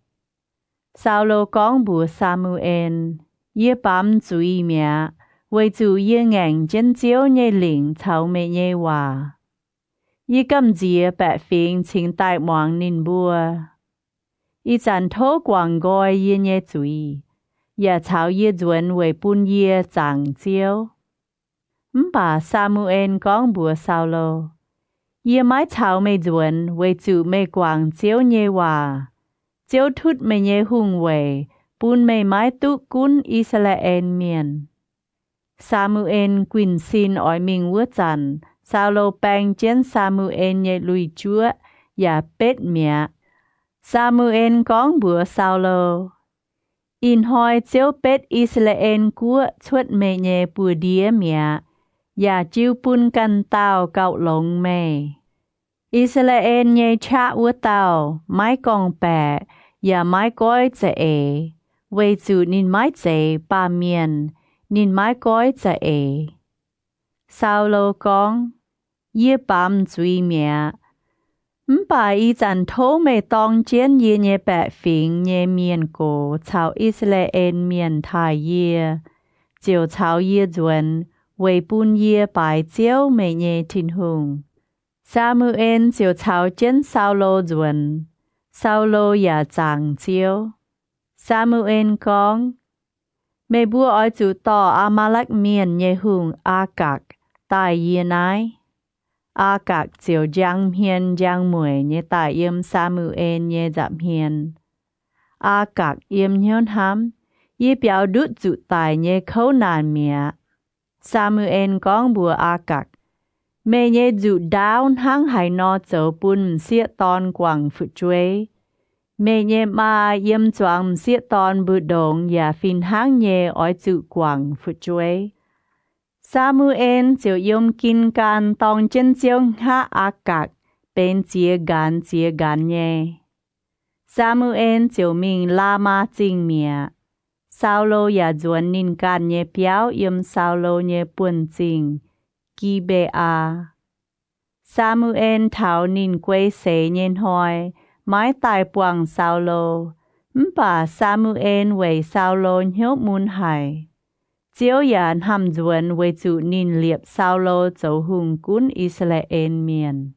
Sao lô con bùa Samuel, yê bám chú ý mẹ,为主耶眼真招耶灵草莓耶话，伊今节白fins请大王宁波，伊赞托广盖耶耶嘴，也草耶准为半耶长招，把萨姆恩讲不扫咯，耶买草莓准为主没广招耶话，招突没耶红为半没买ตุกุนอิสราเอลเมียน Samuel quyên xin ỏi mình vua chằn, sao lô bèn chén Samuel nhẹ lùi chúa, và bết mẹ. Samuel con bữa sao lô. In hoi chiếu bết Israel của chuột mẹ nhẹ bùa đĩa mẹ, và chiếu bún căn tàu cạo lông mẹ. Israel nhẹ cha vua tàu, mái con bẹ, và mái gói trẻ, vì chủ nên mái trẻ ba miền, nên mái gói trẻ. Sao lô con, yê bám duy mẹ. Bà y dàn thố mê tông chiến yê nhé bẹ phiền nhé miền cổ chào Israel miền thái yê. Chiều chào yê duẩn, vì bún yê bài chiếu mê nhé thinh hùng. Samuel chiều chào chiến sao lô duẩn, sao lô yà chàng chiếu. Samuel con, mẹ bùa ỏi chủ tỏ Amalek miền nhé hùng Agag, tại yê nái. Agag chiều giang hiền giang mùi nhé tại yếm Samuel nhé giảm hiền. Agag yếm nhôn hám, yê biểu đút chủ tài nhé khấu nàn mẹ. Samuel con bùa Agag, mẹ nhé chủ đáo hăng hải nọ châu bùn xịa tòn quảng phụ chuế. Mẹ nhé mà yếm choàng xịa tòn bự đồng và phìn hăng nhé ỏi chủ quảng phụ chuế. Samuel chiều yếm kinh can tông chân chiều hạ Agag bên chia gan nhé. Samuel chiều mình la ma chinh mẹ. Sao lô ya duẩn nín can nhé piao yếm sao lô nhé buồn chinh. Kỳ bê a. Samuel thảo nín quay xế nhên hoi. Mái tài buông sao lô. Bà Samuel về sao lô nhốt môn hải. Chiếu yàn hàm duẩn về chủ nín liệp sao lô châu hùng cún Israel miền.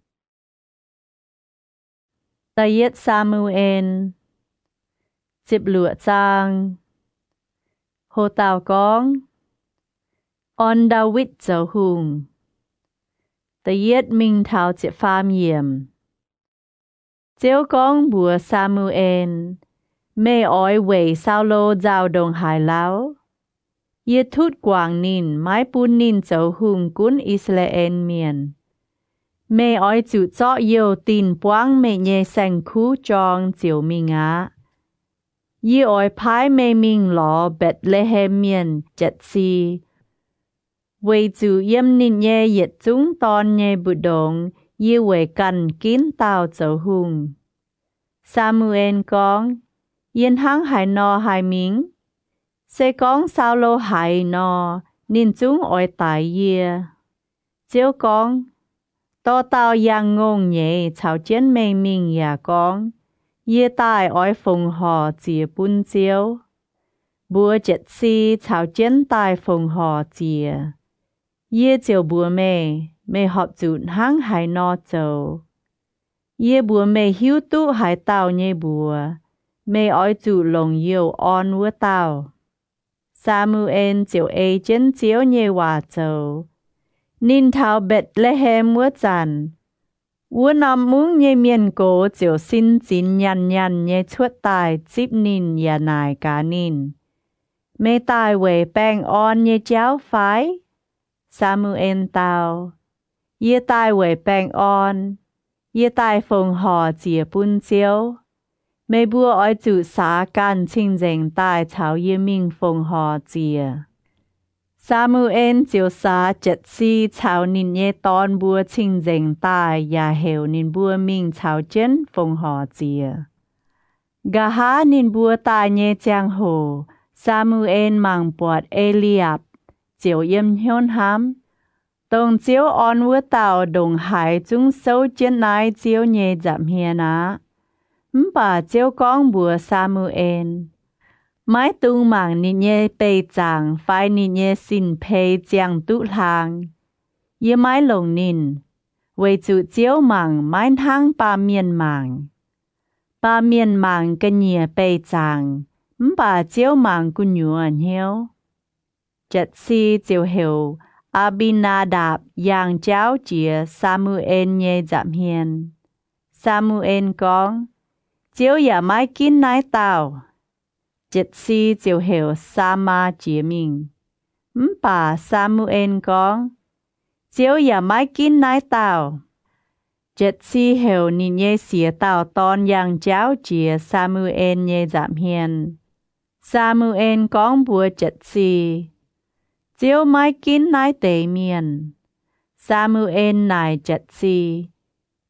Ta yết Samuel. Chịp lụa trang. Hồ tàu con. On David châu hùng. Ta yết minh thảo chịp phàm yểm. Chiếu con bùa Samuel. Mê ỏi về sao lô giao đồng hải lão. Yết thút quảng nín mái bún nín châu hùng cún Israel miền. Mê ỏi chủ chọ yêu tin boang mê nhé sanh khu tròn chiều mình á. Yê ỏi phái mê mình lọ Bethlehem miền chất si. Vì chủ yếm nín nhé yết chúng tòn nhé bự đồng yê về cần kín tàu châu hùng. Samuel con, yên hăng hải nọ hải mình. Sẽ con sao lô hải nọ, nín chúng ỏi tài yê. Chiếu con, to tao yang ngôn nhé chào chiến mê mình ya con. Yê tài ỏi phùng hò chìa bún chiếu. Bùa chất si chào chiến tài phùng hò chìa. Yê chiều bùa mê họp chụn hăng hải nọ châu. Yê bùa mê hiếu tụ hải tàu nhé bùa. Mê ỏi chủ lồng yêu on vua tàu. Samuel chiều ê chân chiếu nhé hòa châu. Nín thảo Bethlehem vua chàn. Vua nằm muốn nhé miền cổ chiều xin chín nhằn nhé chuột tài chip nín ya nài cá nín. Mê tài về bèng on nhé cháu phái. Samuel tàu. Yê tài về bèng on. Yê tài phùng hò chìa bún chiếu. Mê bùa ỏi chủ xá can chinh dành tài chào yê mình phùng hò chìa. Samuel chiều xá chất si chào nín nhé tòn bùa chinh dành tài ya heo nín bùa mình chào chân phùng hò chìa. Gà há nín bùa tài nhé chang hồ. Samuel mang bọt Eliab. Chiều yếm hiôn hám. Đồng chiếu on vua tàu đồng hải chúng sâu chân nái chiếu nhé giảm hiền á. bà chiếu con bùa Samuel. Mái tung mảng nị nhê bê chàng phải nị nhê xin phê chàng tụ hàng. Yê mái lồng nín, với chủ chiếu mảng mái thang bà miền mảng. Bà miền mảng cái nhẹ bê chàng, bà chiếu mảng cu nhuận hiếu. Chật si chiếu hiểu, Abinadab yang cháu chìa Samuel nhê giảm hiền. Samuel con, chiếu giả mái kín nái tàu. Chật si chiếu hiểu Sama chìa mình. Bà Samuel con, chiếu giả mái kín nái tàu. Chật si hiểu nị nhê xỉa tàu ton yang cháu chìa Samuel nhê giảm hiền. Samuel con bùa chật si. Chiếu mái kín nái tế miền. Samuel nài chật si.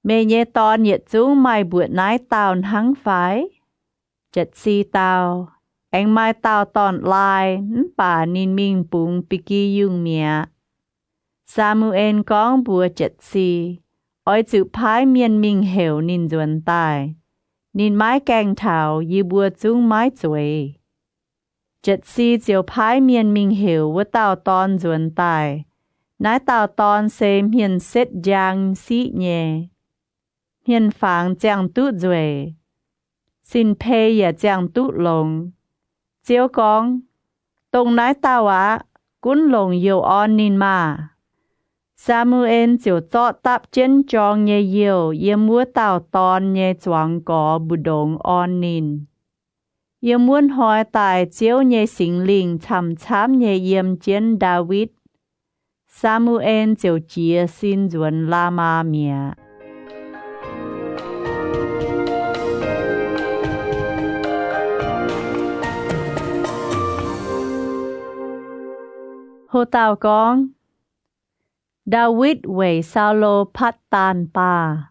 Mê nhê ton nhiệt chúng mày buộc nái tàu hăng phái. Chật si tàu. Anh mai tàu tòn lai. Bà nín mình bụng bì kỳ dùng mẹ. Samuel con bùa chật si. Ôi chữ phái miền mình hiểu nín duẩn tài. Nín mái canh thảo như bùa chúng mái chuối. Chật si chiều phái miền mình hiểu với tàu ton duẩn tài. Nái tàu ton xem hiền xếp giang sĩ nhẹ. Hiền phang giang tút duệ. Xin phê ya giang tút lồng. Chiếu con. Tông nái tàu á. Cún lồng yêu on nín mà. Samuel chiều chọ tạp trên tròn nhẹ yêu. Yếm mua tàu ton nhẹ choáng có bù đồng on nín. Yếm muốn hỏi tài chiếu nhẹ sinh linh chăm chám nhẹ yếm trên David. Samuel chiều chia xin duẩn Lama mẹ. Hồ tàu con. David về Saulo phát tàn bà.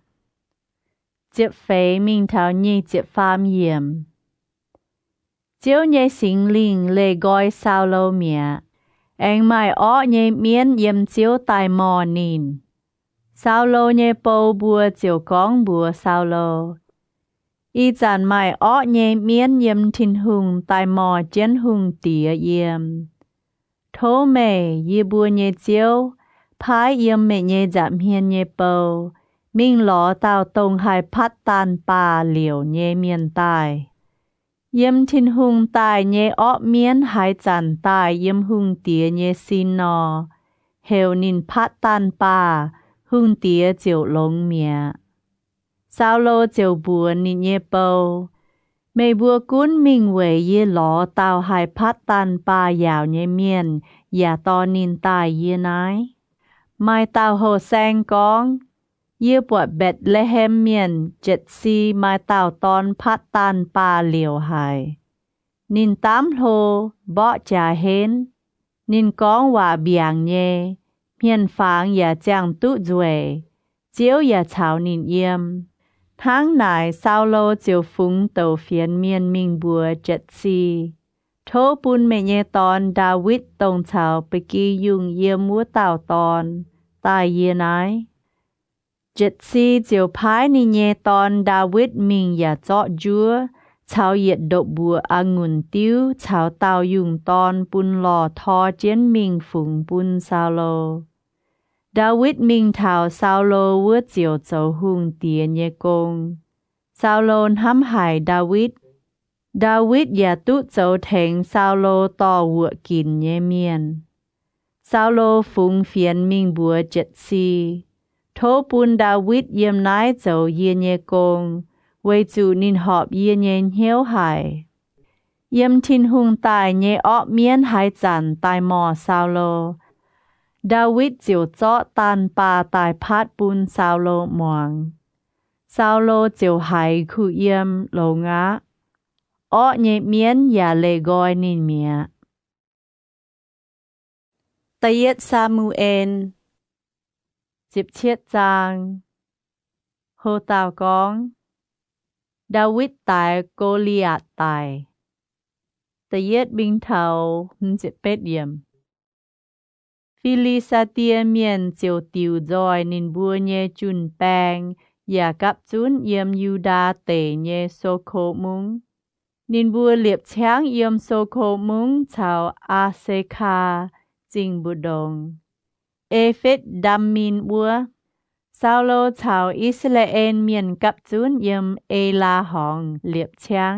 Chiếc phế mình thảo nhi chiếc phàm yểm. Chiếu nhé sinh linh lê gói Saulo mẹ. Anh mai ó nhé miên yếm chiếu tài mò nín. Saulo nhé bầu bùa chiếu con bùa Saulo. Y dàn mai ó nhé miên yếm thinh hùng tài mò chén hùng tía yếm. Thô mê yê bùa nhé chiếu. Phái yếm mẹ nhé giảm hiên nhé bầu. Mình ló tàu tông hai phát tàn bà liều nhé miên tài. Yếm thinh hùng tài nhé ọ miên hai chàn tài yếm hùng tía nhé xin nò. Hều nín phát tàn bà, hùng tía chiều lông mẹ. Sao lô chiều bùa nín nhé bầu. Mẹ bùa cún mình về yê ló tàu hai phát tàn bà yào nhé miên, yà to nín tài yê nái. Mai tàu hồ sang con. Yê bọt Bethlehem miền chật si mai tàu ton phát tàn bà liều hài. Nín tám hồ bọ trà hến. Nín con hòa biàng nhé. Miền phang yà chàng tụ duệ. Chiếu yà chào nín yêm. Tháng nải sao lô chiều phúng tàu phiền miền mình bùa chật si. Thô bùn mẹ nhé ton David tông chào bê kỳ dùng yêm múa tàu ton. Tài yê nái. Chật si chiều phái ni nhé ton David mình yà chọ dúa. Chào yết độ bùa ngùn tiêu. Chào tàu dùng ton bùn lò thò chén mình phúng bùn sao lô. David mình thảo sao lô vượt chiều châu hùng tía nhé công. Sao lô hãm hại David. David yà tụ châu thèn sao lô tò vượt kín nhé miền. Sao lô phúng phiền mình bùa chật si. Thô bùn David yếm nái châu yê nhé công. Với chủ nín họp yê nhé hiếu hài. Yếm thinh hùng tài nhé ọ miên hai chàn tài mò sao lô. David chiều chọ tàn bà tài phát bùn sao lô moàng. Sao lô chiều hài khu yếm lô ngã. Ọ nhé miên yà lê gói nín mẹ. Tayết Samuel. Dịp chiết giang. Hồ tàu con. David tài Goliath tài. Tayết binh thảo dịp bết yếm. Philistia miền chiều tiêu dòi nín bùa nhé chun bang. อย่ากับจุนเยี่ยมยูดาเตเยโซโคมุงนินบัวเหลียบช้างเยี่ยมโซโคมุงชาวอาเซคาจิงบุดงเอเฟตดัมมินบัวซาโลชาวอิสราเอลเมียนกับจุนเยี่ยมเอลาหองเหลียบช้าง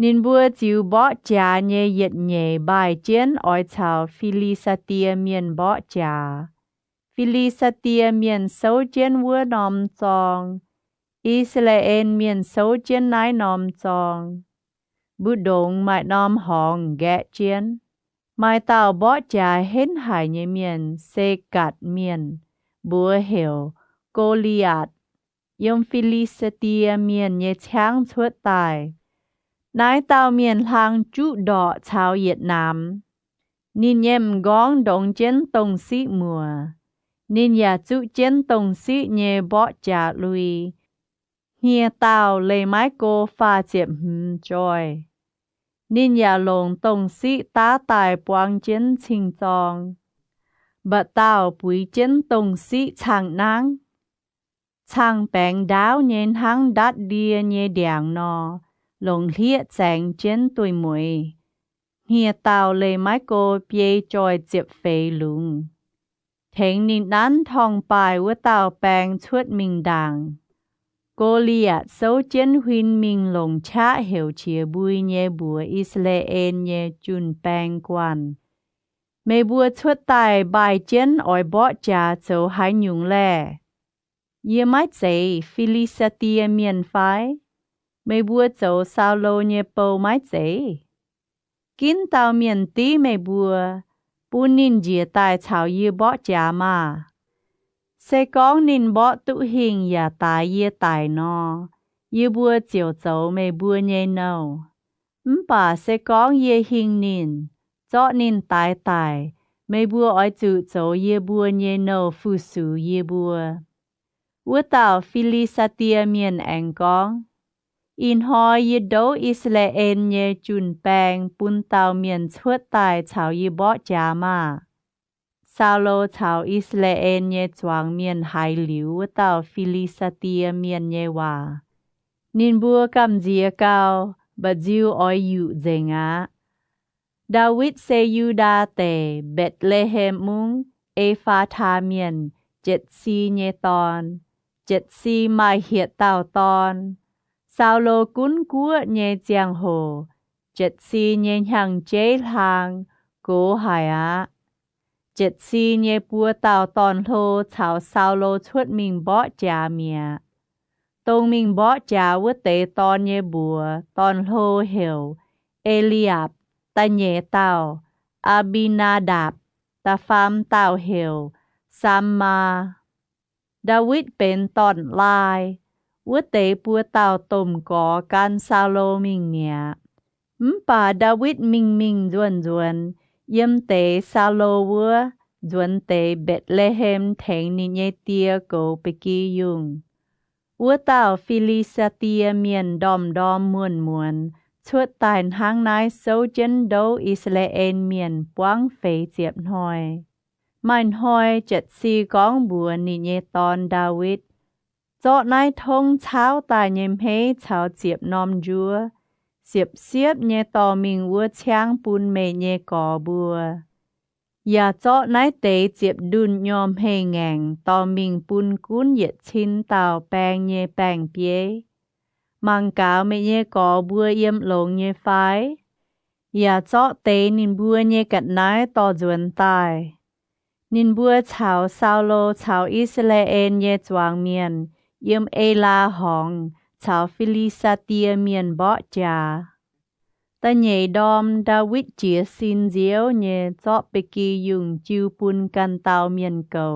นินบัวจิวบ่จาเยเย็ดเยบายเจียนออยชาวฟิลิสเตียเมียนบ่จาฟิลิสเตียเมียนโซเจียนวัวนอมจองอิสราเอลเมียนโซเจียนนายนอมจองบุดงหมายนอมหองแกะเจียนหมายเต่าบ่จาเห็นหายเยเมียนเซกัดเมียนบัวเหวโกลิอาตยมฟิลิสเตียเมียนเยช้างชวดตายนายเต่าเมียนทางจุดอชาวเวียดนามนินเยมก้องดงเจนตงสิมัวนินยาจุเจนตงสิเยบ่จาลุยเฮียเต่าเลยไม้โกฟาเจ็บหืมจอยนินยาลงตงสิตาตายปวงเจนชิงจองบะเต่าปุ๋ยเจนตงสิช่างนางช่างแปงดาวเย็นทั้งดัดเดียเยเดียงนอลงเลียแจงเจนตุยมวยเฮียเต่าเลยไม้โกเปียจอยเจ็บเฟยลุงเทงนินนั้นทองปลายว่าเต่าแปงชวดมิงดังโกเลียโซเจนหวินมิงลงชะเหวเฉียบุยเยบัวอิสราเอลเยจุนแปงกวนเมบัวชวดตายบายเจนออยบ่จาโจหายยุงแลเยไม้เจฟิลิสเตียเมียนไฟไม่บัวโจซาโลเนโปไม้เจกินเตาเมียนตีไม่บัวปูนินเจียตายชาวเยบ่จามาเซกองนินบ่ตุหิงอย่าตายเยตายนอเยบัวเจียวโจไม่บัวเยเนาป่าเซกองเยหิงนินเจาะนินตายไม่บัวอ้อยจุโจเยบัวเยเนาฟูสูเยบัวว่าเต่าฟิลิสเตียเมียนแองกองอินหอยยโดอิสราเอลเยจุนแปงปุนเตาเมียนชวดตายชาวยีบ่จามาซาโลชาวอิสราเอลเยจวางเมียนหายหลิวว่าเต่าฟิลิสเตียเมียนเยวานินบัวกำเจียเกาบะจิวออยอยู่เจงะดาวิดเซยูดาเตเบตเลเฮมมุงเอฟาทาเมียน7 เยตอน7 มาเหียเต่าตอนซาโลกุนกัวเยเจียงโห7 เยหังเจทางโกหายะ7 เยปัวเต่าตอนโทชาวซาโลชวดมิงบ่จาเมียตรงมิงบ่จาวเตตอนเยบัวตอนโทเหวเอลียบตาเยเต่าอาบินาดับตาฟามเต่าเหวซัมมาดาวิดเป็นตอนลายว่าเตปัวเต่าต้มก่อการซาโลมิงเนี่ยป่าดาวิดมิงจวนเยี่ยมเตซาโลวัวจวนเตเบตเลเฮมแทงนิเยเตียโกไปกียุงวัวเต่าฟิลิสเตียเมียนดอมมวนชวดตายทางนายโซเจนโดอิสราเอลเมียนปวงเฟยเจียบหอยมันหอย7 กองบัวนิเยตอนดาวิดเจาะนายทงเช้าตายเยมเฮชาวเจียบนอมจัวเสียบเยต่อมิงวัวช้างปูนเมเยก่อบัวอย่าเจาะนายเตเจียบดุนยอมเฮแงงต่อมิงปูนกุ้นเหยียดชินเต่าแปงเยแปงเปียมังกาวเมเยก่อบัวเยี่ยมหลงเยไฟอย่าเจาะเตนินบัวเยกัดนายต่อจวนตายนินบัวชาวซาโลชาวอิสราเอลเยจวางเมียนเยี่ยมเอลาหองชาวฟิลิสเตียเมียนบ่จาตะเยดอมดาวิดเจียซินเจียวเยเจาะไปกียุงจิวปุนกันเตาเมียนเก่า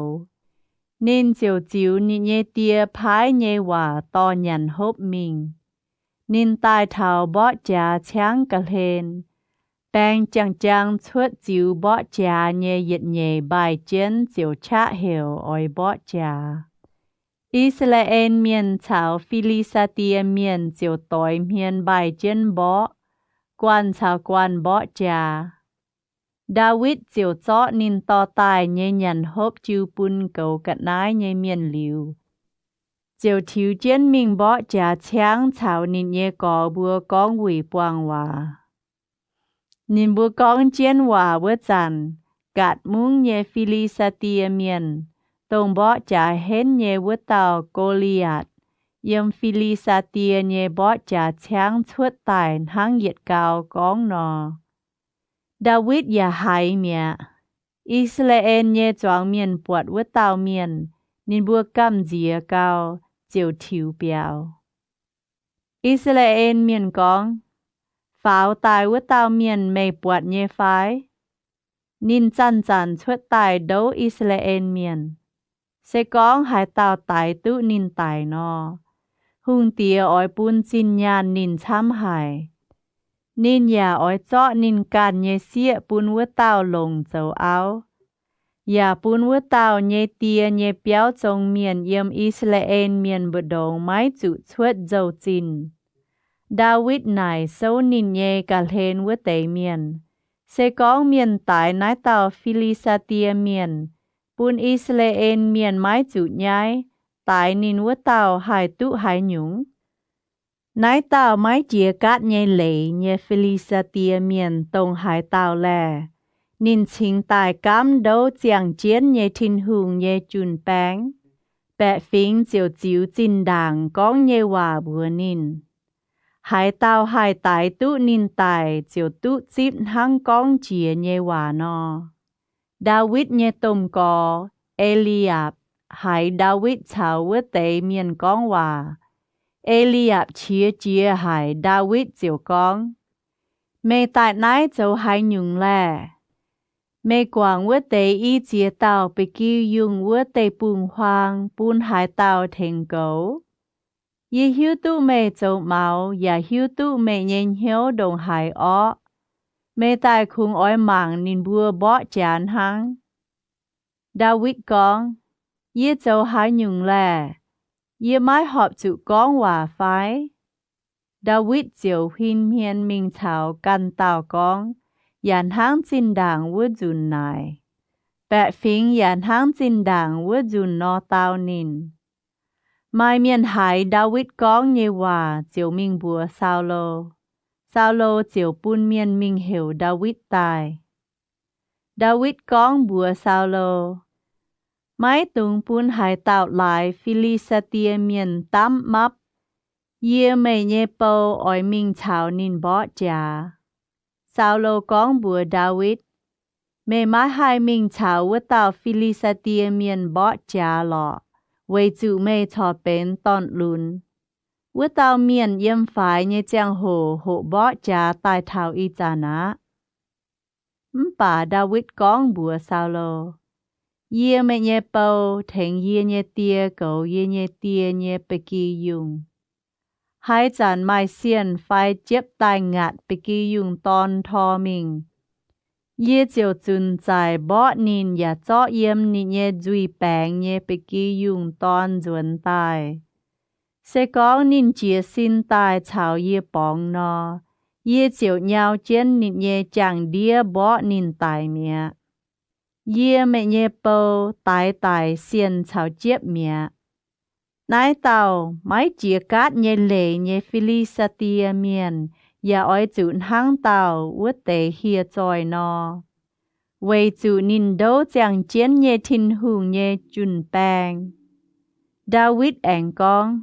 เน้นเจียวจิวนิเยเตียพายเยว่าตอนยันฮบมิงนินตายเทาบ่จาช้างกะเลนแปงจังชวดจิวบ่จาเยเย็ดเยบายเจนเจียวชะเหวออยบ่จาอิสราเอลเมียนชาวฟิลิสเตียเมียนเจียวต่อยเมียนบายเจนบ่กวนชาวกวนบ่จาดาวิดเจียวเจาะนินต่อตายเยยันฮบจิวปุนเก่ากัดนายเยเมียนหลิว chiều thiếu chiến mình bỏ trả cháng chào nín nhẹ có bùa con quỷ quang hòa. Nín bùa con chiến hòa bữa chăn, gạt mung nhẹ Philistia miền, tông bỏ trả hến nhẹ bữa tàu Goliath, yếm Philistia nhẹ bỏ trả cháng chuột tài hăng nhiệt cao con nọ. David ya hai mẹ, Israel nhẹ choáng miền bọt bữa tàu miền, nín bùa cam dìa cao, chiều thiếu biểu. Israel miền con, pháo tài với tao miền mày bọt nhẹ phái. Nín chăn chăn chuột tài đấu Israel miền. Sẽ con hai tao tài tự nín tài nọ. Hùng tìa ỏi bún chín nhàn nín chăm hài. Nín ya ỏi chọ nín càn nhẹ xịa bún với tao lồng dấu áo. Ya bún với tao nhẹ tìa nhẹ béo trong miền yếm Israel miền bờ đồng mái chủ chuột dấu chín. David này sâu nín nhẹ cả hên với tây miền. Sẽ có miền tại nái tàu Philistia miền. Bún Israel miền mái chủ nhái. Tại nín với tàu hai tụ hai nhúng. Nái tàu mái chìa cát nhẹ lệ nhẹ Philistia miền tông hai tàu lè. Nín chính tài cám đấu giảng chiến nhẹ thinh hùng nhẹ chun báng. Bẹ phính chiều chiếu chín đảng con nhẹ hòa bùa nín. Hai tàu hai tài tụ nín tài chiều tụ chịp hăng con chìa nhẹ hòa nọ. David nhẹ tôm có Eliab. Hai David chào với tế miền con hòa. Eliab chia hai David chiều con. Mẹ tại nái châu hai nhung lè. Mẹ quảng với tế y chia tàu bị kiêu dùng với tế bùn hoang bùn hai tàu thành gấu. Ye hiếu tụ mẹ châu máu và hiếu tụ mẹ nhanh hiếu đồng hai ó. Mẹ tại khung ói mạng nín bùa bỏ chán hăng. David con. Ye châu hai nhung lè. Ye mái họp chủ con hòa phái. David chiều huyên miên mình chào căn tàu con. Yàn hang chín đảng với dùn này. Bẹ phính yàn hang chín đảng với dùn nó tàu nín. Mai miền hải David con như hòa chiều mình bùa Saulo. Saulo chiều bún miền mình hiểu David tài. David con bùa Saulo. Mái tung bún hải tạo lại Philistia miền tám mắp. Ye mê nhé bầu ỏi mình chào nín bỏ trả. Saulo con bùa David. Mê mái hai mình chào với tàu Philistia miền bỏ trả lọ. Vì chủ mê cho bên tòn lùn. Với tàu miền yếm phải như chàng hộ bỏ trả tài thảo y chà ná. Bà David con bùa Saulo. Ye mẹ nhé bầu thành ye nhé tia cầu ye nhé tia nhé bê kỳ dùng. Hai chàn mai xiên phải chếp tai ngạt bê kỳ dùng tòn thò mình. Ye chiều chun dài bỏ nín ya cho yếm nín nhé duy bàng nhé bê kỳ dùng tòn duẩn tài. Sẽ có nín chia xin tài chào ye bóng nọ. Ye chiều nhau chén nín nhé chẳng đĩa bỏ nín tài mẹ. Ye mẹ nhé bầu tài xiên chào chếp mẹ. Nái tàu mái chia cát nhé lệ nhé Philistia miền. Ya oi chun hang tàu út tế hìa tròi nọ. Vì chủ nín đấu chẳng chiến nhé thinh hùng nhé chun bang. David ảnh con.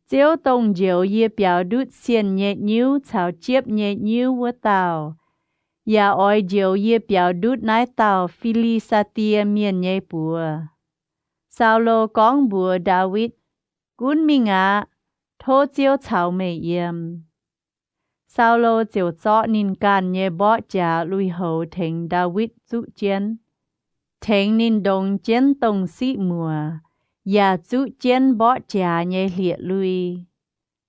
Chiếu tông diệu ye biểu đút xiên nhé nhíu chào chếp nhé nhíu út tàu. Ya oi diệu ye biểu đút nái tàu Philistia miền nhé bùa. Saulo con bùa David. Cún mình ạ. Thô chiếu chào mẹ yếm. Saulo chiều chọ nín can nhé bỏ trả lùi hậu thành David dụ chiến. Thành nín đồng chiến tông sĩ mùa. Và dụ chiến bỏ trả nhé liệt lùi.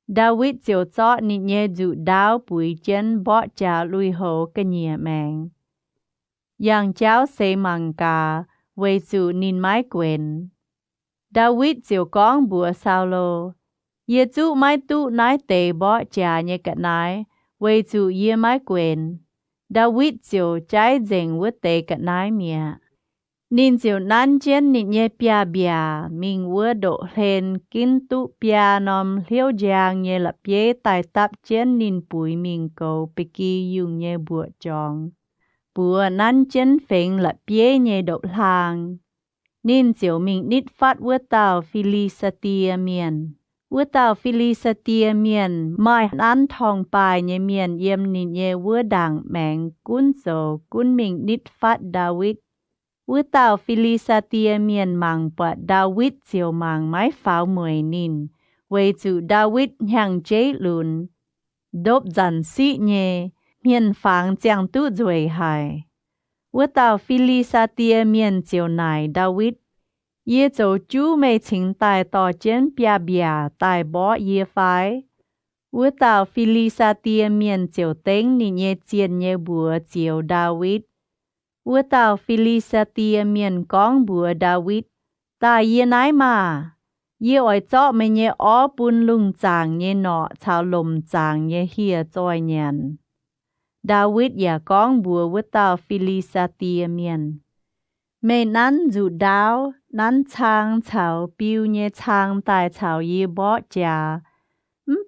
David chiều chọ nín nhé dụ đáo bùi chiến bỏ trả lùi hậu cái nhẹ mạng. Yang cháu xê măng cả. Vì dụ nín mái quyền. David chiều con bùa Saulo. Ye dụ mái tụ nái tế bỏ trả nhé cả nái. Vì chủ ye mái quyền. David chiều trái dành với tế cả nái mẹ. Nín chiều nan chén nín nhé bia bia, mình vừa độ lên kín tụ bia nòm liêu giang nhé lập bia tài tạp chén nín bụi mình cầu bì kỳ dùng nhé bùa chong. Bùa nan chén phênh lập bia nhé độ lang. Nín chiều mình nít phát vừa tàu Philistia miền. Vừa tàu Philistia miền mai ăn thong bài nhé miền yếm nín nhé vừa đảng mẹng cún dồ cún mình nít phát David. Vừa tàu Philistia miền mang bọt David chiều mang mái pháo mười nín. Về chủ David hàng chế lùn. Đốp dần sĩ nhé, miền phang chẳng tu rồi hài. Vừa tàu Philistia miền chiều nải David. Ye dấu chú mê chính tài tỏ chén bia bia tài bỏ ye phái. Vừa tàu Philistia miền chiều tính ni nhé chiên nhé bùa chiều David. Vừa tàu Philistia miền con bùa David. Ta ye nái mà. Ye ỏi chọ mê nhé ó bún lung chàng nhé nọ chào lùm chàng nhé hìa choi nhàn. David ya con bùa vừa tàu Philistia miền. Mê nắn dù đáo, nắn chang chào biêu nhé chang tài chào ye bó chà.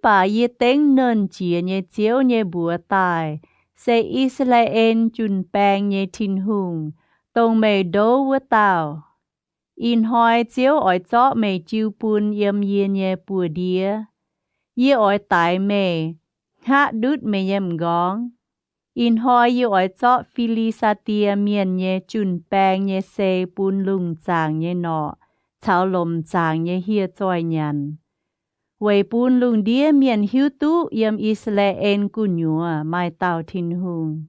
Bà ye tính nơn chìa nhé chiếu nhé bùa tài. Sẽ Israel chun bang nhé tin hùng. Tông mê đô vơ tàu. In hoi chiếu ỏi chọ mê chiêu bùn yếm ye nhé bùa đĩa. Ye ỏi tài mê. Hạ đút mê yếm gong. In hoi ye ỏi chọ Philistia miền nhé chun bang nhé xe bún lung chàng nhé nọ. Chào lùm chàng nhé hìa choi nhàn. Về bún lung đĩa miền hiếu tú yếm Israel cú nhùa mai tàu thiên hùng.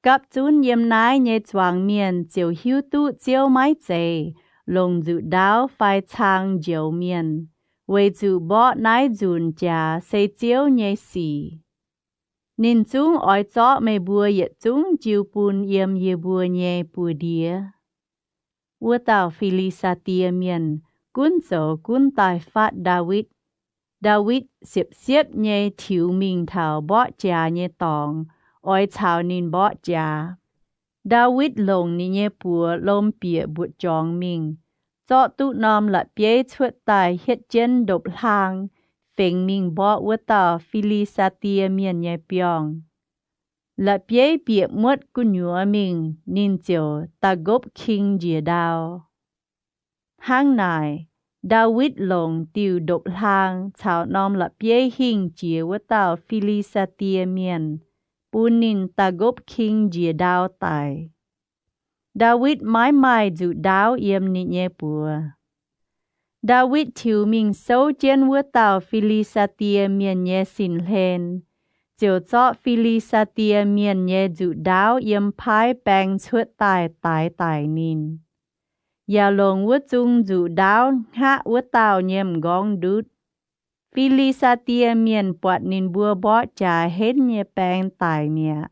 Cặp chún yếm nái nhé choàng miền chiều hiếu tú chiều mái chê. Lông dự đáo phai chang diều miền. Về dự bó nái dùn chà xe chiều nhé xì. Nín chúng ỏi chọ mê bùa yết chúng chiều bùn yếm ye bùa nhé bùa đĩa. Vừa tàu Philistia miền, cún dấu cún tài phát David. David xếp nhé thiếu mình thảo bó chà nhé tòng, ỏi chào nín bó chà. David lồng ní nhé bùa lôm bịa bụt chong mình. Chọ tụ nòm lạ bế chuột tài hết chân độc lang. Phênh mình bỏ vừa tàu Philistia miền nhé biong. Lạ bế bịa mất cú nhúa mình nín chiều ta gốc kinh dìa đào. Hàng nài, David lồng tiêu độc lang chào nòm lạ bế hình dìa vừa tàu Philistia miền. Bù nín ta gốc kinh dìa đào tài. David mãi mãi dù đào yếm nín nhé bùa. David thiếu mình sâu trên vừa tàu Philistia miền nhé xin lên. Chiều chọ Philistia miền nhé dù đáo yếm phái bang chuột tài nín. Yà lồng vừa chung dù đáo hạ vừa tàu nhém gong đút. Philistia miền bọt nín bùa bó chà hết nhé bang tài mẹ.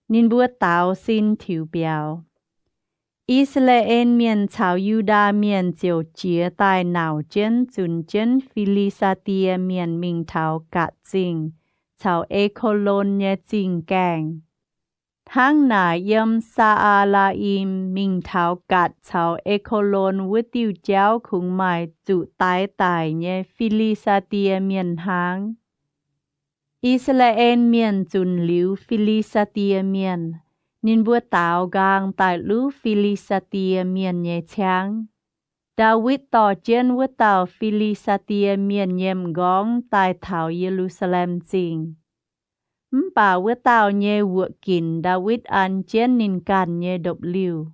Nín bùa tàu xin thiếu biao. Israel miền chào Juda miền chiều chia tài nào chân chun chân Philistia miền mình thảo cát chinh, chào Ekolon nhé chinh càng. Tháng nà yếm Saalaim mình thảo cát chào Ekolon với tiêu chéo khung mai chủ tài nhé Philistia miền hàng. Israel miền chun liu Philistia miền. Nín bùa tàu gang tại lũ Philistia miền nhé chang. David tỏ trên bùa tàu Philistia miền nhém gong tại thảo Jerusalem chinh. Bà bùa tàu nhé vượt kín David ăn trên nín càn nhé độc liu.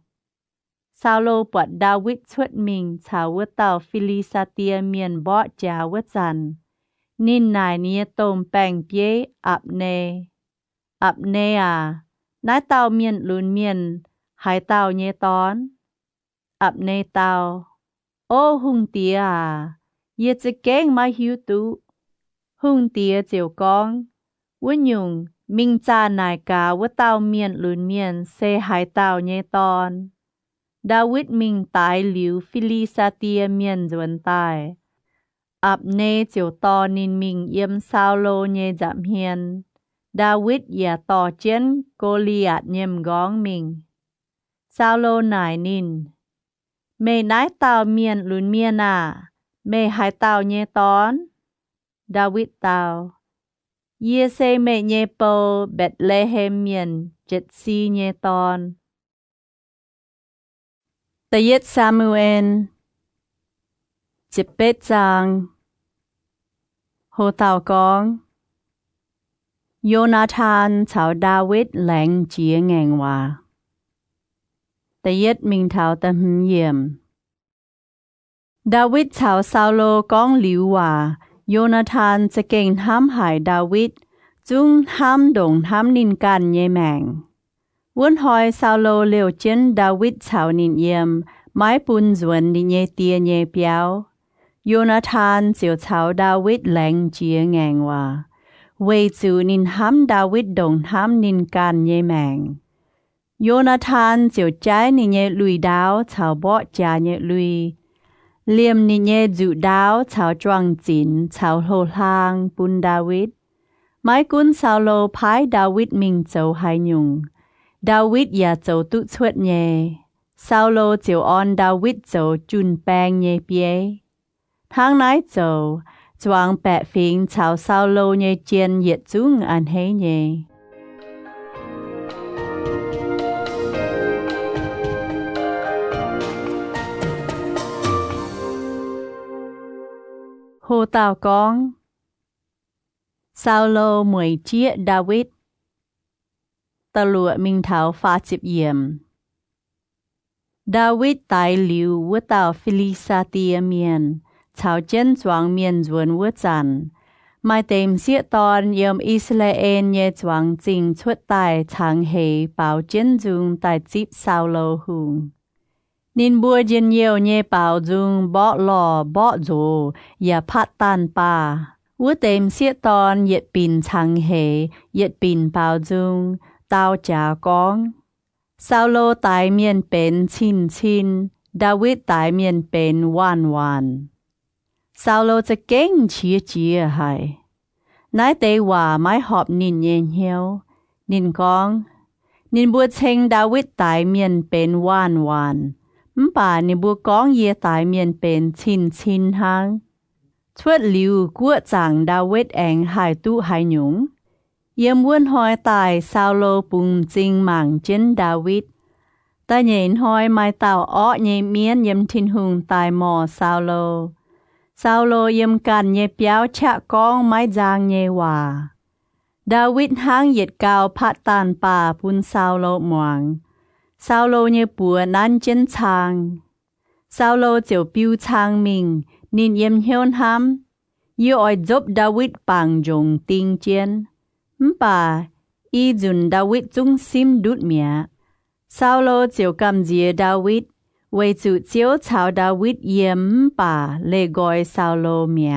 Saulo bọt David xuất mình chào bùa tàu Philistia miền bó chá bùa chăn. Nín nài nhé tôm bèng bế ạp nê à. Nái tàu miền lùn miền, hai tàu nhé tón. Ảp nê tàu. Ô hung tía à, yết chế kênh mà hiếu tú. Hung tía chiều con. Vô nhung, mình cha nài cả vô tàu miền lùn miền xe hai tàu nhé tón. David mình tái liu Philistia miền duẩn tài. Ảp nê chiều to nên mình yếm Saulo nhé giảm hiền. David ya tỏ chiến Goliath nhém gong mình. Saulo nải nín, mẹ nái tao miền lùn miền à, mẹ hai tao nhé tón. David tao, ye say mẹ nhé po Bethlehem miền chết si nhé tón. Tayet Samuel, chip bết giang, hồ tao con. Jonathan chào David lãnh chia ngang hòa. Tayet mình thảo tâm hiểm. David chào Saulo con liu hòa. Jonathanจะเก่งห้ามหายดาวิดจุงห้ามดงห้ามนินกันเยแมงวนหอยซาโลเลียวเจนดาวิดชาวนินเยี่ยมไม้ปุนจวนนิเยเตียเยเปียวโยนาธานเจียวชาวดาวิดแหลงเจียแงงว่าเวจูนินห้ามดาวิดดงห้ามนินกันเยแมงโยนาธานเจียวใจนิเยลุยดาวชาวบ่จาเยลุยเลียมนิเยจุดาวชาวจวงจินชาวโหลางปุนดาวิดไม้กุนซาโลพายดาวิดมิงเจ้าไหยุงดาวิดอย่าเจ้าตุชวดเยซาโลเจียวออนดาวิดเจ้าจุนแปงเยเปียทางไหนเจ้าจวงแปะฟิงชาวซาโลเยเจียนเหยียดจุงอันเฮเยโฮตาวกองซาโลหมวยเจียดาวิดตะลัวมิงเท้าฟ้าจิบเยี่ยมดาวิดตายหลิววัวตาวฟิลิซาเตียเมียนชาวเจนจวงเมียนจวนวัวจันไม่เต็มเสียตอนเยี่ยมอิสราเอลเยจวงจริงชวดตายทางเฮเป่าเจนจุงตายจิบซาโลหุงนินบัวเจนเยวเยเป่าจุงบ่หล่อบ่โจอย่าพัดตันป่าวัวเต็มเสียตอนเหยียดปินทางเฮเหยียดปินเป่าจุงตาวจากองซาโลตายเมียนเป็นชินดาวิดตายเมียนเป็นวันซาโลจะเก่งเจียให้นายเตว่าไม่หอบนินเย็นเหียวนินกองนินบัวเชงดาวิดตายเมียนเป็นวันป่านิบัวกองเยตายเมียนเป็นชินหังชวดหลิวกัวจังดาวิดแองหายตู้หายหยุงเยี่ยมวนหอยตายซาโลปุงจริงหมั่งเจนดาวิดแต่เย็นหอยไม้เต่าอ้อเยเมียนเยี่ยมทินหุงตายหมอซาโลเยี่ยมกันเยเปียวชะกองไม้จางเยว่าดาวิดห้างเหยียดกาวพัดตานป่าพุนซาโลหมวงซาโลเยปัวนั้นเจนชางซาโลเจียวปิวชางมิงนินเยี่ยมเฮียนห้ำยี่อ้อยจบดาวิดปังจงติงเจียนป่าอีจุนดาวิดจุงซิมดุดเมียซาโลเจียวกำเจียดาวิดไว้จุเจียวชาวดาวิดเยี่ยมป่าเลกอยซาโลเมีย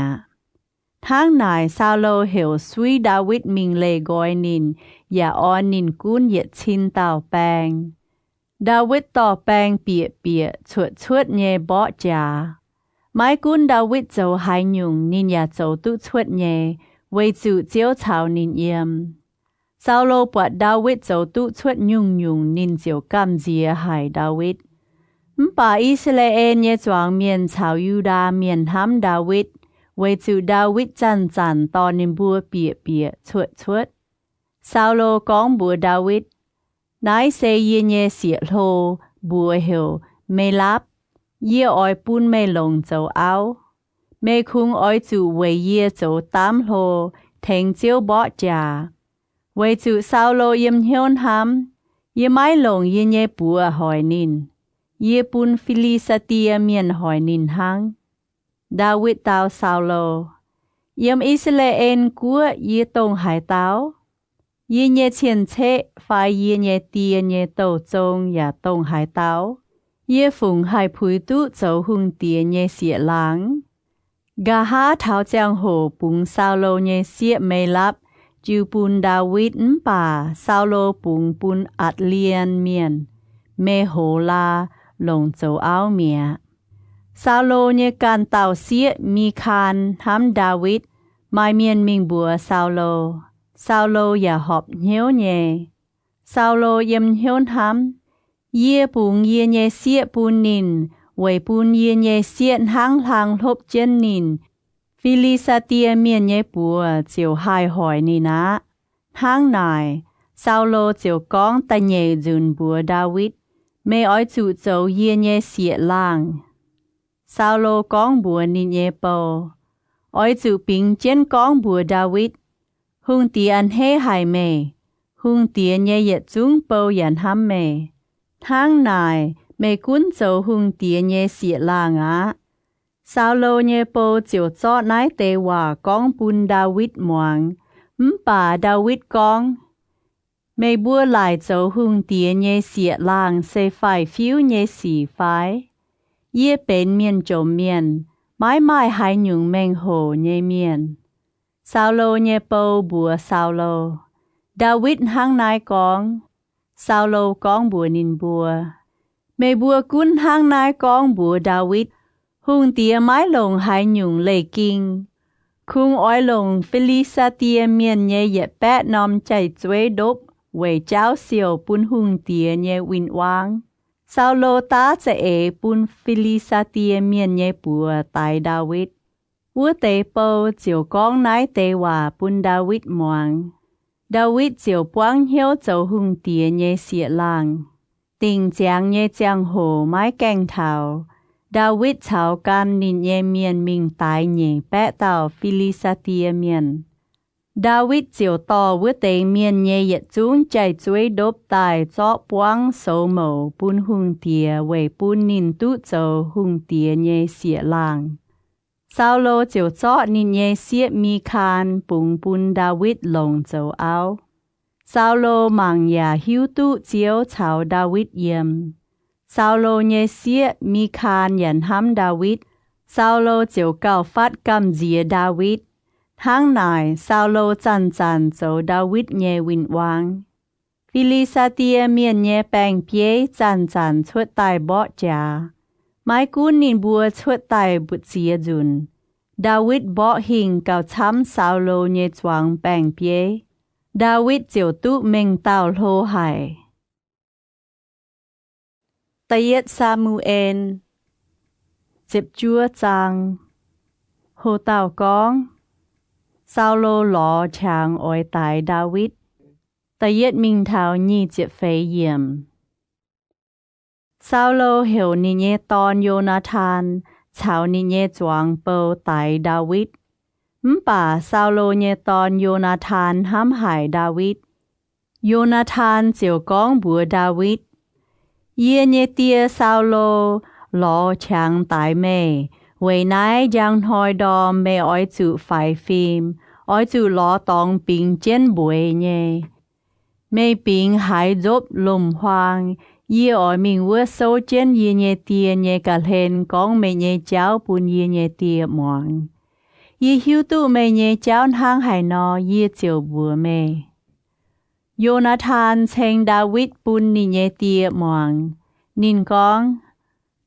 ทางนายซาโลเหี่ยวสวีดาวิดมิงเลกอยนินอย่าอ้อนนินกุนเหยียดชินเต่าแปงดาวิดต่อแปงเปียชวดเยบ่จาไม้กุนดาวิดเจ้าหายหยุงนินอย่าเจ้าตุชวดเยไว้จุเจียวชาวนินเยี่ยมซาโลปวดดาวิดเจ้าตุชวดยุงนินเจียวกำเจียหายดาวิดป่าอิสราเอลเยจวงเมียนชาวยูดาเมียนห้ำดาวิดไว้จุดาวิดจันตอนนินบัวเปียชวดซาโลกองบัวดาวิดนายเซเยเยเสียโลบัวเหียวไม่ลับเยี่ยอ้อยปุ้นไม่ลงเจ้าเอาไม่คุงอ้อยจูเวเยี่ยเจ้าตามโลเทงเจียวบ่จาไว้จุซาโลเยี่ยมเฮียนห้ำเยี่ยไม่ลงเยี่ยเยปัวหอยนินเยปุนฟิลิสเตียเมียนหอยนินหังดาวิดตาวซาโลเยี่ยมอิสราเอลกัวเยตงหายตาวเยเยเชียนเชไฟเยเยเตียเยโตจงอย่าตงหายตาวเยฝุงหายผุยตุเจ้าหุงเตียเยเสียหลังกาฮาเท้าเจียงโหปุงซาโลเยเสียไม่ลับจิวปุนดาวิดป่าซาโลปุนอัดเลียนเมียนเมโหลาลงเจ้าเอาเมียซาโลเยการเต่าเสียมีคานทำดาวิดไม่เมียนมิงบัวซาโลอย่าหอบเหี้ยวเยซาโลเยี่ยมเหี้ยวทำเยี่ยปุงเยี่ยเยเสียปูนิน为本耶耶线行行ลบเจนนินฟิลิสเตียเมียนเยปัวเจียวหายหอยนี่นะทางนายซาโลเจียวก้องตะเยจุนบัวดาวิดไม่อ้อยจู่โจเยียเยเสียล่างซาโลก้องบัวนินเยเปอ้อยจู่ปิงเจนก้องบัวดาวิดหุงเตียนเฮหายเมหุงเตียนเยเยจุงเปยันห้ำเมทางนายไม่กุ้นโจหุงเตียนเยเสียล่างซาโลเยโปเจียวจอดนายเตว่าก้องปุนดาวิดหมวงป่าดาวิดก้องไม่บัวหลายโจหุงเตียนเยเสียล่างเซไฟฟิวเยสีไฟเย่เป็นเมียนโจมเมียนไม้ไม้หายหยุ่งแมงโหเยเมียนซาโลเยโปบัวซาโลดาวิดห้างนายก้องซาโลก้องบัวนินบัวไม่บัวกุ้นห้างนายก้องบัวดาวิดหุงเตียไม้ลงหายหยุ่งเลยกิงคุงอ้อยลงฟิลิสเตียเมียนเยเยแปะนอมใจจวยดบเวยเจ้าเสี่ยวปุนหุงเตียเยวินวางซาโลตาจะปุนฟิลิสเตียเมียนเยปัวตายดาวิดวัวเตเปาเจียวก้องนายเตว่าปุนดาวิดหมวงดาวิดเจียวปวงเหี่ยวเจ้าหุงเตียเยเสียล่างติ่งเจียงเยเจียงโหไม้แกงเถาดาวิดชาวกันนินเยเมียนมิงตายเยแปะเต่าฟิลิสเตียเมียนดาวิดเจียวต่อวัวเตเมียนเยเยจุงใจจวยดบตายเจาะปวงโสโมปุนหุงเตียเวปุนนินตุโจหุงเตียเยเสียล่างซาโลเจียวเจาะนินเยเสียมีคานปุงปุนดาวิดลงโจเอาซาโลมังยาหิวตุเจียวชาวดาวิดเยี่ยมซาโลเยเสียมีคานยันห้ำดาวิดซาโลเจียวเก่าฟัดกำเจียดาวิดทางนายซาโลจันโจดาวิดเยวินวางฟิลิสเตียเมียนเยแปงเปียจันชวดตายบ่จ่าไม้กุนนินบัวชวดตายบุตรเสียจุนดาวิดบ่หิงเก่าช้ำซาโลเยจวงแปงเปียดาวิดเจียวตุเมงเต้าโลไห่ตะเย็ดซามูเอลเจ็บจัวจังโฮเต้าก้องซาโลหลอช้างอ้อยตายดาวิดตะเย็ดมิงเท้ายี่เจ็บเฟยเยี่ยมซาโลเหวนิเยตอนโยนาธานชาวนิเยจวงเปาตายดาวิดป่าซาโลเยตอนโยนาธานห้ำหายดาวิดโยนาธานเจียวก้องบัวดาวิดเยเนเตียซาโลหลอช้างตายเมเวยนายยังหอยดอมเมอ้อยจูไฟฟิล์มอ้อยจูล้อตองปิงเจนบวยเยเมปิงหายจบลมหวางเย่อ้อยมิงวัวโซเจนเยเนเตียเยกะเลนก้องเมเยเจ้าปุนเยเนเตียหมวงเย่หิวตุเมเยเจ้าทางไหนอเย่เจียวบัวเมโยนาธานเชงดาวิดปุนนิเยเตียหมวงนินก้อง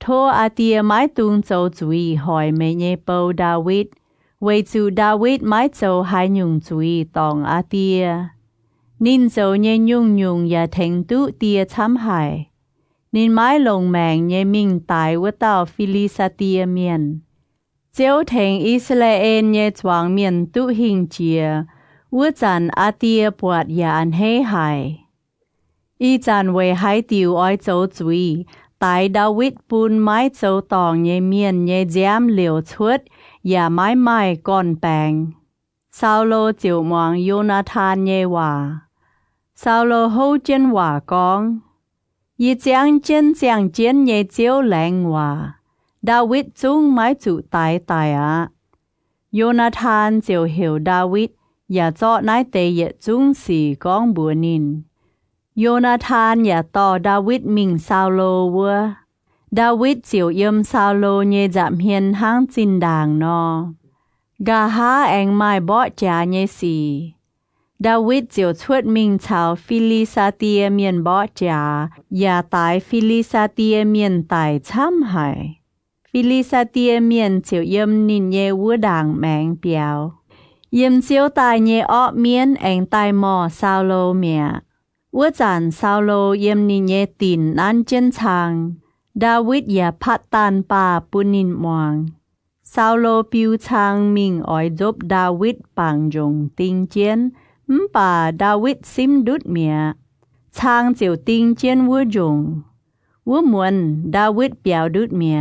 โทอาเตียไม้ตุงโจจุยหอยเมเยเปาดาวิดเวจูดาวิดไม้โจหายยุงจุยตองอาเตียนินโจเยยุงอย่าเทงตุเตียช้ำหายนินไม้ลงแมงเยมิงตายว่าเต้าฟิลิสเตียเมียนเจ้าเทงอิสราเอลเยจวางเมียนตุหิงเจียว่าจันอาเตียปวดยาอันให้หายอีจันเวหายติวอ้อยโจจุยตายดาวิดปูนไม้โจตองเยเมียนเยแจมเหลียวชุดอย่าไม้ก่อนแปงซาโลจิวมวงโยนาธานเยว่าซาโลโฮเจนว่าก้องยีเจียงเจียนเยเจียวแหลงว่าดาวิดจุงไม้จุตายโยนาธานเจียวเหวดาวิดอย่าเจาะนายเตยจุงสีก้องบัวนินโยนาธานอย่าต่อดาวิดมิงซาโลวัวดาวิดเจียวเยิมซาโลเยจับเฮียนห้างจินด่างนอกาฮาแองไม้บ่จาเยสีดาวิดเจียวชวดมิงชาวฟิลิสเตียเมียนบ่จาอย่าตายฟิลิสเตียเมียนตายช้ำหายฟิลิสเตียเมียนเจียวเยิมนินเยวัวด่างแมงเปียวเยิมเจียวตายเยอ้อเมียนแองตายหมอซาโลเมียว่าจันซาโลเยี่ยมนิเยตินนั้นเจนชาง ดาวิดอย่าพัดตานป่าปุนินมวงซาโลปิวชางมิงอ้อยจบดาวิดปางจงติงเจียนป่าดาวิดซิมดุดเมียชางเจียวติงเจียนวัวจงวัวมวนดาวิดเปียวดุดเมีย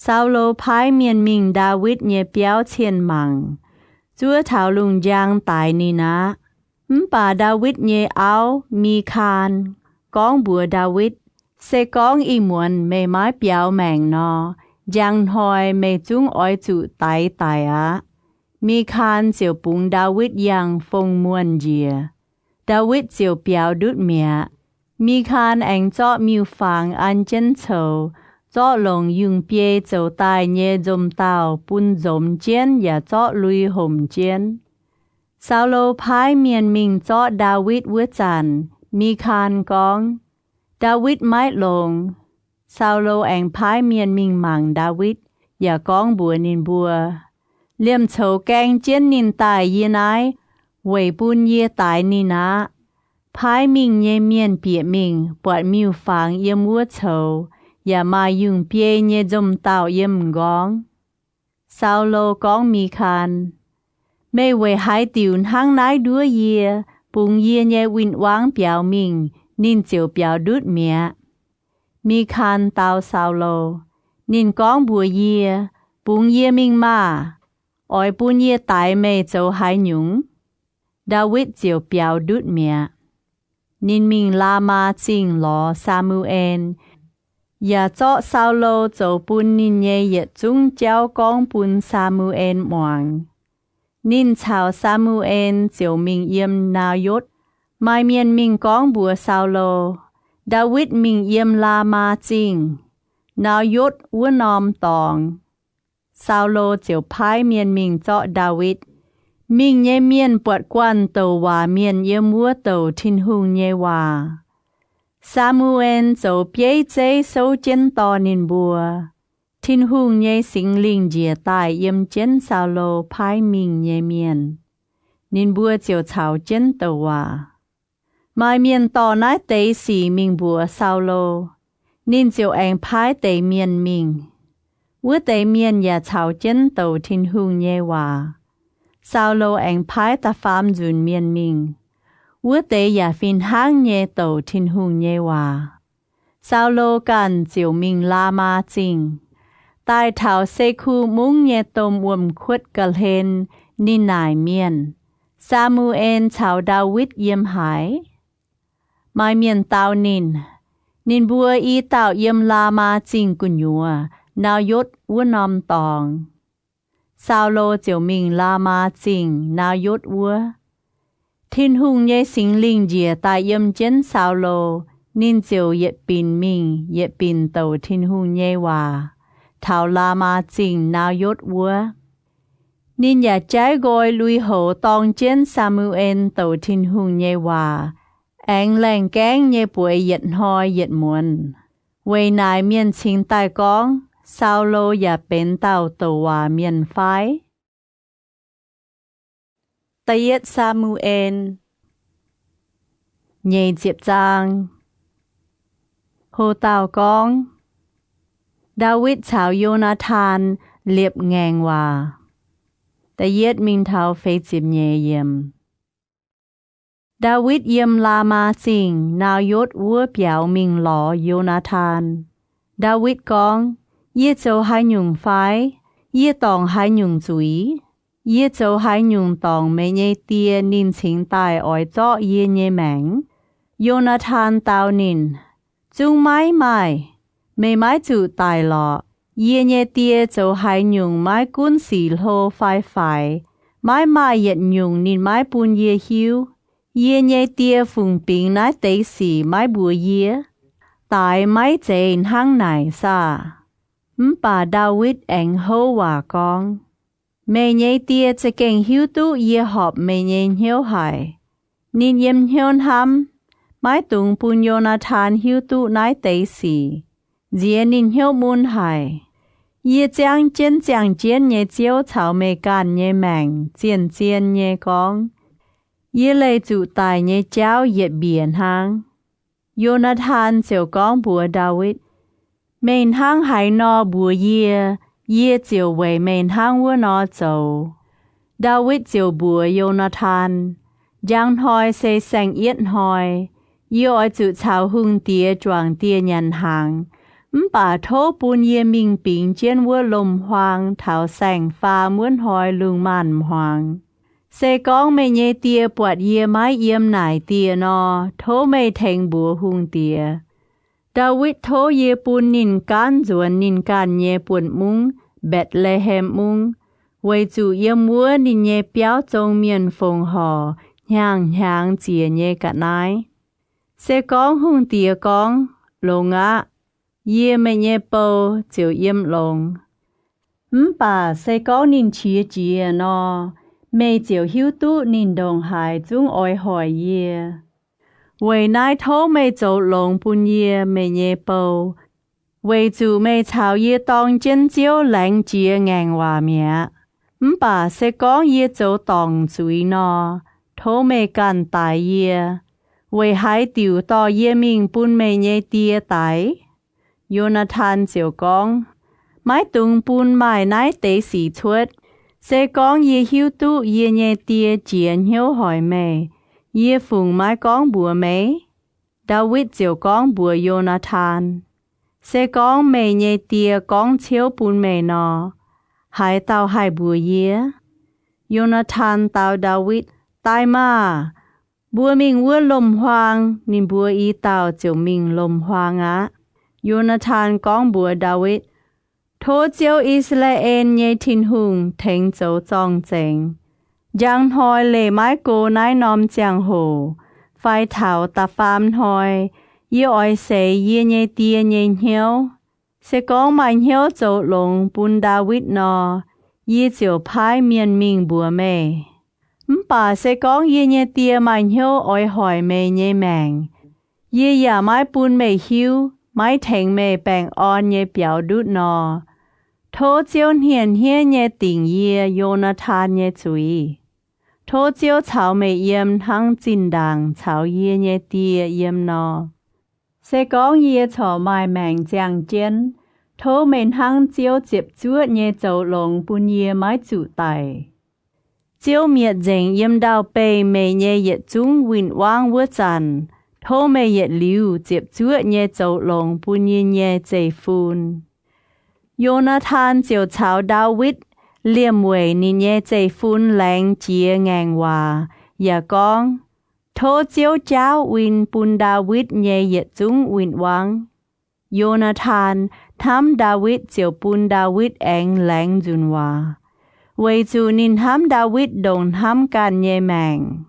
ซาโลพายเมียนมิงดาวิดเนียเปียวเชียนมังจัวเท้าลุงยางตายนี่นะป่าดาวิดเนียเอามีคานก้องบัวดาวิดเสก้องอีมวนไม่ไม้เปียวแมงนอยังหอยไม่จุ้งอ้อยจุตายอะมีคานเจียวปุงดาวิดยังฟงมวนเจียดาวิดเจียวเปียวดุดเมียมีคานแองเจาะมิวฟังอันเจนเฉาเจาะลงยุงเปียเจ้าตายเยจมเต่าปุนจมเจียนอย่าเจาะลุยห่มเจียนซาโลพายเมียนมิงเจาะดาวิดเวจันมีคานกองดาวิดไม้ลงซาโลแองพายเมียนมิงมังดาวิดอย่ากองบัวนินบัวเลี่ยมโฉแกงเจียนนินตายเยนายเวยปุนเยตายนี่นะพายมิงเยเมียนเปียมิงปวดมิวฟังเยมัวโฉอย่ามายุงเปียเยจมเต่าเยมกองซาโลกองมีคานไม่เวหายติวนห้างนายดัวเยปุงเยเยวินวางเปียวมิงนินเจียวเปียวดุดเมียมีคานเตาซาโลนินกองบัวเยปุงเยมิงมาอ้อยปุนเยตายไม่เจ้าหายหยุงดาวิดเจียวเปียวดุดเมียนินมิงลามาจิงหลอซามูเอลอย่าเจาะซาโลเจ้าปุนนินเยเยจุงเจ้ากองปุนซามูเอลหมวงนินชาวซามูเอลเจียวมิงเยี่ยมนายศไม่เมียนมิงกองบัวซาโลดาวิดมิงเยี่ยมลามาจิงนายศวัวนอมตองซาโลเจียวพายเมียนมิงเจาะดาวิดมิงเยเมียนปวดกวนเตวาเมียนเยี่ยมวัวเตทินหุงเยวาซามูเอลเจ้าเปียเจโซเจนตอนินบัวทินหุงเยสิงลิงเจียตายเยี่ยมเจนซาโลพายมิงเยเมียนนินบัวเจียวเฉาเจนเตวาไม่เมียนต่อนายเตสีมิงบัวซาโลนินเจียวแองพายเตเมียนมิงวัวเตเมียนอย่าเฉาเจนเตทินหุงเยวาซาโลแองพายตาฟามจุนเมียนมิงวัวเตอย่าฟินห้างเยเตทินหุงเยวาซาโลกันเจียวมิงลามาจิงตายเท้าเซคูมุงเยตมวมขวดกะเลนนินายเมียนซามูเอลชาวดาวิดเยี่ยมหายไม่เมียนเตานินบัวอีเต่าเยี่ยมลามาจิงกุญยัวนายศวัวนอมตองซาโลเจียวมิงลามาจิงนายศวัวทินหุงเยสิงลิงเจียตายเยี่ยมเจนซาโลนินเจียวเยปินมิงเยปินเตทินหุงเยวาเท้าลามาจิงนายศวัวนินอย่าใจกอยลุยโหตองเจนซามูเอลเตทินหุงเยวาแองแหลงแกงเยป่วยเหยียดหอยเหยียดมวนเวนายเมียนชิงใต้กองซาโลอย่าเป็นเต่าตัวเมียนไฟตะเย็ดซามูเอลเยเจียบจางโฮเต่ากองดาวิดชาวโยนาธานเลียบแงงว่าตะเย็ดมิงเท้าเฟจิบเยเยี่ยมดาวิดเยี่ยมลามาสิงนายศวัวเปียวมิงหลอโยนาธานดาวิดกองเย่เจ้าให้หยุงไฟเย่ตองให้หยุงจุยเย่เจ้าให้หยุงตองไม่เยเตียนินชิงตายอ้อยเจาะเย่เยแมงโยนาธานตาวนินจุงไม้ไม่ไม้จุตายหลอเย่เยเตียเจ้าให้หยุงไม้กุ้นสีโลไฟไม้เหยียดหยุงนินไม้ปูนเย่หิวเย่เยเตียฟุงปิงนายเตสีไม้บัวเย่ตายไม้เจนห้างไหนซาป่าดาวิดแองโฮวากองเมเยเตียจะเก่งหิวตู้เย่หอบเมเยเหี่ยวหายนินเยี่ยมเหี่ยวทำไม้ตุงปุญโยนาธานหิวตู้นายเตสีเจียนินเหี่ยวมุนหายเย่จางเจียนเย่เจียวเฉาเมกันเย่แมงเจียนเย่กองเย่เลยจุตายเย่เจ้าเหยียดเบียนหางโยนาธานเจียวกองบัวดาวิด mình hang hải nọ bùa ye chiều về mình hang vua nọ dầu. David chiều bùa Jonathan, giang hoi xây sang yết hoi, yêu ai chịu chào hung tía choàng tía nhận hàng. Bà thô bùn ye mình bình trên vua lùm hoàng, thảo sành pha muốn hoi lương màn hoàng. Sẽ có mê nhê tía bọt ye mái yếm nải tía nọ, thô mê thành bùa hung tía. David thô ye bùn nín can duan nín can ye bùn mung, Bethlehem mung. Vì chủ yếm vua nín ye béo trong miền phong hò, nhang chìa ye cả nái. Sẽ có hung tía con, lông á, ye mê nhé bầu chiều yếm lông. Bà sẽ có nín chia chìa nọ, mê chiều hiếu tú nín đồng hải chung oi hỏi ye. Vì nái thô mê dấu lông bùn ye mê nhé bầu, vì chủ mê chào ye tông chân chiếu lãnh chìa ngang hòa mẹ. Bà sẽ có ye dấu tông chuối nọ, thô mê can tài ye. Vì hải tiểu tỏ ye mình bùn mê nhé tía tài. Jonathan chiều con, mái tung bùn mái nái tế sĩ chuột. Sẽ con ye hiếu tú ye nhé tía chiến hiếu hỏi mê, ye phùng mái con bùa mê. David chiều con bùa Jonathan. Sẽ con mê nhé tía con chiếu bùn mê nọ. Hải tao hải bùa ye. Jonathan tao David, tai ma. Bùa mình vua lùm hoang, nên bùa y tao chiều mình lùm hoang á. Jonathan con bùa David. Thô chiếu Israel nhé thiên hùng thánh dấu trọng chênh. Giang hoi lệ mái cô nái nòm giang hồ. Phai thảo ta phàm hoi. Ye oi xe ye nhé tia nhé hiếu. Sẽ có mạnh hiếu dấu lông bùn David nọ. Ye chiều phai miền mình bùa mê. Bà sẽ có ye nhé tia mạnh hiếu oi hỏi mê nhé màng. Ye ya mái bùn mê hiếu. Mái thành mê bàng on nhé biểu đút nọ. Thô chiếu hiền hiên nhé tình ye Jonathan nhé chuối. Thô chiếu chào mê yếm thăng chinh đàng chào ye nhé tia yếm nọ. Sẽ có ye chào mai màng giang chén. Thô mê thăng chiếu chếp chuột nhé dấu lông bùn ye mái chủ tài. Chiếu miệt dành yếm đào bê mê nhé yết chung vinh vang vua chàn. Thô mê yết liu chếp chuột nhé dấu lông bùn ye nhé dây phun. Jonathan chiều chào David, liêm quầy nín nhé dây phun lãnh chìa ngang hòa. Dạ con, thô chiếu cháu vinh bùn David nhé yết chung vinh vang. Jonathan tham David chiều bùn David anh lãnh dùn hòa. Vì chủ nín tham David đồng tham can nhé màng.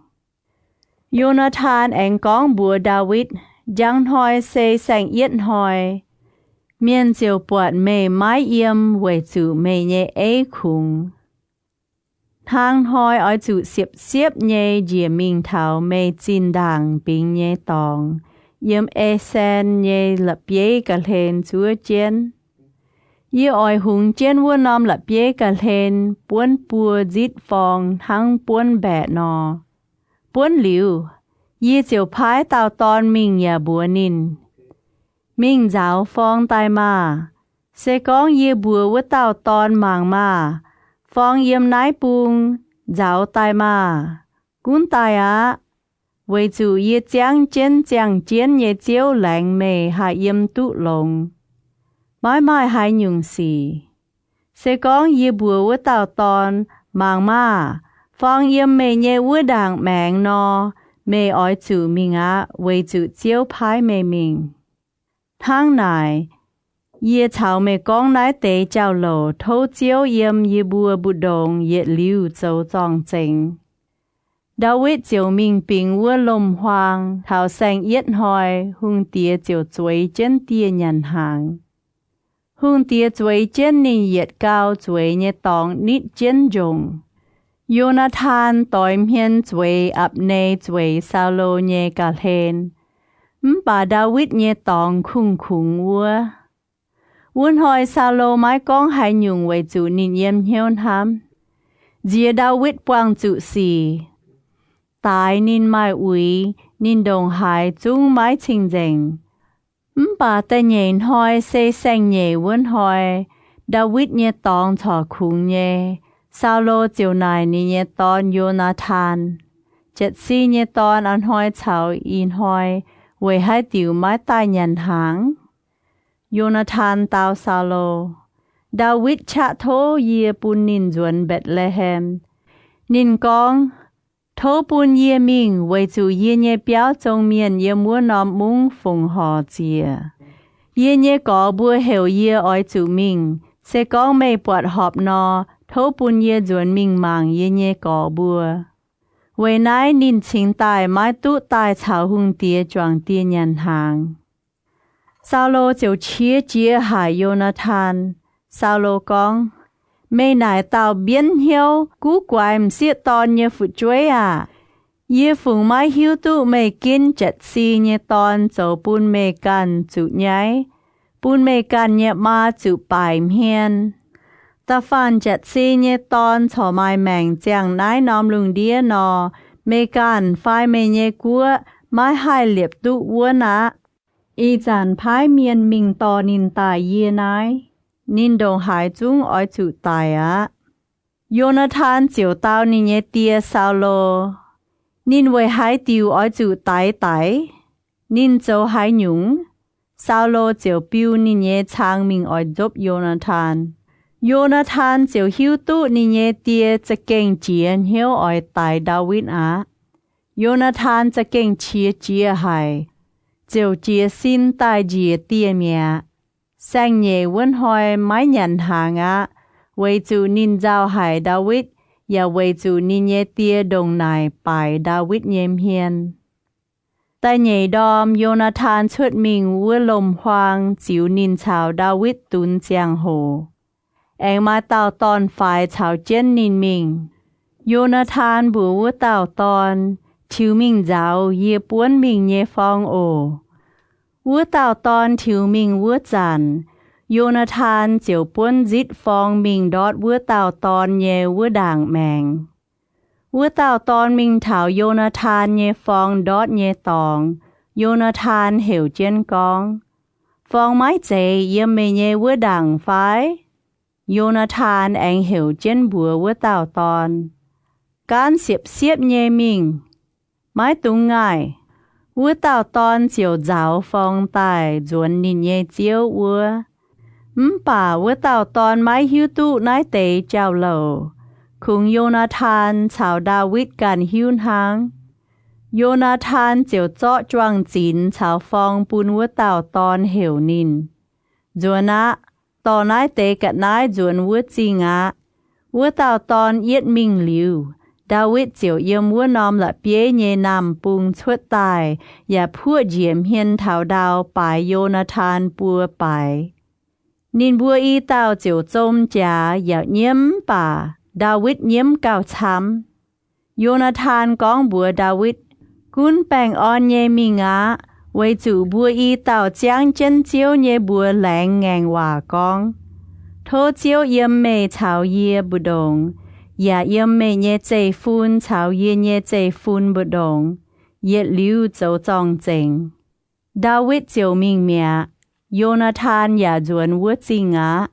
Jonathan anh con bùa David, giang hoi xây sang yết hoi. Miền chiều bọt mê mái yếm vì chủ mê nhé ế khung. Thang hoi ở chủ xếp nhé dìa mình thảo mê chinh đàng bình nhé tòng. Yếm ế sen nhé lập yế cả lên chúa chén. Yế oi hùng chén vua nòm lập yế cả lên buôn bùa dít phong thang buôn bẹ nò. Buôn liu, yế chiều phái tao tòn mình nhà bùa nín. Mình giáo phong tai ma. Sẽ có ye bùa với tao tòn màng ma. Phong yếm nái bùng. Giáo tai ma. Cún tai á. Vì chủ ye giang chén ye chiếu lãnh mê hạ yếm tụ lông. Mãi mãi hai nhung xì. Sẽ có ye bùa với tao tòn màng ma. Phong yếm mê ye với đảng màng nò. Mê oi chủ mình á. Vì chủ chiếu phái mê mình. Thang nải, ye chào mê con nái tế chào lô thô chiếu yếm ye bùa bù đồng ye liu dấu trọng chênh. David chiều mình bình vua lùm hoang, thảo sang yết hoi, hung tía chiều chuối chân tía nhận hàng. Hung tía chuối chân nín yết cao chuối nhé tòng nít chân dùng. Jonathan tòi miên chuối áp nê chuối sao lô nhé cả lên. Bà David nhé tòng khung vua. Vốn hỏi sao lô mái con hay nhung về chủ nín yếm hiếu hàm. Dìa David quang chủ xì. Tài nín mai uy, nín đồng hải chung mái chinh dành. bà ta nhìn hỏi xây sang nhẹ vẫn hỏi David nhẹ tòng thọ khung nhẹ Sao-lô chiều này nhẹ tòng Jonathan Chết si nhẹ tòng ăn hỏi chào in hỏi Vì hai tiểu mái tai nhận hàng Jonathan tao Sao-lô David chạ thô yê bùn nín duẩn Bethlehem nín con thô bùn yê mình vì chủ yê nhẹ béo trong miền yê mua nòm mung phùng họ chìa yê nhẹ có bùa hiểu yê oi chủ mình sẽ có mê bọt họp nò thô bùn yê duẩn mình màng yê nhẹ có bùa vì nái nín chính tài mái tụ tài chào hung tía choàng tía nhận hàng Sao-lô chiều chia chia hải Jonathan Sao-lô con mê nải tao biến hiếu cú quài msiết tòn như phụ chuối à Yê phùng mái hiếu tụ mê kinh chật si như tòn dấu bùn mê can chủ nhái bùn mê can nhẹ ma chủ bài hiền ta phàn chật si như tòn cho mai mèng chàng nái nòm lùng đĩa nò mê can phai mê nhẹ cua mái hai liệp tụ uốn á y giản phái miền mình tò nín tài yê nái nín đồng hải chung oi chủ tài á Jonathan chiều tao nín nhé tia Sao-lô nín với hải tiêu oi chủ tài tài nín châu hải nhung Sao-lô chiều biêu nín nhé chang mình oi giúp Jonathan chiều hiếu tụ nín nhé tia cha kênh chiến hiếu oi tài David á Jonathan cha kênh chia hải chiều chia xin tài chia tia mẹ sang nhẹ vẫn hỏi mái nhận hàng á vì chủ nín giao hải David và vì chủ nín nhẹ tia đồng này bài David nhém hiền tại nhẹ đom Jonathan xuất mình vua lồng hoang chịu nín chào David tún giang hồ anh mà tàu tòn phải chào chân nín mình Jonathan bùa vua tàu tòn chiếu mình giáo yê buôn mình nhẹ phong ổ vua tàu tòn chiếu mình vua giản Jonathan chiều buôn dít phong mình đót vua tàu tòn nhẹ vua đảng mèng vua tàu tòn mình thảo Jonathan nhẹ phong đót nhẹ tòng Jonathan hiểu chân con phong mái dậy yếm mê nhẹ vua đảng phái Jonathan anh hiểu chân bùa vua tàu tòn can xiếp nhẹ mình mái tung ngài vua tàu tòn chiều giáo phong tài duẩn nín nhẹ chiếu vua bà vua tàu tòn mái hiếu tụ nái tế chào lầu khung Jonathan chào Davidกันhiếu hàng Jonathan chiều chọ choang chín chào phong bùn vua tàu tòn hiểu nín duẩn á tò nái tế cận nái duẩn vua chinh á vua tàu tòn yết mình liu David chiều yếm vua nòm là bế nhẹ nằm bùng xuất tài và pua diệm hiên thảo đào bài Jonathan bùa bài nín bùa y tàu chiều trông chá và nhiễm bà David nhiễm cao chăm Jonathan con bùa David cún bèng on nhẹ mình á với chủ bùa y tàu chang chân chiếu nhẹ bùa lẹng ngang hòa con thô chiếu yếm mê chào yê bù đồng và yếm mê nhẹ chạy phun chào yê nhẹ chạy phun bù đồng yết liu châu trọng chênh David chiều mình mẹ Jonathan và duẩn vua chinh á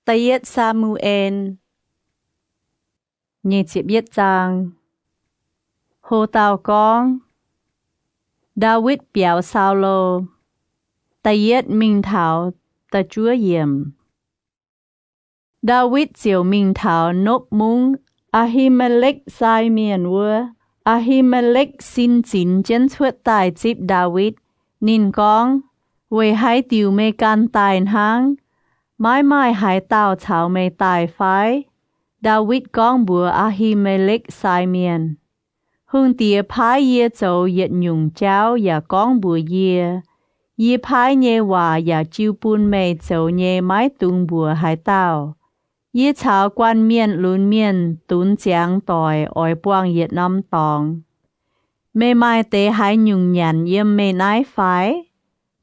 Tayết Samuel nhẹ chịp yết trang hồ tàu con David biểu Sao-lô Tayết mình thảo ta chúa yểm David chiều mình thảo nộp mung Ahimelech sai miền vua Ahimelech xin chín chân xuất tài chịp David nín con vì hai tiểu mê can tài hang mãi mãi hai tàu chào mê tài phái David con bùa Ahimelech sai miền hương tía phái yê châu yết nhung cháu và con bùa yê phái nhê hòa và chiêu bùn mê châu nhê mái tung bùa hai tàu yê chào quan miền lún miền tún giang tòi oi buông yết năm tòng mê mai tế hai nhung nhàn yếm mê nái phái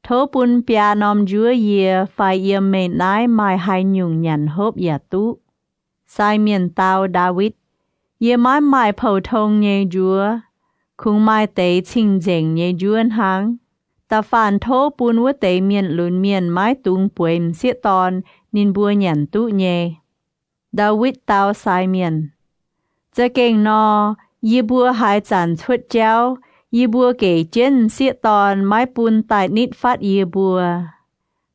thô bùn bia nòm dúa yê phái yếm mê nái mai hai nhung nhàn hốp yà tú sai miền tàu David yê mái mai phầu thông nhê dúa khung mai tế chinh dành nhê dúa hàng ta phản thô bùn vua tế miền lùn miền mái tung bùm xịa tòn nín bùa nhẫn tụ nhê. David tao sai miền. Giờ kênh nò, yê bùa hai chản chuột chéo, yê bùa kể chân xịa tòn mái bùn tại nít phát yê bùa.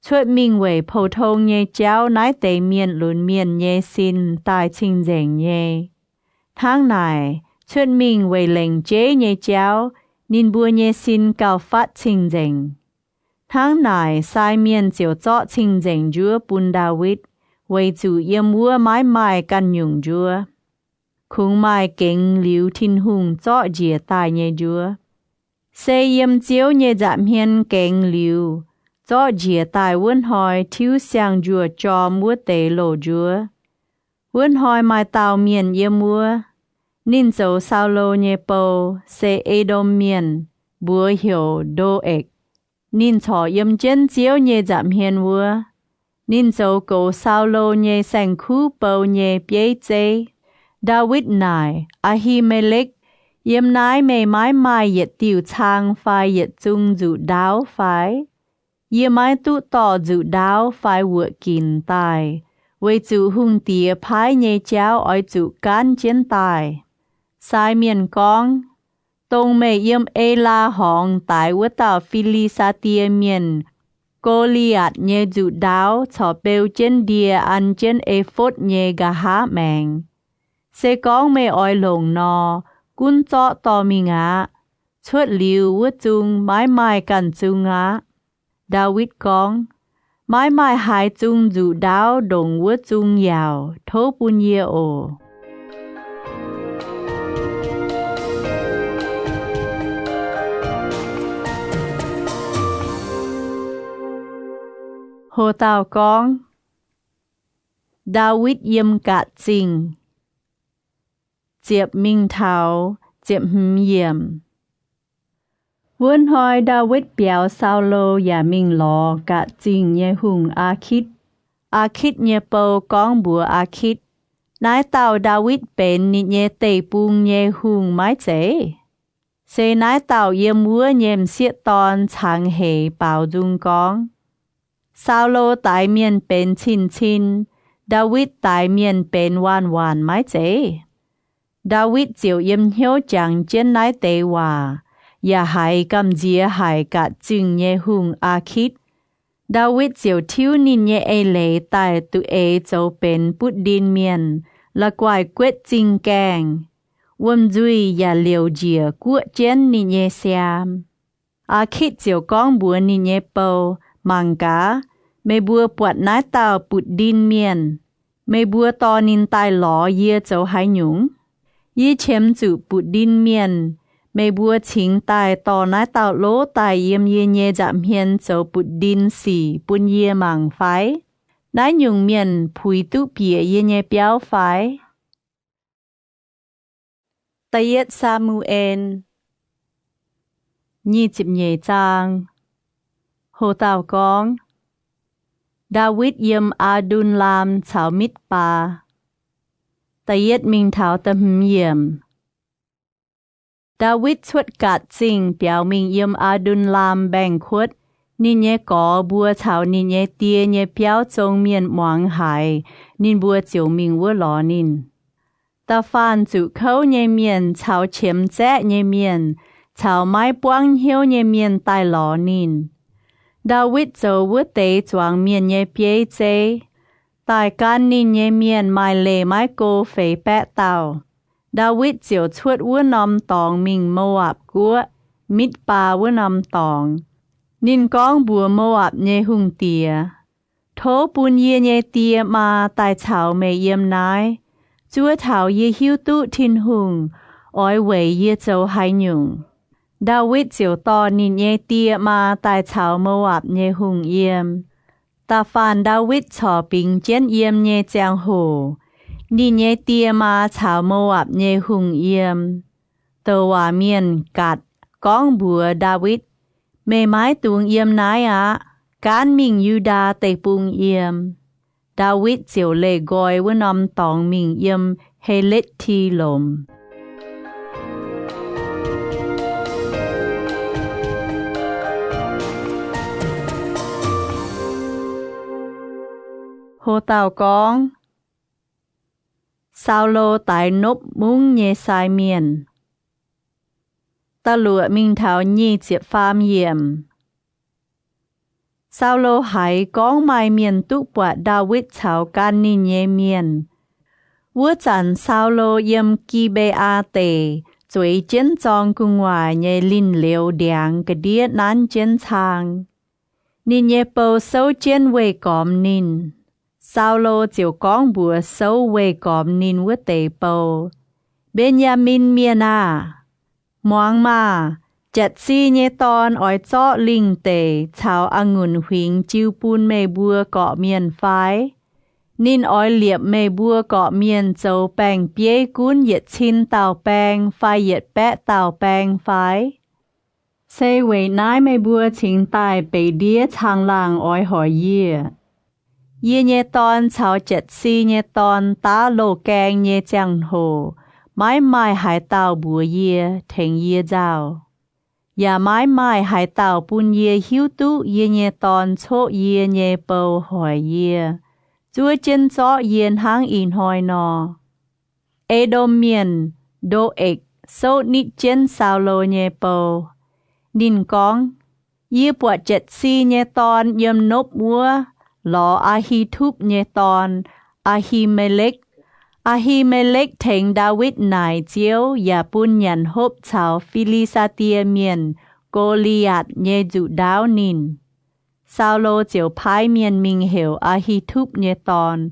Chuột mình về phổ thông nhê chéo nái tế miền lùn miền nhê xin tại trình dành nhê. Tháng này, chuột mình về lệnh chế nhê chéo, nín bùa nhê xin cao phát trình dành. Tháng này, sai miền chiều chọ trình dành chúa bùn David, về chủ yếm vua mái mai căn nhung chúa. Khung mai kính liu thiên hùng chọ dìa tài nhê chúa. Xe yếm chiếu nhê giảm hiên kính liu, chọ dìa tài vươn hỏi thiếu sang chúa cho múa tế lộ chúa. Vươn hỏi mai tàu miền yếm vua. Nín dấu sao lô nhê bầu, xe Edom miền, bùa hiểu đô ếch. Nín chọ yếm chân chiếu nhê giảm hiên vua. Nín dấu cổ sao lô nhê sành khu bầu nhê bế chế. David nài, Ahimelech, yếm nái mê mái mai yết tiểu trang phai yết chung dụ đáo phái. Yếm mái tụ tỏ dụ đáo phai vựa kín tài. Với dụ hung tía phái nhê chéo oi dụ cán chiến tài. Sai miền con, tông mê yếm la hong tại vựa tạo Philistia miền. Goliath nhê dụ đáo cho bêu chân đìa ăn chân phốt nhê gà há mèng. Sẽ con mê oi lồng nò, cún chọ tò mi ngã. Chuột liu vứt chung mái mai cần chung ngã. David con, mái mai hai chung dụ đáo đồng vứt chung yào, thố bùn yê ổ. Hồ tàu con, David yếm cạ trình. Diệp Minh Thảo, Diệp Hiểm. Vươn hỏi David béo sao lô và mình lò cả trình nhé hùng Akit. Akit nhé bầu con bùa Akit. Nái tàu David bên nị nhé tê bùng nhé hùng mái chế. Sẽ nái tàu yếm vua nhém xiết tòn chẳng hề bảo dung con. Sao lô tại miền bên chín chín. David tại miền bên hoàn hoàn mái chế. David chiều yếm hiếu chẳng chân nái tế hòa, và hai cầm dìa hai cả chừng nhé hùng Akit. David chiều thiếu nín nhé lệ tại tụ châu bên bút điên miền, là quài quyết chinh kèng. Vâm duy và liều dìa của chân nín nhé xem. Akit chiều con bùa nín nhé bầu, mang cá, mê bùa bọt nái tàu bút điên miền, mê bùa to nín tai ló yê châu hai nhúng. Yê chém chủ bụt đinh miền, mê bùa chính tài tò nái tạo lỗ tài yếm yê nhê giảm hiên châu bụt đinh xỉ bùn yê mảng phái. Nái nhung miền phùi tụ bìa yê nhê béo phái. Tayet Samuel Nhi chịp nhê trang. Hồ tàu con, David yếm Adullam chào mít bà. Tayet Minh Thảo tâm hiểm. David chuột cát trình béo mình yếm Adullam bèn khuất. Nín nhé có bùa chào nín nhé tia nhé béo trong miền moang hải. Nín bùa chiều mình vua lò nín. Ta phản chủ khâu nhé miền chào chiếm dẹ nhé miền. Chào mái buông hiếu nhé miền tai lò nín. David dấu vua tế choáng miền nhé bế chế. Tại can nín nhé miền mai lê mai cô phế bẹ tàu. David chiều chuột vua nòm tòng mình Moab của mít bà vua nòm tòng. Nín con bùa Moab nhé hung tìa. Thố bùn yê nhé tìa mà tại chào mê yếm nái. Chúa thảo yê hiu tụ thiên hùng, oi vầy yê châu hai nhung. David chiều to nín nhé tìa mà tại chào Moab nhé hung yếm. Ta phản David cho bình chiến yếm nhé giang hồ. Nín nhé tìa mà chào Moab nhé hung yếm. Tờ hòa miền gạt, con bùa David. Mê mái tuông yếm nái á, cán mình Yuda tê bùng yếm. David chiều lê gọi với nòm tòng mình yếm Helet thi lồm. Hồ tàu con Sao lô tại nộp mung nhé sai miền Ta lụa mình thảo nhi chiếc phàm hiểm Sao lô hải con mai miền túc bọa David chào can ni nhé miền Vua chẳng sao lô yếm kỳ bê a tê Chuối chiến trong cung hòa nhé linh liều đảng cái đĩa nán chiến thang Nín nhé bầu sâu chiến về còm nín Sao lô chiều con bùa sâu về còm nín với tê bầu Benjamin miền à Moang mà Chật si nhé tòn ỏi chọ linh tê Chào ăn ngùn huynh chiêu bùn mê bùa cọ miền phái Nín ỏi liệp mê bùa cọ miền châu bèng bế cún yết chín tàu bèng phái yết bẹ tàu bèng phái Xây về nái mê bùa chính tài bế đĩa thang làng ỏi hỏi yê Yê nhé tòn chào chật si nhé tòn tá lô kèng nhé chẳng hồ Mãi mãi hải tàu bùa yê thành yê dào Và mãi mãi hải tàu bùn yê hiếu tú yê nhé tòn chô yê nhé bầu hỏi yê Chúa chân gió yên hang in hỏi nò Ê đô miền đô ếch sâu nít chân sao lô nhé bầu Nín con Yê bọa chật si nhé tòn yếm nộp múa Lò Ahi thúp nhé tòn Ahimelech thành David nài chiếu Và bùn nhận hộp chào Philistia miền Goliath nhé dụ đáo nín Sao lô chiều phái miền mình hiểu Ahi thúp nhé tòn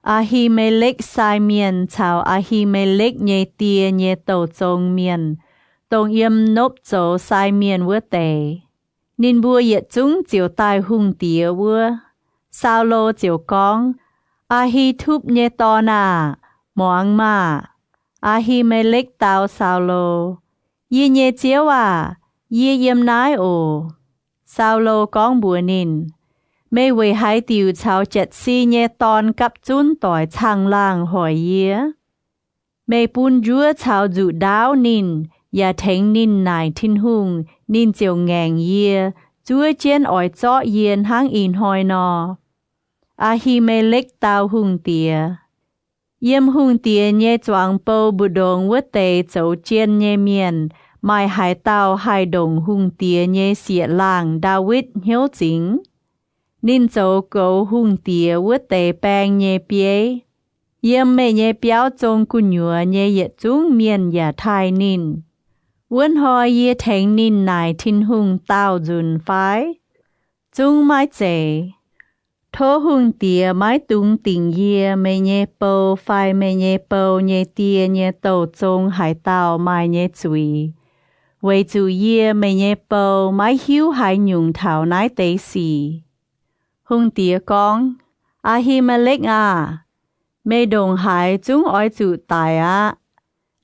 Ahimelech sai miền chào Ahimelech nhé tia nhé tổ trông miền Tông yếm nộp chỗ sai miền vua tề Nín bùa yết chúng chiều tai hung tía vua Sao lô chiều con Ahi thúp nhé tòn à Moang mà Ahimelech tao sao lô Yê nhé chiếu à Yê yếm nái ồ Sao lô con bùa nín Mê về hai tiểu chào chật si nhé tòn cặp chun tỏi chang làng hỏi yê Mê bùn rúa chào dụ đáo nín Và thánh nín nài thiên hùng Nín chiều ngàng yê Chúa chiến ỏi chọ yên hang in hỏi nò Ahimelech tao hùng tìa Yếm hùng tìa nhé choáng bầu bù đồng vứt tê chấu chiên nhé miền Mai hải tàu hải đồng hùng tìa nhé xịa làng David hiếu chính Nín chấu cấu hùng tìa vứt tê bèng nhé bế Yếm mê nhé béo trông cú nhùa nhé yết chúng miền và thai nín Vốn hỏi yê thánh nín nài thiên hùng tao dùn phái Chúng mái chê Thô hùng tìa mái tung tình yê mê nhé bầu phai mê nhé bầu nhé tìa nhé tổ trông hải tàu mai nhé chùy Vậy chủ yê mê nhé bầu mái hiếu hải nhung thảo nái tế xì Hùng tìa con Ahimelech à Mê đồng hải chúng ỏi chủ tài á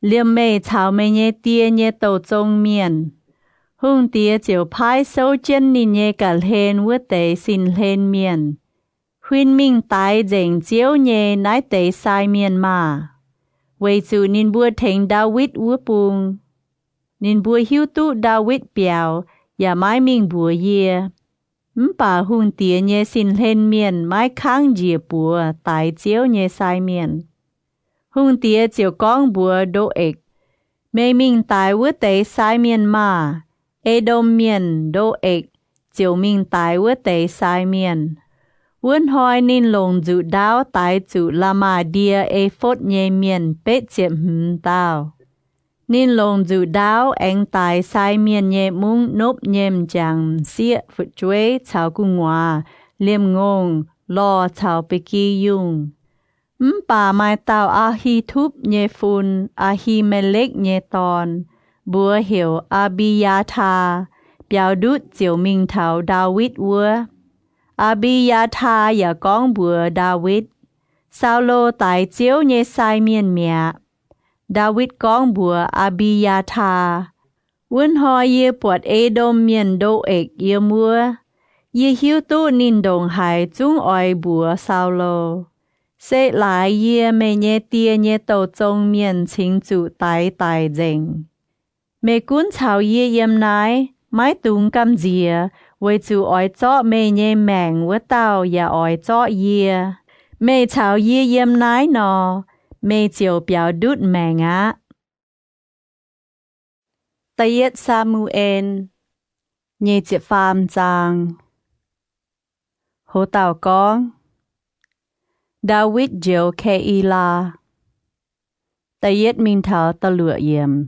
Liêm mê chào mê nhé tìa nhé tổ trông miền Hùng tìa chiều phái sâu chân nín nhé cả hên vứt tế xin hên miền Huynh minh tài dành chiếu nhé nái tế sai miền mà Vậy chủ nín bùa thành David vua bùng Nín bùa hiếu tụ David bèo Và mái mình bùa yê Bà hùng tía nhé xin lên miền mái kháng dìa bùa tài chiếu nhé sai miền Hùng tía chiều con bùa đô ếch Mê mình tài vua tế sai miền mà Ê đôm miền đô ếch Chiều mình tài vua tế sai miền Vốn hỏi nín lồng dụ đáo tài chủ là mà đìa ê phốt nhé miền bết chiếm hùm tao Nín lồng dụ đáo anh tài sai miền nhé mung nộp nhém chẳng xịa phụt chuế chào cung hòa liêm ngôn lo chào bê kỳ yung Bà mai tao Ahi thúp nhé phun Ahimelech nhé tòn Bùa hiểu Abiyatha Biao đút chiều mình thảo David vua Abiyatha và con bùa David Sao lô tại chiếu nhé sai miền mẹ David con bùa Abiyatha Vốn hỏi yê bọt ê đôm miền đô ếch yê mua Yê hiếu tụ nín đồng hải chúng ỏi bùa sao lô Sẽ lại yê mê nhé tia nhé tổ trông miền chính chủ tài tài dành Mê cún chào yê yếm nái Mái tung cam dìa Với chủ ỏi chọ mê nhé mẹng vỡ tàu và ỏi chọ yê mê chào yê yếm nái nò, mê chiều biểu đút mẹ ngã. Tayet Samuel, nhê chế phàm giang. Hồ tàu con, David Jill Keila, Tayet minh thảo tà lụa yếm.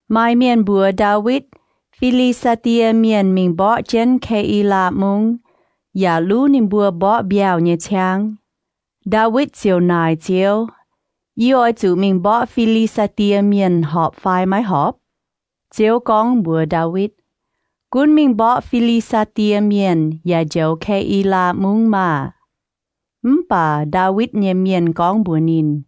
Mai miền bùa David, Philisatia miền mình bỏ trên Keila mung, ya lú niệm bùa bỏ biao nhẹ chang. David chiều nài chiều, yêu ai chủ mình bỏ Philisatia miền họp phai máy họp. Chiều con bùa David, cún mình bỏ Philisatia miền ya dấu Keila mung mà. Bà David nhẹ miền con bùa nín.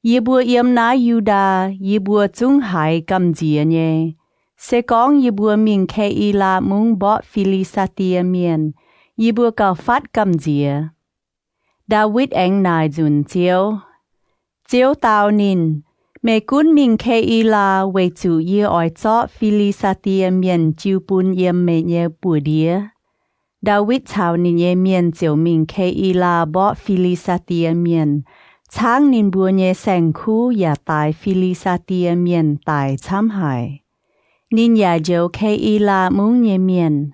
Ye bùa yếm ná Yuda, ye bùa chung hải cầm dìa nhé. Sẽ con ye bùa mình Keila mung bỏ Philisatia miền, ye bùa cao phát cầm dìa. David anh nài dùn chiếu. Chiếu tao nín, mẹ cún mình Keila về chủ ye oi chọ Philisatia miền chiu bùn yếm mẹ nhé bùa đĩa. David chào nín ye miền chiều mình Keila bỏ Philisatia miền. Chang nín bùa nhé sành khu ya tài Philisatia miền tài chăm hải. Nín ya dấu Keila mung nhé miền.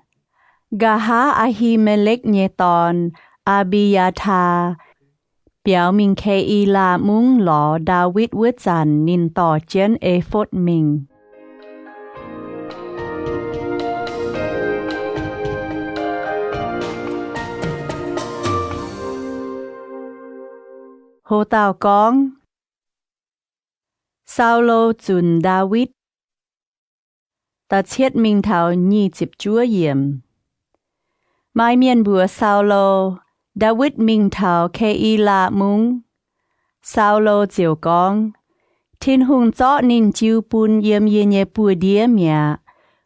Gaha Ahimelech nhé tòn, Abiyathar, biểu mình Keila mung lọ David vứt dàn nín tỏ trên ephod mình. Hồ tàu con, Saulo chun David, ta chết mình thảo nhi chịp chúa yểm. Mai miền bùa Saulo, David mình thảo Keila mung. Saulo chiều con, thiên hùng chọ nín chiu bùn yếm yê nhé bùa đĩa mẹ.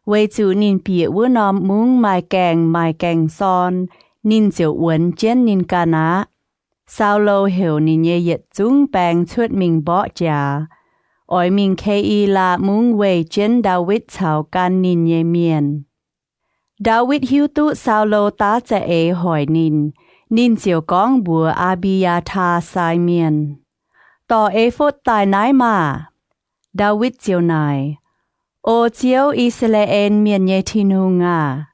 Vậy chủ nín bịa vua nòm mung mai kèng son, nín chiều uẩn trên nín ca ná. Saulo hiểu nín nhé yết chung bèng chuột mình bỏ trả. Ôi mình Keila mung về trên David chào can nín nhé miền. David hiu tu Saulo ta cha ế hỏi nín chiều con bùa Abiyathar sai miền. Tỏ ephod tài nái mà. David chiều nài. Ô chiều Israel miền nhé thiên hùng à.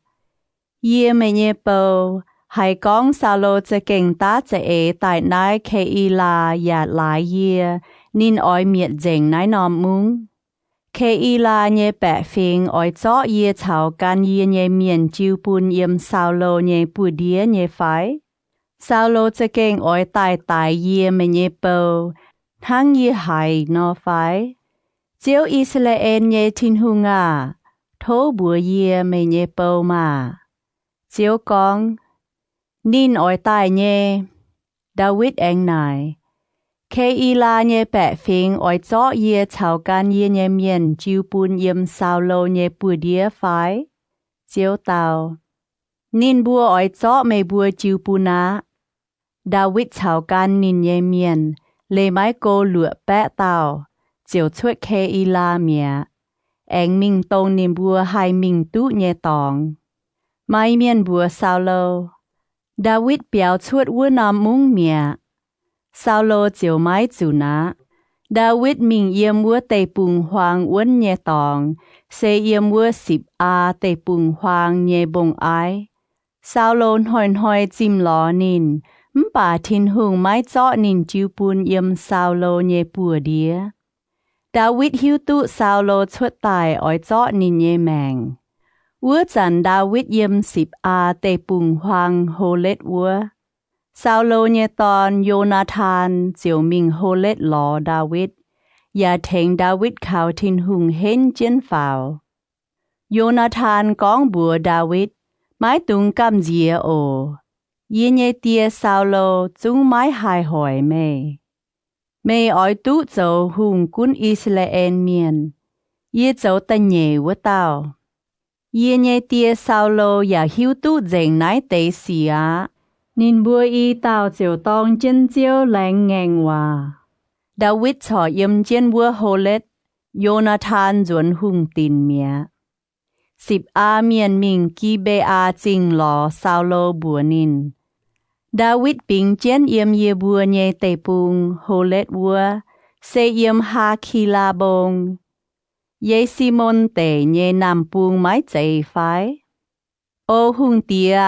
Yê mẹ nhé bầu. Hai con Saulo cha kênh ta cha ế tài nái Keila ya lại yê. Nín oi miệt dành nái nòm mung. Keila nhé bẹ phình oi chọ yê chào can yê nhé miền chiu bùn yếm Saulo nhé bùa đĩa nhé phái. Saulo cha kênh oi tài yê mẹ nhé bầu. Thang yê hải nó phái. Chiếu Israel nhé thiên hùng à. Thố bùa yê mẹ nhé bầu mà. Chiếu con. Nín oi tài nhé. David anh nài. Keila nhé bẹ phình oi chọ yê chào can yê nhé miền chiu bùn yếm Saulo nhé bùa đĩa phái. Chiếu tàu. Nín bùa oi chọ mẹ bùa chiu bùn á. David chào can nín nhé miền. Lê mái cô lụa bẹ tàu. Chiếu chuột Keila mẹ. Anh mình tông nín bùa hai mình tụ nhé tòng. Mai miền bùa Saulo. David biểu chuột vua nòm mung mẹ. Saulo chiều mái chủ ná. David mình yếm vua tây bùng hoàng uốn nhé tòng. Sẽ yếm vua xịp a tây bùng hoàng nhé bông ái. Saulo hỏi chim lò nín. Bà thiên hùng mái chọ nín chiu bùn yếm Saulo nhé bùa đĩa. David hiu tu Saulo chuột tài oi chọ nín nhé mèng. Vua dàn David yếm xịp a tây bùng hoàng hô lết vua. Saulo nhé tòn Jonathan chiều mình hô lết lò David. Ya thèng David khảo thiên hùng hên trên phào. Jonathan con bùa David. Mái tung cầm dìa ồ. Yê nhé tia Saulo chung mái hai hỏi mê. Mê oi tụ dấu hùng cún Israel miền. Yê dấu ta nhé với tao. Yê nhé tia Saulo ya hiu tụ dành nái tế xì á. Nín bùa y tao chiều tông chân chiếu lạnh ngành hòa. David cho yếm trên bùa hô lết. Jonathan duẩn hùng tin mẹ. Xịp a miền mình kỳ bê a chinh lò Saulo bùa nín. David bình chiến yếm ye bùa nhẹ tề bùng hồ lết vua, se yếm ha khi la bông. Ye Simon tề nhẹ nằm bùng mái chạy phái. Ô hung tía,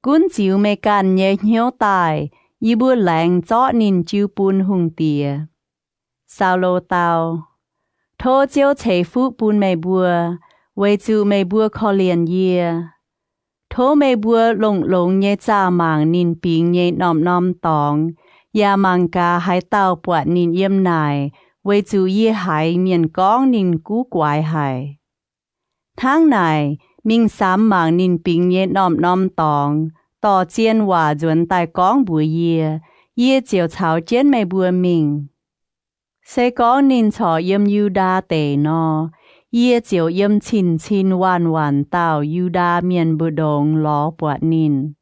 cún chiếu mê can nhẹ nhiêu tài, y bùa lạnh chó nín chiếu bùn hung tía. Sao lô tao, thô chiếu chạy phụ bùn mê bùa,为主mê bùa khó liền ye. Thô mê bùa lồng lồng nhẹ cha màng nín bình nhẹ nòm nòm tòng, ya màng ca hai tao bọt nín yếm nài,为主ye hai miền con nín cú quái hai. Tháng này, mình sám màng nín bình nhẹ nòm nòm tòng, tỏ chiên hòa duẩn tài con bùa ye chiều chào chiên mê bùa mình. Sẽ có nín chọ yếm yu đa tề nó, ye chiều yếm chín chín hoàn hoàn tao yu đa miền bù đồng ló bọt nín.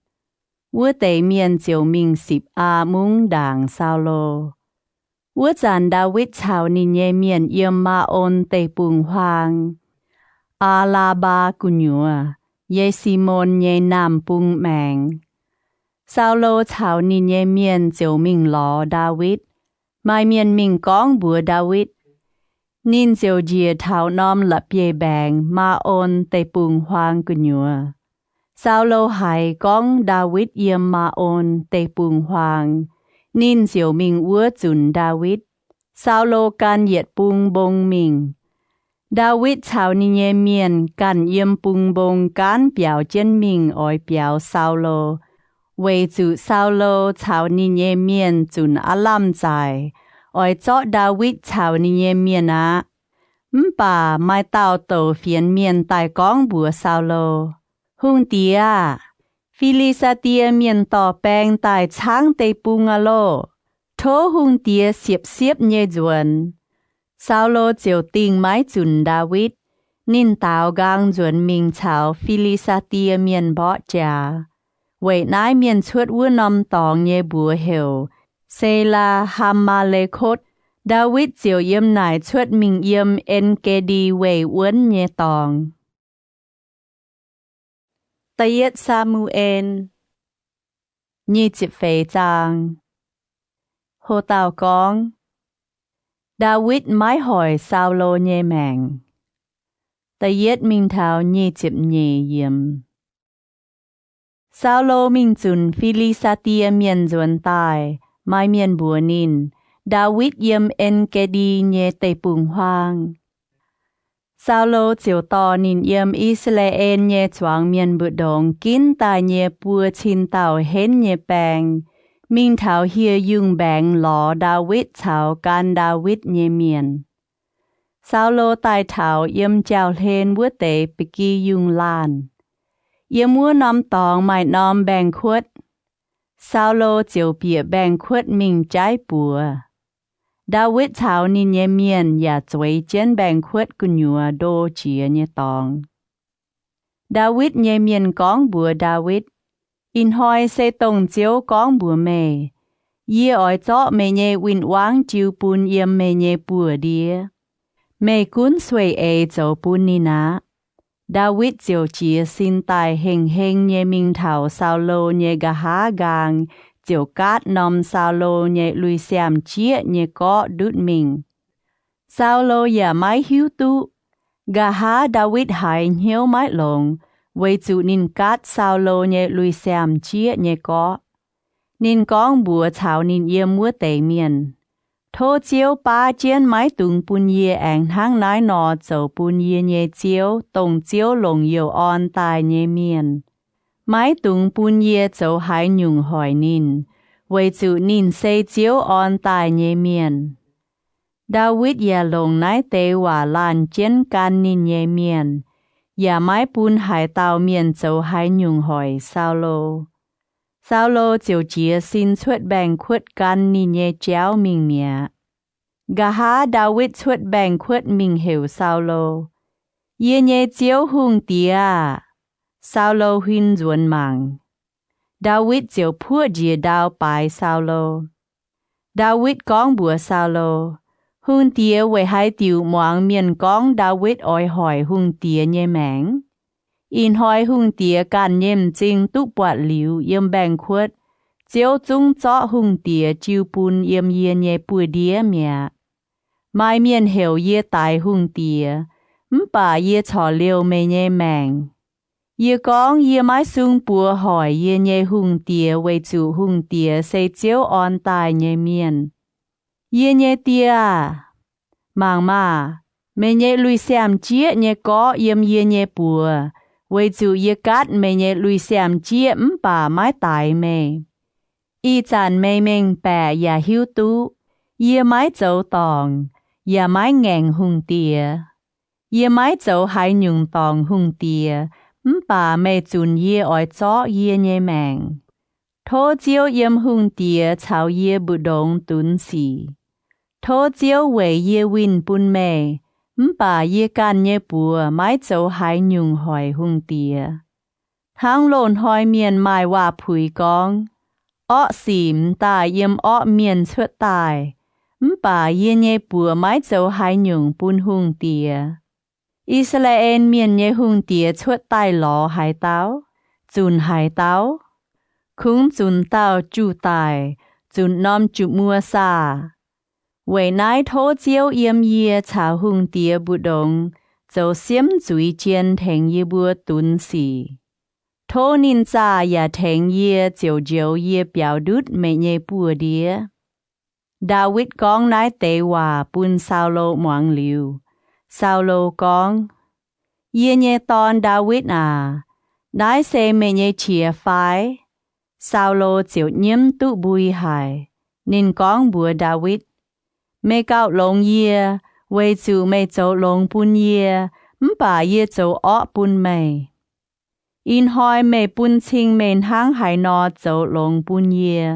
Vua tề miền chiều mình xịp mung đảng sao lô. Vua giàn David chào nín ye miền yếm ma ôn tề bùng hoàng. La ba cu nhua, ye Simon ye nam bung mèng. Sao lô chào nín ye miền chiều mình ló David. Mai miền mình con bùa David. Nín chiều dìa thảo nòm lập ye bèng ma ôn tề bùng hoàng cu nhua. Sao lô hai con David yếm ma ôn tề bùng hoàng. Nín chiều mình vua chun David. Sao lô can yết bung bông mình. David chào nín ye miền can yếm bung bông can biểu chân mình oi biểu sao lô. Vì chủ sao lô chào nín ye miền chun alam dài. Oi cho David chào nín ye miền á. Bà mai tao tổ phiền miền tài con bùa sao lô. Hung tía, Philistia miền tỏ bèng tài sáng tây bung lô. Thô hung tía xiếp xiếp nhé duẩn. Sao lô chiều tình mái chun David. Nín tao gang duẩn mình chào Philistia miền bỏ trà. Vậy nái miền chuột vua nòm tòng nhé bùa hiểu. Sela Hamalekot. David chiều yếm nải chuột mình yếm Enkedi về uốn nhé tòng. Tayet Samuel Nhi chịp phê trang. Hồ tào con. David mái hỏi sao lô nhé màng. Tayet mình thảo nhi chịp nhé yếm. Sao lô mình chun Philistia miền duẩn tài, mai miền bùa nín. David yếm Enkedi nhé tây bùng hoang. Sao lô chiều tò nín yếm Israel nhé choáng miền bự đồng kín tài nhé bùa chín tàu hến nhé bèng. Mình thảo hìa yung bèng lò David chào can David nhé miền. Sao lô tài thảo yếm chào hên bữa tế bì kỳ yung lan. Yếm mua nòm tòng mài nòm bèng khuất. Sao lô chiều bịa bèng khuất mình trái bùa. David chào nín ye miền ya chuối chén bèng khuất cu nhua đô chìa nhé tòng. David ye miền con bùa David. In hoi se tông chiếu con bùa mê. Ye oi chọ mê nhé win wang chiu bùn yếm mê nhé bùa đĩa. Mê cún xuôi châu bùn nina. David chiều chìa xin tài hình hình nhé mình thảo sao lô nhé gà há gang. Chiều cát nòm sao lô nhé lùi xem chia nhé có đút mình. Sao lô ya mái hiếu tu. Gà há David hải hiếu mái lồng. Với chủ nín cát sao lô nhé lùi xem chia nhé có. Nín con bùa chào nín yếm mua tây miền. Thô chiếu ba chén mái tung bùn ye ảnh tháng nái nọ châu bùn ye nhé chiếu. Tông chiếu lồng yêu on tài nhé miền. Mái tung bùn ye châu hải nhung hỏi nín. Với chủ nín xây chiếu on tài nhé miền. David ya lồng nái tế hòa lan chén can nín nhé miền. Ya mái bùn hải tàu miền châu hải nhung hỏi sao lô. Sao lô chiều chìa xin chuột bèng khuất can nín nhé chéo mình mẹ. Gà há David chuột bèng khuất mình hiểu sao lô. Ye nhé chiếu hung tía. Sao lô huyên duẩn màng. David chiều phua dìa đào bài sao lô. David con bùa sao lô. Hung tía về hai tiểu moang miền con David oi hỏi hung tía nhé mảng. In hỏi hung tía can nhém chinh túc bọt liu yếm bèng khuất. chiếu chúng chó hung tía chiêu bùn yếm yê nhé bùa đĩa mẹ. Mai miền hiểu yê tài hung tía, bà yê chó liêu mê nhé màng. Yê con yê mái xung bùa hỏi yê nhé hung tía về chủ hung tía xây chiếu on tài nhé miền. Yê nhé tía à, màng mà, mê nhé lui xem chia nhé có yếm yê nhé bùa, về chủ yê cát mê nhé lui xem chia bà mái tài mê. Y chàn mê mình bè ya hiếu tú, yê mái dấu tòng, ya mái ngẹn hung tía. Yê mái dấu hai nhung tòng hung tía, bà mê chun yê oi chó yê nhé màng. Thô chiếu yếm hung tía chào yê bù đông tún xì. Thô chiếu về yê win bún mê, bà yê can nhé bùa mái dấu hai nhung hỏi hung tía. Thang lộn hỏi miền mai hòa phùi gong. Xìm tài yếm miền xuất tài, bà yê nhé bùa mái dấu hai nhung bún hung tía. Israel miền nhé hung tía xuất tài lò hai táo, chun hai táo. Khung chun tao chu tài, chun nom chu mua xa. Về nái thô chiếu yếm yê chào hung tía bù đông, dấu xiêm dùi chiên thành yê bùa tún xì. Thô nín cha ya thành yê chiều chiều yê biểu đút mẹ nhê bùa đĩa. David con nái tế hòa bùn sao lô moang liu. Sao lô con. Yê nhê ton David à. Nái xe mẹ nhê chìa phái. Sao lô chiều nhiễm tụ bùi hải. Nín con bùa David. Mẹ cao lông yê. Về chủ mẹ châu lông bùn yê. Bà yê châu ọ bùn mẹ. In hỏi mẹ bún chinh mền hang hải nọ dấu lông bún yê,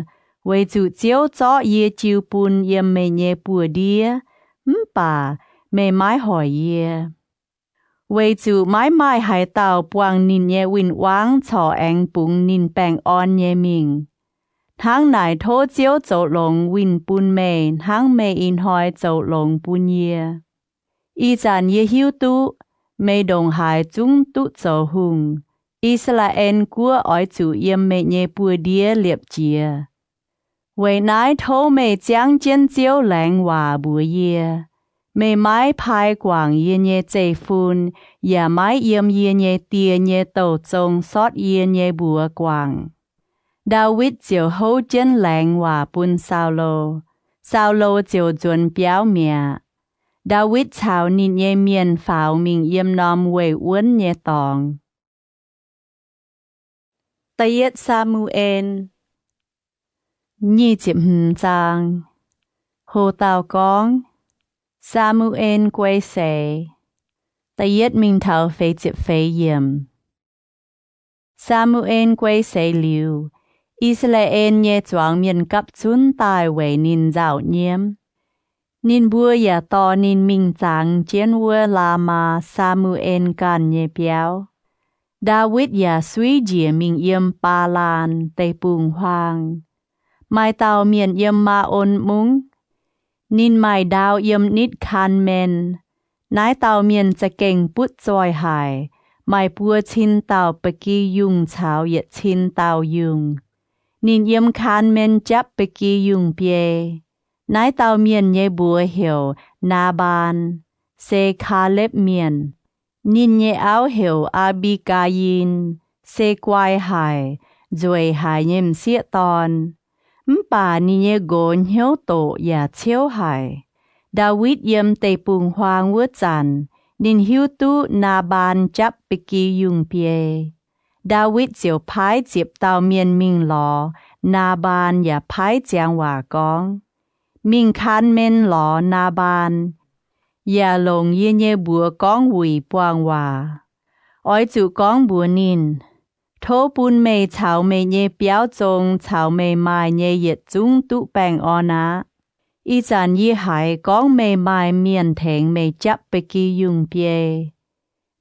về chủ chiếu chó yê chiêu bún yếm mẹ nhé bùa đĩa, bà mẹ mái hỏi yê. Về chủ mái mái hải tàu buông nín nhé win wang chó anh bún nín bèng on nhé mình. Thang nải thô chiếu dấu lông win bún mẹ, thang mẹ in hỏi dấu lông bún yê. Y chàn yê hiếu tú, mẹ đồng hải chung tú dấu hùng. Israel của ỏi chủ yếm mẹ nhé bùa đĩa liệp chìa. Về nái thô mẹ giang chân chiếu lãng hòa bùa yê. Mẹ mái phai quảng yê nhé chê phun, ya mái yếm yê nhé tìa nhé tổ trông sót yê nhé bùa quảng. David chiều hô chân lãng hòa bùn sao lô. Sao lô chiều chuẩn béo mẹ. David chào nín nhé miền pháo mình yếm nòm về uốn nhé tòng. Tayet Samuel Nhi chịp trang Hồ Tào Con Samuel quay xế Tayet mình thảo phê chịp phê yếm Samuel quay xế liu Israel nhé choáng miền cấp chun tài về nín dạo nhiễm nín bùa ya to nín mình trang chiến vua Lama Samuel can nhé béo David ya suy dìa mình yếm ba lan tây bùng hoang. Mai tàu miền yếm ma ôn múng. Nín mai đào yếm nít khan men. Nái tàu miềnจะเก่ง bút dòi hải. Mai bùa chín tàu bê kỳ yung chào yết chín tàu yung. Nín yếm khan men chấp bê kỳ yung bê. Nái tàu miền nhé bùa hiểu na ban. Xê khá lếp miền. Nín nhé áo hiểu Abigayin, xê quay hải, rồi hải nhém xịa tòn. Bà nín nhé gôn hiếu tổ ya chiếu hải. David yếm tây bùng hoang vượt dàn, nín hiếu tu na ban chấp bê kỳ yung bê. David chiều phái dịp tàu miền mình lò, na ban ya phái giang hòa gong. Mình khan men lò na ban. Ya lông yê nhé bùa con hùi buông hòa. Ôi chủ con bùa nín. Thô bùn mê chào mê nhé béo trông chào mê mai nhé yết chung tụ bèng ôn á. Y chàn yê hải con mê mai miền thèng mê chấp bê kỳ yung bê.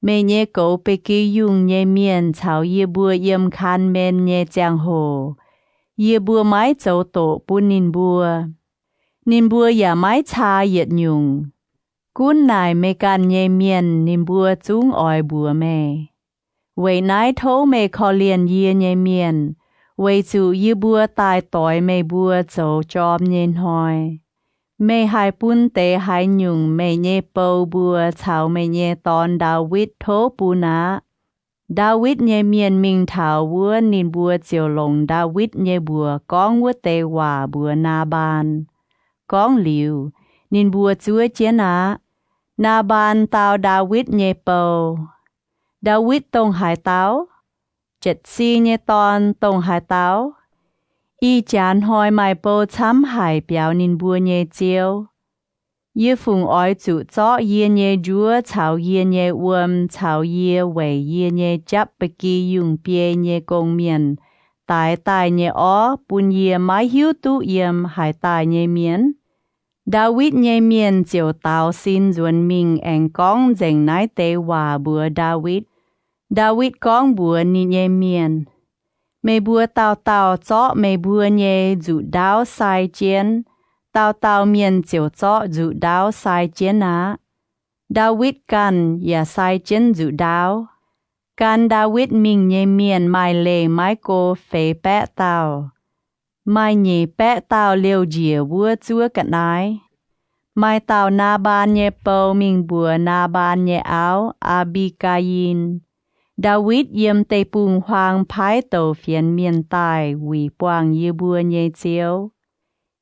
Mê nhé cổ bê kỳ yung nhé miền chào yê bùa yếm khan men nhé giang hồ. Yê bùa mái châu tổ bùn nín bùa. Nín bùa ya mái cha yết nhung. Cún nài mê can nhé miền nín bùa chung oi bùa mê. Về nái thô mê khó liền yê nhé miền. Vì chủ như bùa tài tội mê bùa dấu chòm nhìn hỏi. Mê hai bún tế hai nhung mê nhê bầu bùa chào mê nhê tòn David thố bù ná. David nhê miền mình thảo vua nín bùa chiều lồng David nhê bùa con vua tế hòa bùa na bàn. Con liu, nín bùa chúa chế ná. Na bàn tao David nhê bầu. David tông hải táo. Chết si nhê tòn tông hải táo. Y chán hỏi mai bầu chăm hải biểu nín bùa nhê chiều. Yê phùng oi chủ chó yê nhê chúa chào yê nhê uom chào yê vầy yê nhê chấp bê kỳ dùng bê nhê công miền. Tài tài nhê ó bùn yê mái hiếu tụ yêm hải tài nhê miền. David nhê miền chiều tàu xin duân mình anh con dành nái tế hòa bùa David. David con bùa ní nhê miền. Mê bùa tàu tàu chó mê bùa nhê dụ đáo sai chén. Tao tao miền chiều chó dụ đáo sai chén á. David can ya sai chén dụ đáo. Can David mình nhê miền mai lê mai cô phê bẹ tao. Mai nhê bẹ tao liêu dìa vua chúa cận ái. Mai tao na ban nhê bầu mình bùa na ban nhê áo Abigayin. David yếm tê bùng hoang phái tổ phiền miền tài vì quang yê bùa nhê chiếu.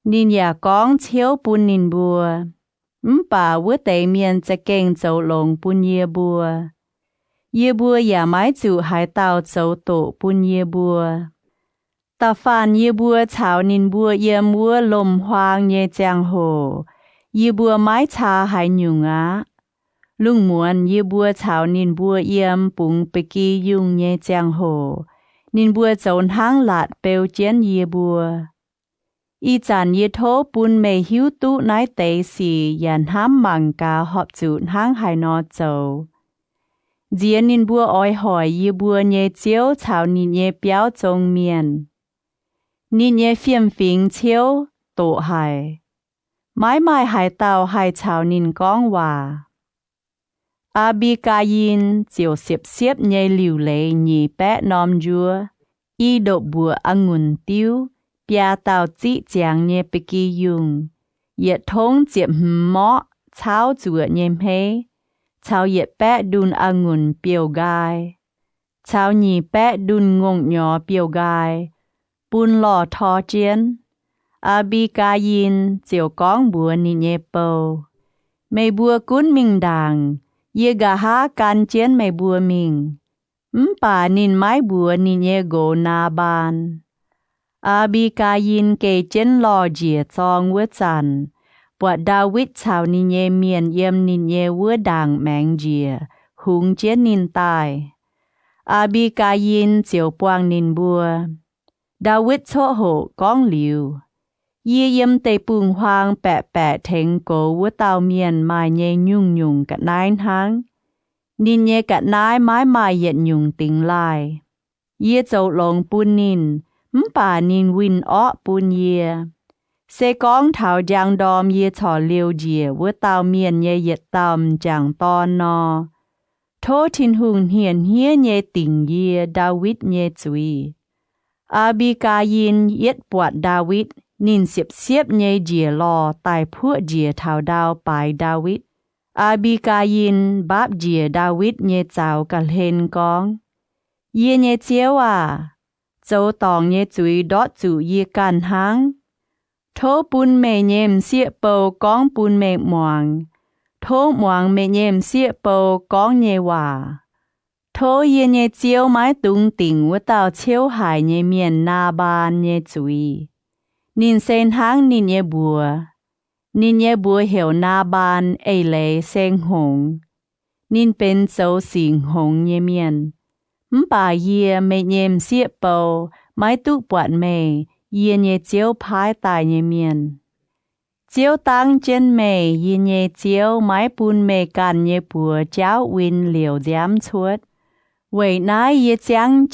Nín ya con chiếu bùn nín bùa. Bà vua tế miền sẽ kênh dấu lồng bùn yê bùa. Yê bùa ya mái chủ hải tàu dấu tổ bùn yê bùa. Ta phàn yê bùa chào nín bùa yếm vua lồm hoang nhê giang hồ. Yê bùa mái cha hải nhung á. Lung muôn yê bùa chào nín bùa yếm bùng bê kỳ dùng nhê giang hồ. Nín bùa dấu hang lạt bèo chén yê bùa. Y chán yê thố bùn mê hiếu tụ nái tế xì yàn hám măng ca họp chụn hang hải nọ dầu. Dìa nín bùa oi hỏi yê bùa nhê chiếu chào nín yê béo chông miền. Nín yê phiêm phính chiếu tổ hải. Mái mai hải tàu hải chào nín con hòa. Abigayin chiều xiếp xiếp nhê liu lệ nhì bẹ nòm dùa. Y độ bùa angùn tiêu. Bia tàu chỉ giang nhé bê kỳ dùng. Yết thông diệp mọ cháo chùa nhém hê. Cháo yết bẹ đun angùn biểu gai. Cháo nhì bẹ đun ngông nhỏ biểu gai. Bùn lò thò chiên. Abigayin chiều con bùa ní nhé bầu. Mê bùa cún mình đàng. Yê gà há can chiên mê bùa mình. Bà nín mái bùa ní nhé gồ na bàn. Abigayin kê chén lò dìa chong vua chàn. Bọa David chào nín nhé miền yếm nín nhé vua đàng mẹng dìa. Hùng chén nín tài. Abigayin chiều quang nín bùa. David chô hộ con liu. Yê yếm tê bùng hoang bẹ bẹ thênh cổ vua tàu miền mai nhé nhung nhung cả nái hang. Nín nhé cả nái mái mai yết nhung tính lai. Yê châu lông bùn nín. Bà nín win ó bùn yê. Sẽ con thảo giang đom yê thỏ liêu dìa vua tàu miền yê yết tầm giang tòn nò. Thô thìn hùng hiền hiê nhê tình yê David nhê chui. Abigayin yết bọt David nín xiếp xiếp nhê dìa lò tài phua dìa thảo đào bài David. Abigayin báp dìa David nhê chào cả hên con. Yê nhê chiếu à. Châu tòng nhé chúi đót chủ yê can hang. Thô bùn mê nhêm xịa bầu con bùn mê moang. Thô moang mê nhêm xịa bầu con nhê hòa. Thô yê nhé chiếu mái tung tỉnh vua tàu chiếu hải nhé miền na ban nhé chúi. Nín sen hang nín nhé bùa. Nín nhé bùa hiểu na ban ê lê sen hồng. Nín bên châu xình hồng nhé miền. Bà yê mê nhêm xịa bầu, mái tụ bọt mê, yê nhê chiếu phái tài nhê miền. Chiếu tăng trên mê, yê nhê chiếu mái bùn mê can nhê bùa cháu win liều giám chuốt. Vậy nái yê chang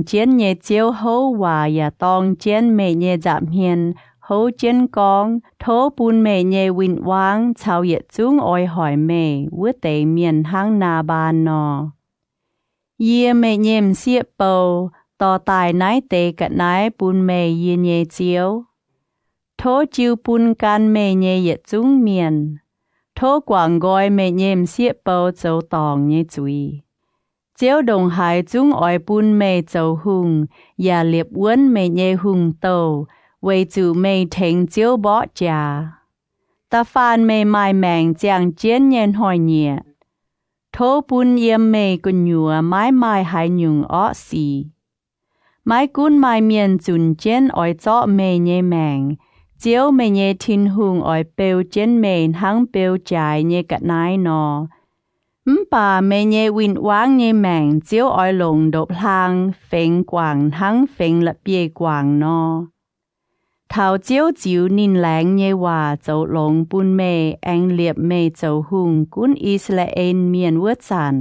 chén nhê chiếu hấu hòa yà tông chén mê nhê giảm hiền, hấu chén con, thố bùn mê nhê win wang, chào yết chung oi hỏi mê, vua tế miền hang na ban nò. Yê mê nhêm xịa bầu, ต่อตายนายเตกะนายปุนเมยเยเจียวโทจิวปุนกันเมเยเยจุงเมียนโทกวางกอยเมเยมเสียเปาเจ้าตองเยจุยเจียวดงหายจุงอ้อยปุนเมเจ้าหุงอย่าเลียบอ้วนเมเยหุงโตไว้จูเมเทงเจียวบ่จาตาฟานเมไม้แมงจางเจียนเย็นหอยเนียโทปุนเยี่ยมเมกุญยัวไม้หายยุงอ้อสีไม้กุนไม้เมียนจุนเจียนอ้อยเจาะเมเยแมงเจียวเมเยทินหุงอ้อยเปียวเจียนเมนหังเปียวจ่ายเยกะนายนอป่าเมเยวินวางเยแมงเจียวอ้อยหลงดบลางเฟงกว่างทั้งเฟงละเปียกว่างนอเท่าเจียวจิวนินแหลงเยว่าเจ้าหลงปุนเมแองเลียบเมเจ้าหุงกุนอิสราเอลเมียนเวจัน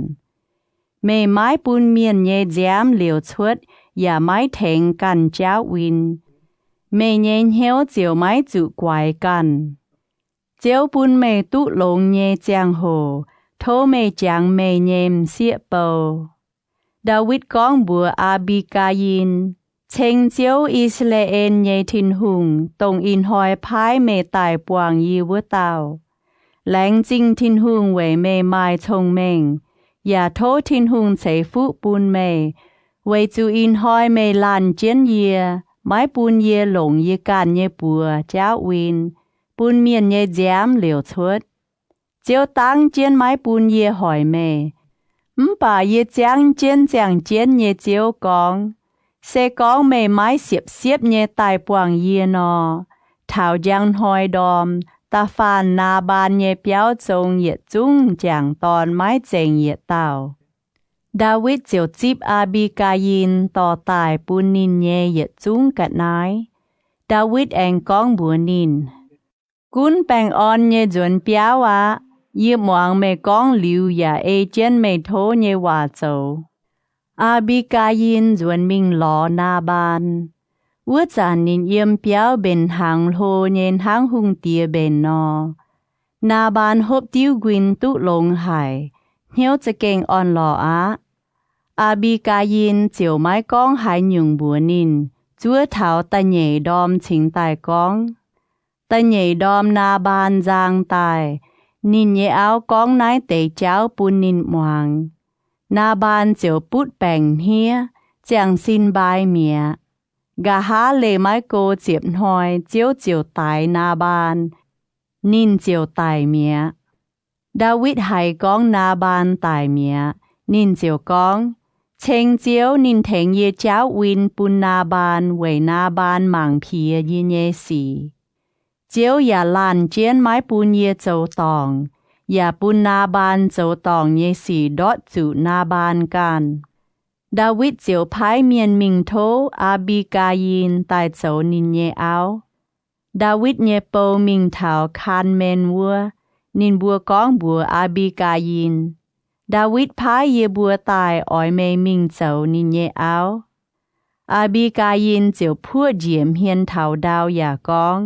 เมไม้ปุนเมียนเยแจมเหลียวชดอย่าไม้แทงกันเจ้าวินเมเยนเหียวเจียวไม้จุกวายกันเจียวปุนเมตุหลงเยจางโหโทเมจางเมเยมเสียเปาดาวิดก้องบัวอาบิกายินเชงเจียวอิสราเอลเยทินหุงตรงอินหอยพายเมตายปวงยีวัวเต่าแหลงจิงทินหุงเวเมไม้ชงเมงอย่าโททินหุงเสฟุปุนเมไวจูอินหอยเมลานเจียนเยียไม้ปูนเยหลงเยการเยปัวเจ้าวินปูนเมียนเยแจมเหลียวชดเจียวตังเจียนไม้ปูนเยหอยเมป่าเยจางเจียนเจียนเยเจียวกองเสกองเมไม้เสียบเยตายปวงเยนอเท้ายังหอยดอมตาฟานนาบานเยเปียวจงเยจุ้งจางตอนไม้เจงเยเต่าดาวิดเจียวจิบอาบิกายินต่อตายปุนนินเยเยจุ้งกะนายดาวิดแองก้องบัวนินกุนแปงออนเยจวนเปียวะยิบหวังเมก้องหลิวอย่าเอเจนเมโทเยว่าโจอาบิกายินจวนมิงหลอนาบานวัวจานนินเยี่ยมเปียวเป็นหางโลเยนหางหุงเตียเป็นนอนาบานฮบติ้วกวินตุลงหายเหี่ยวจะเก่งอ่อนหล่ออาบิกายินเจียวไม้ก้องหายหยุงบัวนินจั่วเท้าตะเหย่ดอมชิงตายก้องตะเหย่ดอมนาบานจางตายนินเยเอาก้องนายเตะเจ้าปุนนินหวางนาบานเจียวปุดแป่งเฮียจางสินบายเมียกะหาเลไม้โกเจียบหอยเจียวตายนาบานนินเจียวตายเมียดาวิดให้ก้องนาบานตายเมียนินเจียวก้องเชงเจียวนินเถงเยเจ้าวินปุนนาบานเวยนาบานหมางเพียยินเยสีเจียวอย่าลานเจียนไม้ปุนเยโจตองอย่าปุนนาบานโจตองเยสีดอดจุนาบานกันดาวิดเจียวพายเมียนมิงโทอาบิกายินตายโจนินเยเอาดาวิดเยโปมิงเถาคานเมนวัวนินบัวก้องบัวอาบิกายินดาวิดพายเยบัวตายอ้อยเมมิงเจ้านินเยเอาอาบิกายินเจียวพูดเจียมเฮียนเถาดาวอย่ากอง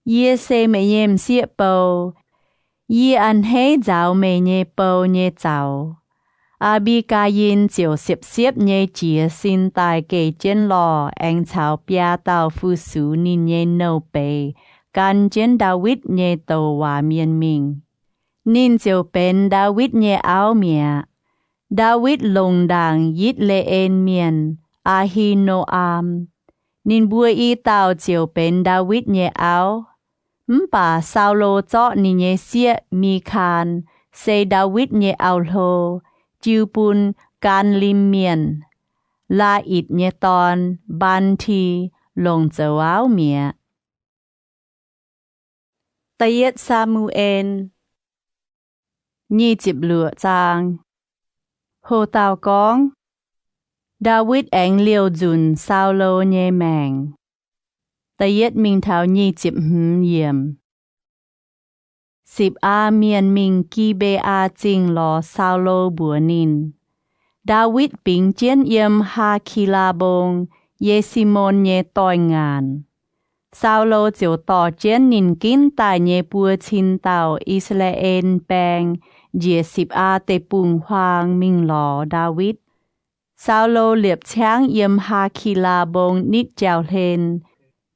เยเซเมเยมเสียเปาเยอันเฮเจ้าเมเยเปาเยเจ้าอาบิกายินเจียวเสียบเยเจียสินตายเกเจนลอแองเฉาเปียเตาฟูสูนินเยโนเปกันเจนดาวิดเยโตวาเมียนมิงนินเจียวเป็นดาวิดเยเอาเมียดาวิดลงดังยิดเลเอนเมียนอาฮิโนอามนินบัวอีเตาเจียวเป็นดาวิดเยเอาป่าซาโลเจาะนินเยเสียมีคานเซดาวิดเยเอาโลจิวปุนการลิมเมียนลาอิดเยตอนบันทีลงเจ้าเมียตะเยดซามูเอลยี่จิบเหลือจางโฮตาวกองดาวิดแองเลียวจุนซาโลเยแมงตะเยดมิงเท้ายี่จิบหืมเยี่ยม10อาเมียนมิงกีเบอาจิงลอซาโลบัวนินดาวิดปิงเจียนเยี่ยมฮาคิลาบงเยซิโมนเยตอยงานซาโลเจียวต่อเจียนนินกินตายเยปัวชินเต่าอิสราเอลแปงเจีย10อาเตปุงควางมิงหลอดาวิด sao lô liệp cháng yếm ha kỳ la bông nít chào lên.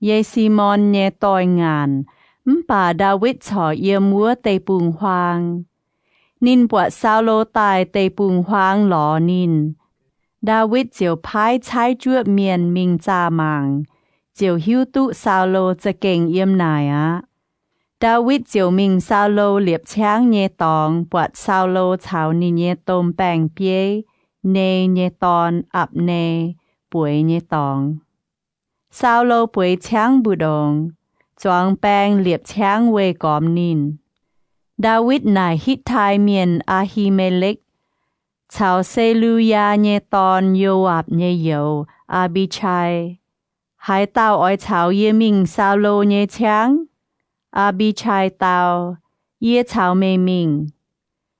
Ye Simon nhé tòi ngàn, bà David chỏ yếm múa tây bùng hoang. Nín bọt sao lô tài tây bùng hoang lò nín. David chiều phái trái chuột miền mình cha mạng, chiều hiếu tụ sao lôจะเก่งyếm nài á. David chiều mình sao lô liệp cháng nhé tòng, bọt sao lô chào nín nhé tôm bèng bế, nê nhé tòn ập nê, bùi nhé tòng. Sao lô bùi cháng bù đồng, choáng bèng liệp cháng về gom nín. David nài hít thai miền Ahimelech, chào xê lưu ya nhé tòn Yoab nhé dầu Abichai. Hai tao oi chào yê mình sao lô nhé cháng. Abichai tao, yê chào mê mình.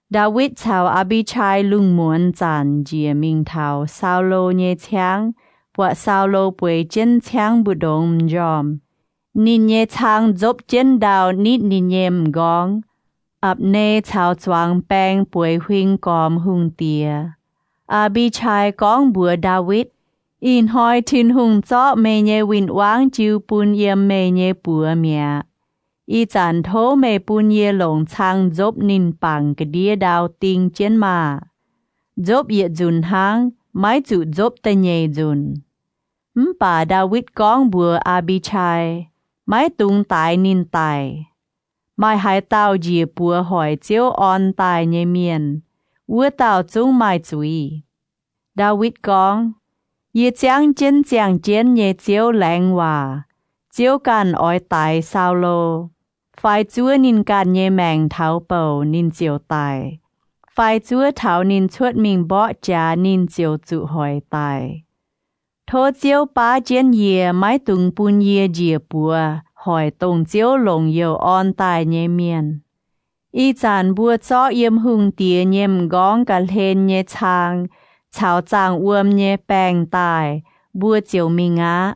David chào Abichai lung muôn chàn dìa mình thảo sao lô nhé cháng, bọa sao lô bùi chân cháng bù đồng dòm. Nín nhé cháng dốc chân đào nít nín nhé mgong. Áp nê chào choáng bèng bùi huynh gom hung tìa. Abichai gong bùa David. In hoi tin hung chó mê nhé vinh quáng chiu bùn yếm mê nhé bùa mẹ. Y chàn thô mê bùn yê lồng chang dốc nín bằng cái đĩa đào tinh chén mà. Dốc yết dùn hang, mái chủ dốc tê nhê dùn. Bà David gong bùa Abichai, mái tung tài nín tài. Mai hai tao dìa bùa hỏi chiếu on tài nhé miền, vua tao chung mai chúi. David gong, yê chang chén nhé chiếu lạnh hòa, chiếu can oi tài sao lô. Phải chúa nín can nhé mèng tháo bầu nín chiếu tài. Phải chúa tháo nín chuột mình bỏ trả nín chiếu chủ hỏi tài. Thô chiếu bá chén yê mái tung bùn yê dìa bùa, hỏi tông chiếu lồng yêu on tài nhé miền. Y chàn bùa chó yếm hung tìa nhém gong gà lên nhé chang, chào chang uom nhé bèng tài, bùa chiếu mình á.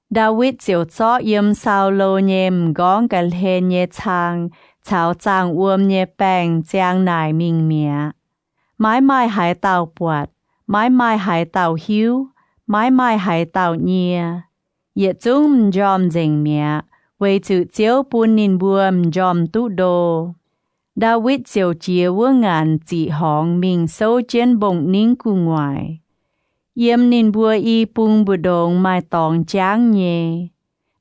David chiếu chó yếm sao lô nhém gong gà lên nhé chang, chào chang uom nhé bèng chang nài mình mẹ. Mái mai hải tàu bọt, mái mai hải tàu hiếu, mái mai hải tàu nhìa. Yết chung mjom dành mẹ, vì chữ chiếu bùn nín bùa mjom tụ đô. David chiếu chia vua ngàn chỉ hóng mình sâu trên bông nín cụ ngoài. Yếm nín bùa y bung bù đồng mai tòng cháng nhé.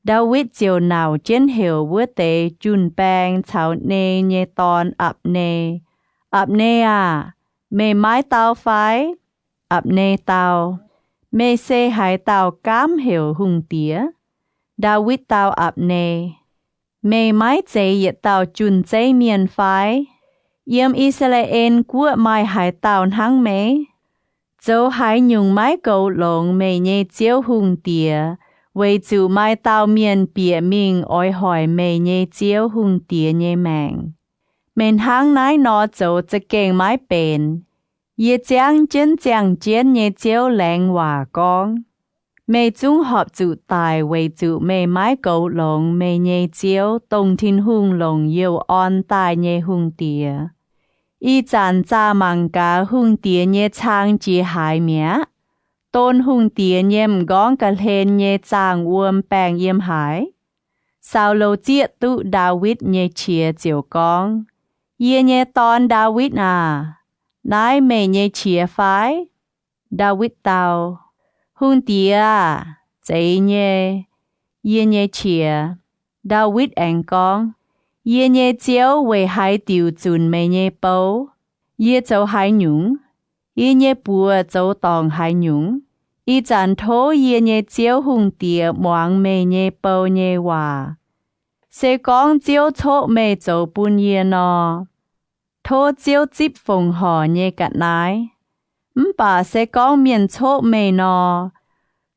David chiếu nào trên hiểu vua tế chun bèng chào nê nhé tòn ập nê. Ập nê à, mê mái tao phái. Ập nê tao. Mê xê hải tao cám hiểu hung tía. David tao ập nê. Mê mái chế yết tao chun chế miền phái. Yếm Israel của mai hải tao hăng mê. Dẫu hải nhung mái cầu lồng mê nhé chiếu hung tía. Vì chủ mai tao miền bịa mình oi hỏi mê nhé chiếu hung tía nhé mạng. Mình hăng nái nó dẫuจะเก่งmái bền. Yê chang chén nhé chiếu lạnh hòa con. Mê chung họp chủ tài vì chủ mê mái cầu lồng mê nhé chiếu tông thiên hung lồng yêu on tài nhé hung tía. Y chàn cha mang cá hung tía nhé chang chí hải mía. Tôn hung tía nhé mgong cả lên nhé chang uom bèng yếm hải. Sao lô chiết tụ David nhé chia chiều con. Yê nhé ton David à. Nái mê nhé chia phái. David tao. Hung tía à. Chế nhé. Yê nhé chia. David anh con. Yê nhé chiếu về hải tiểu chun mê nhé bấu. Yê châu hải nhung. Yê nhé bùa châu tòng hải nhung. Y chàn thô yê nhé chiếu hung tía moang mê nhé bấu nhé hòa. Sẽ con chiếu chô mê châu bùn yê nò. Thô chiếu chip phùng hò nhé gạt nái. Bà sẽ con miền chô mê nò.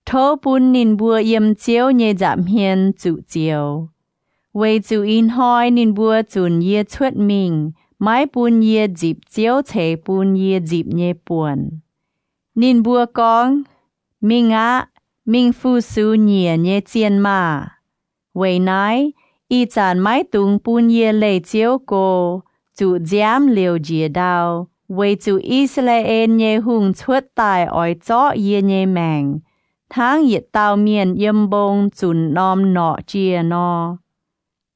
Thô bùn nín bùa yếm chiếu nhé giảm hiên chủ chiếu. Vì chủ in hoi nín bùa chun yê chuột mình. Mái bùn yê dịp chiếu chế bùn yê dịp nhé buồn. Nín bùa con. Mình á. Mình phu su nhìa nhé chiên mà. Vì nái. Y chàn mái tung bùn yê lê chiếu cô. Chủ giám liều dìa đào. 為主以色列耶紅出大愛咗耶命，ทั้ง熱到面陰蹦盡nomนอเจียนอ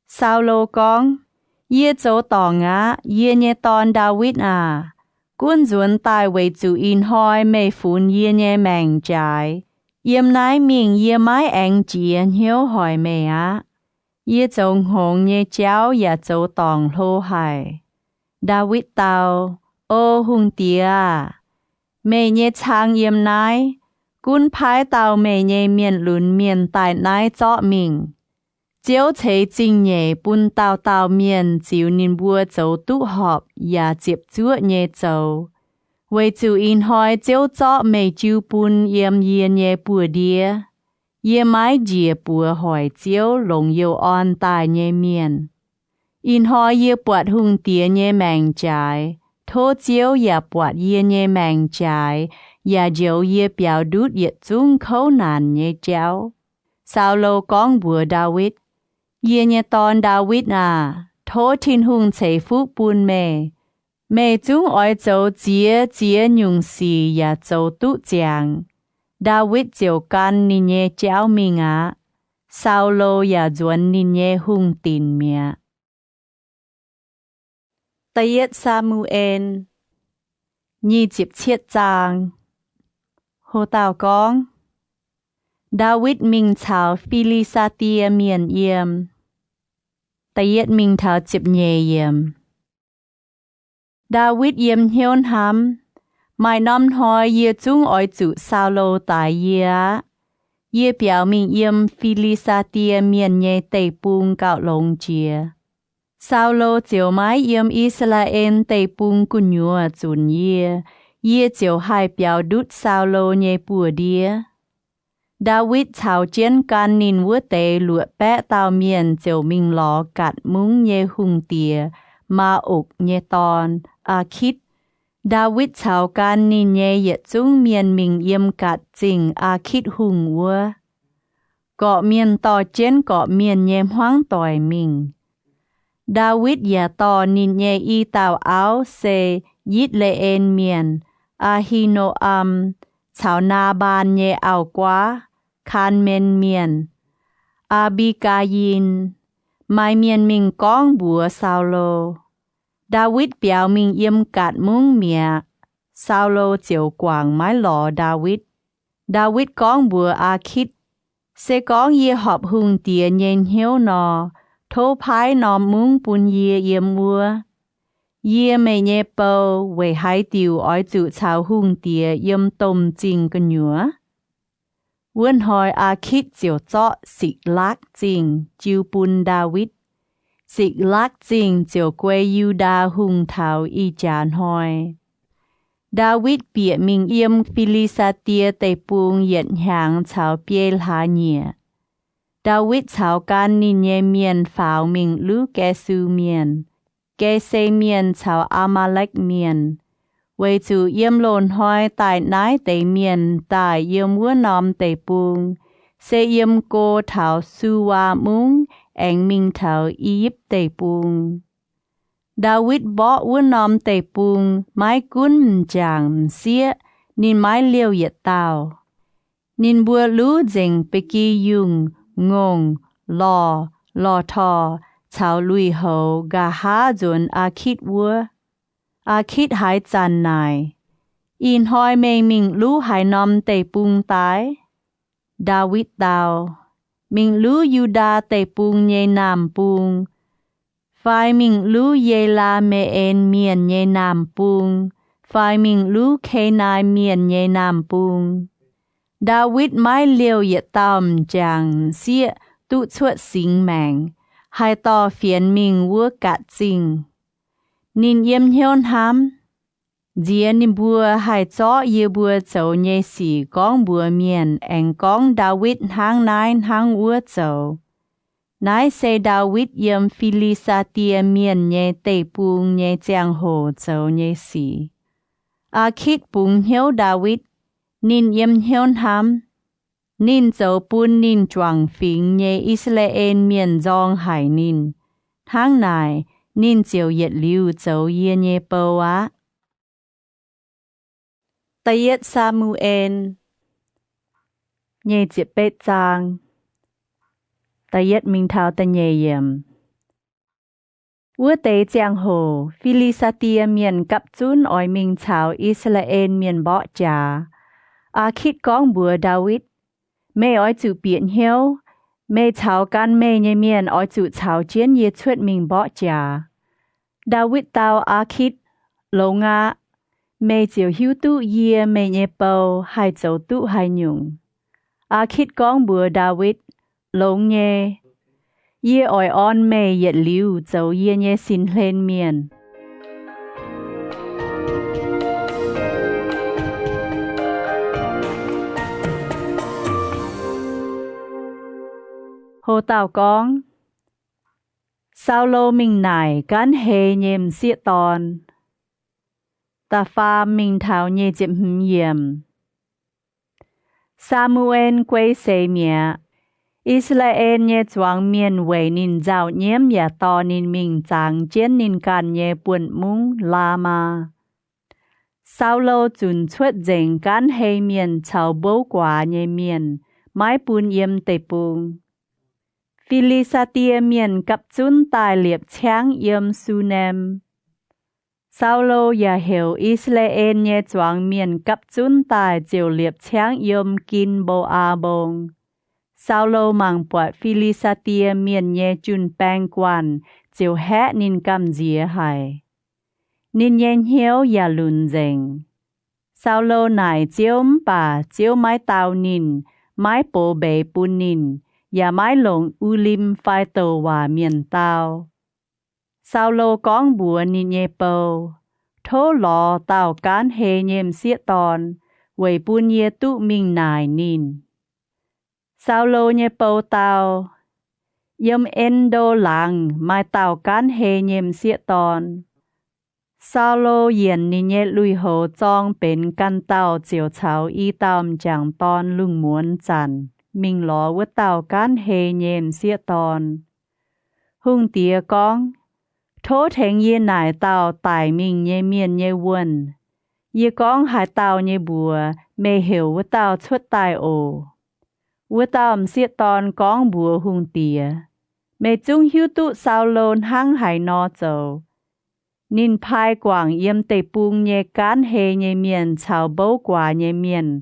ซาโลกอง耶做當啊耶當ดาวิด啊กุนจวนตาย為主อินหอยไม่ฝุ่น耶命ใจยมนายมิงเยไม้แองเจียนเหี่ยวหอยเมียเยจงหงเยเจ้าอย่าโจตองโลไห้ดาวิดเตาโอหุงเตียเมเยช้างเยมนายกุนพายเตาเมเยเมียนหลุนเมียนตายนายเจาะมิงเจียวเฉยจริงเยปุนเตาเมียนจิวนินบัวโจตุหอบอย่าเจ็บจั่วเยโจ為主因海照作未照半厭耶半啲，耶買耶半海照龍耀安大耶面，因海耶ปัดหุงเตีย耶命ใจโท照也ปัด耶命ใจ也照耶表ดุด耶จุงเขานาน耶เจ้าซาโลก้องบัวดาวิดเยตอนดาวิดโททินหุงเฉฟุปุนเมจุงอ้อยโจเจียยุงสีอย่าโจตุจางดาวิดเจียวกันนิเยเจ้ามิงซาโลอย่าจวนนิเยหุงตินเมียตะเยดซามูเอล20เชียดจางโฮตาวกองดาวิดมิงชาวฟิลิซาเตียเมียนเยี่ยมตะเยดมิงเท้าจิบเยี่ยมดาวิดเยี่ยมเฮียนหำไม่น้อมหอยเยจุงอ้อยจุซาโลตายเยเปียวมิงเยี่ยมฟิลิซาเตียเมียนเยเตปุงเก่าลงเจียซาโลเจียวไม้เยี่ยมอิสราเอลเตปุงกุญยัวจุนเยเจียวให้เปียวดุดซาโลเยปัวเดียดาวิดชาวเจียนการนินวัวเตหลวดแปะเตาเมียนเจียวมิงล้อกัดมุ้งเยหุงเตียมาอกเยตอนอาคิดดาวิดชาวการนินเยจุงเมียนมิงเยี่ยมกัดจริงอาคิดหุงวัวเกาะเมียนต่อเจนเกาะเมียนเยมห้างต่อยมิงดาวิดอย่าต่อนินเยอีเตาเอาเซยิดเลเอนเมียนอาฮิโนอัมชาวนาบานเยเอากว่าคานเมนเมียนอาบิกายินไม่เมียนมิงก้องบัวซาโลดาวิดเปียวมิงเยี่ยมกัดมุ้งเมียซาโลเจียวกวางไม้หล่อดาวิดก้องบัวอาคิดเซก้องเยหอบหุงเตียเย็นเหี่ยวนอโทพายนอมมุ้งปุนเยี่ยมวัวเไม่เยเปาไว้ให้ติวอ้อยจุชาวหุงเตียเยี่ยมตมจริงกันหยัวเว้นหอยอาคิดเจียวเจาะสิลักจริงจิวปุนดาวิดสิลักจริงเจียวกวยยูดาหุงเทาอีจานหอยดาวิดเปียมิงเยี่ยมฟิลิซาเตียเตปุงเหยียดหางชาวเปียลาเนียดาวิดชาวการนินเยเมียนฝ่าวมิงลูแกซูเมียนแกเซเมียนชาวอามาเล็กเมียนไว้จูเยี่ยมโลนหอยตายนายเตเมียนตายเยี่ยมวัวนอมเตปุงเซเยี่ยมโกเถาซูวามุงแองมิงเถาอียิปเตปุงดาวิดบอกวัวนอมเตปุงไม้กุนจางเสียนินไม้เลี้ยวเหยียดเตานินบัวรู้เจงไปกียุงงงลอทอชาวลุยโฮกาฮาจนอาคิดวัวอาคิดหายจันนายอินหอยเมมิงรู้หายนอมเตปุงตายดาวิดดาวมิงรู้ยูดาเตปุงเยนามปุงไฟมิงรู้เยลาเมเอนเมียนเยนามปุงไฟมิงรู้เคนายเมียนเยนามปุงดาวิดไม่เลี้ยวเหยียดตามจางเสียตุชวดสิงแมงให้ต่อเฟียนมิงวัวกัดจริงนินเยี่ยมเฮียนหำเจียนิบัวให้เจาะเยบัวเจ้าเยสีก้องบัวเมียนแองก้องดาวิดหางนายหางวัวเจ้านายเซดาวิดเยี่ยมฟิลิซาเตียเมียนเยเตปุงเยเจียงโหเจ้าเยสีอาคิดปุงเฮียวดาวิดนินเยี่ยมเฮียนหำนินเจ้าปุนนินจวงฟิงเยอิสราเอลเมียนจองหายนินทางนายนินเจียวเหยียดลิวเจ้าเยเยเปวะ Tây yết Samuel nhẹ chịp bết giang Tây yết mình thao ta nhẹ yểm Vua tế giang hồ Philistia miền cặp chun ỏi mình chào Israel miền bỏ trả khít con bùa David mẹ ỏi chủ biển hiếu mẹ chào can mẹ nhẹ miền ỏi chủ chào chiến ye chuột mình bỏ trả David tao khít lâu ngã mẹ chiều hiếu tu ye mẹ nhẹ bầu hai châu tu hai nhung khít con bùa David lâu nhẹ ye ỏi on mẹ yết liu châu ye nhẹ xin lên miền Hồ tàu con Sao lô mình nải cán hề nhềm xịa tòn Ta pha mình thảo nhê chịp hừm yểm Samuel quay xê mẹ Israel nhê choáng miền quay nín dạo nhiễm ya to nín mình chàng chiến nín can nhê buồn mung la ma Sao lô chun chuột dành cán hề miền chào bố quả nhê miền mái bùn yếm tê bùng Philistia miền cặp chun tài liệp cháng yếm su nem Sao lô ya hiểu Israel nhé choáng miền cặp chun tài chiều liệp cháng yếm kin bô a bông Sao lô mang bọt Philistia miền nhé chun bang quan chiều hét nín cầm dìa hài nín nhen hiếu ya lùn dành Sao lô nải chiếu bà chiếu mái tàu nín mái bố bể bùn nín ya mái lồng Ulim phai tàu hòa miền tàu Sao lô con bùa nín nhẹ bầu thô lò tàu cán hề nhềm xịa tòn quầy bùn nhẹ tụ mình nải nín Sao lô nhẹ bầu tàu yếm en đô làng mai tàu cán hề nhềm xịa tòn Sao lô yên nín nhẹ lùi hồ chong bên căn tàu chiều cháu y tàu chẳng tòn lung muốn chăn mình ló với tàu cán hề nhềm xịa tòn hung tía con thố thèn ye nải tàu tài mình nhẹ miền nhẹ quân ye con hai tàu nhẹ bùa mê hiểu với tàu chuột tài ổ với tàu xịa tòn con bùa hung tía mê chung hiếu tụ sao lôn hăng hải nó dầu nín phai quảng yếm tê bung nhẹ cán hề nhẹ miền chào bấu quả nhẹ miền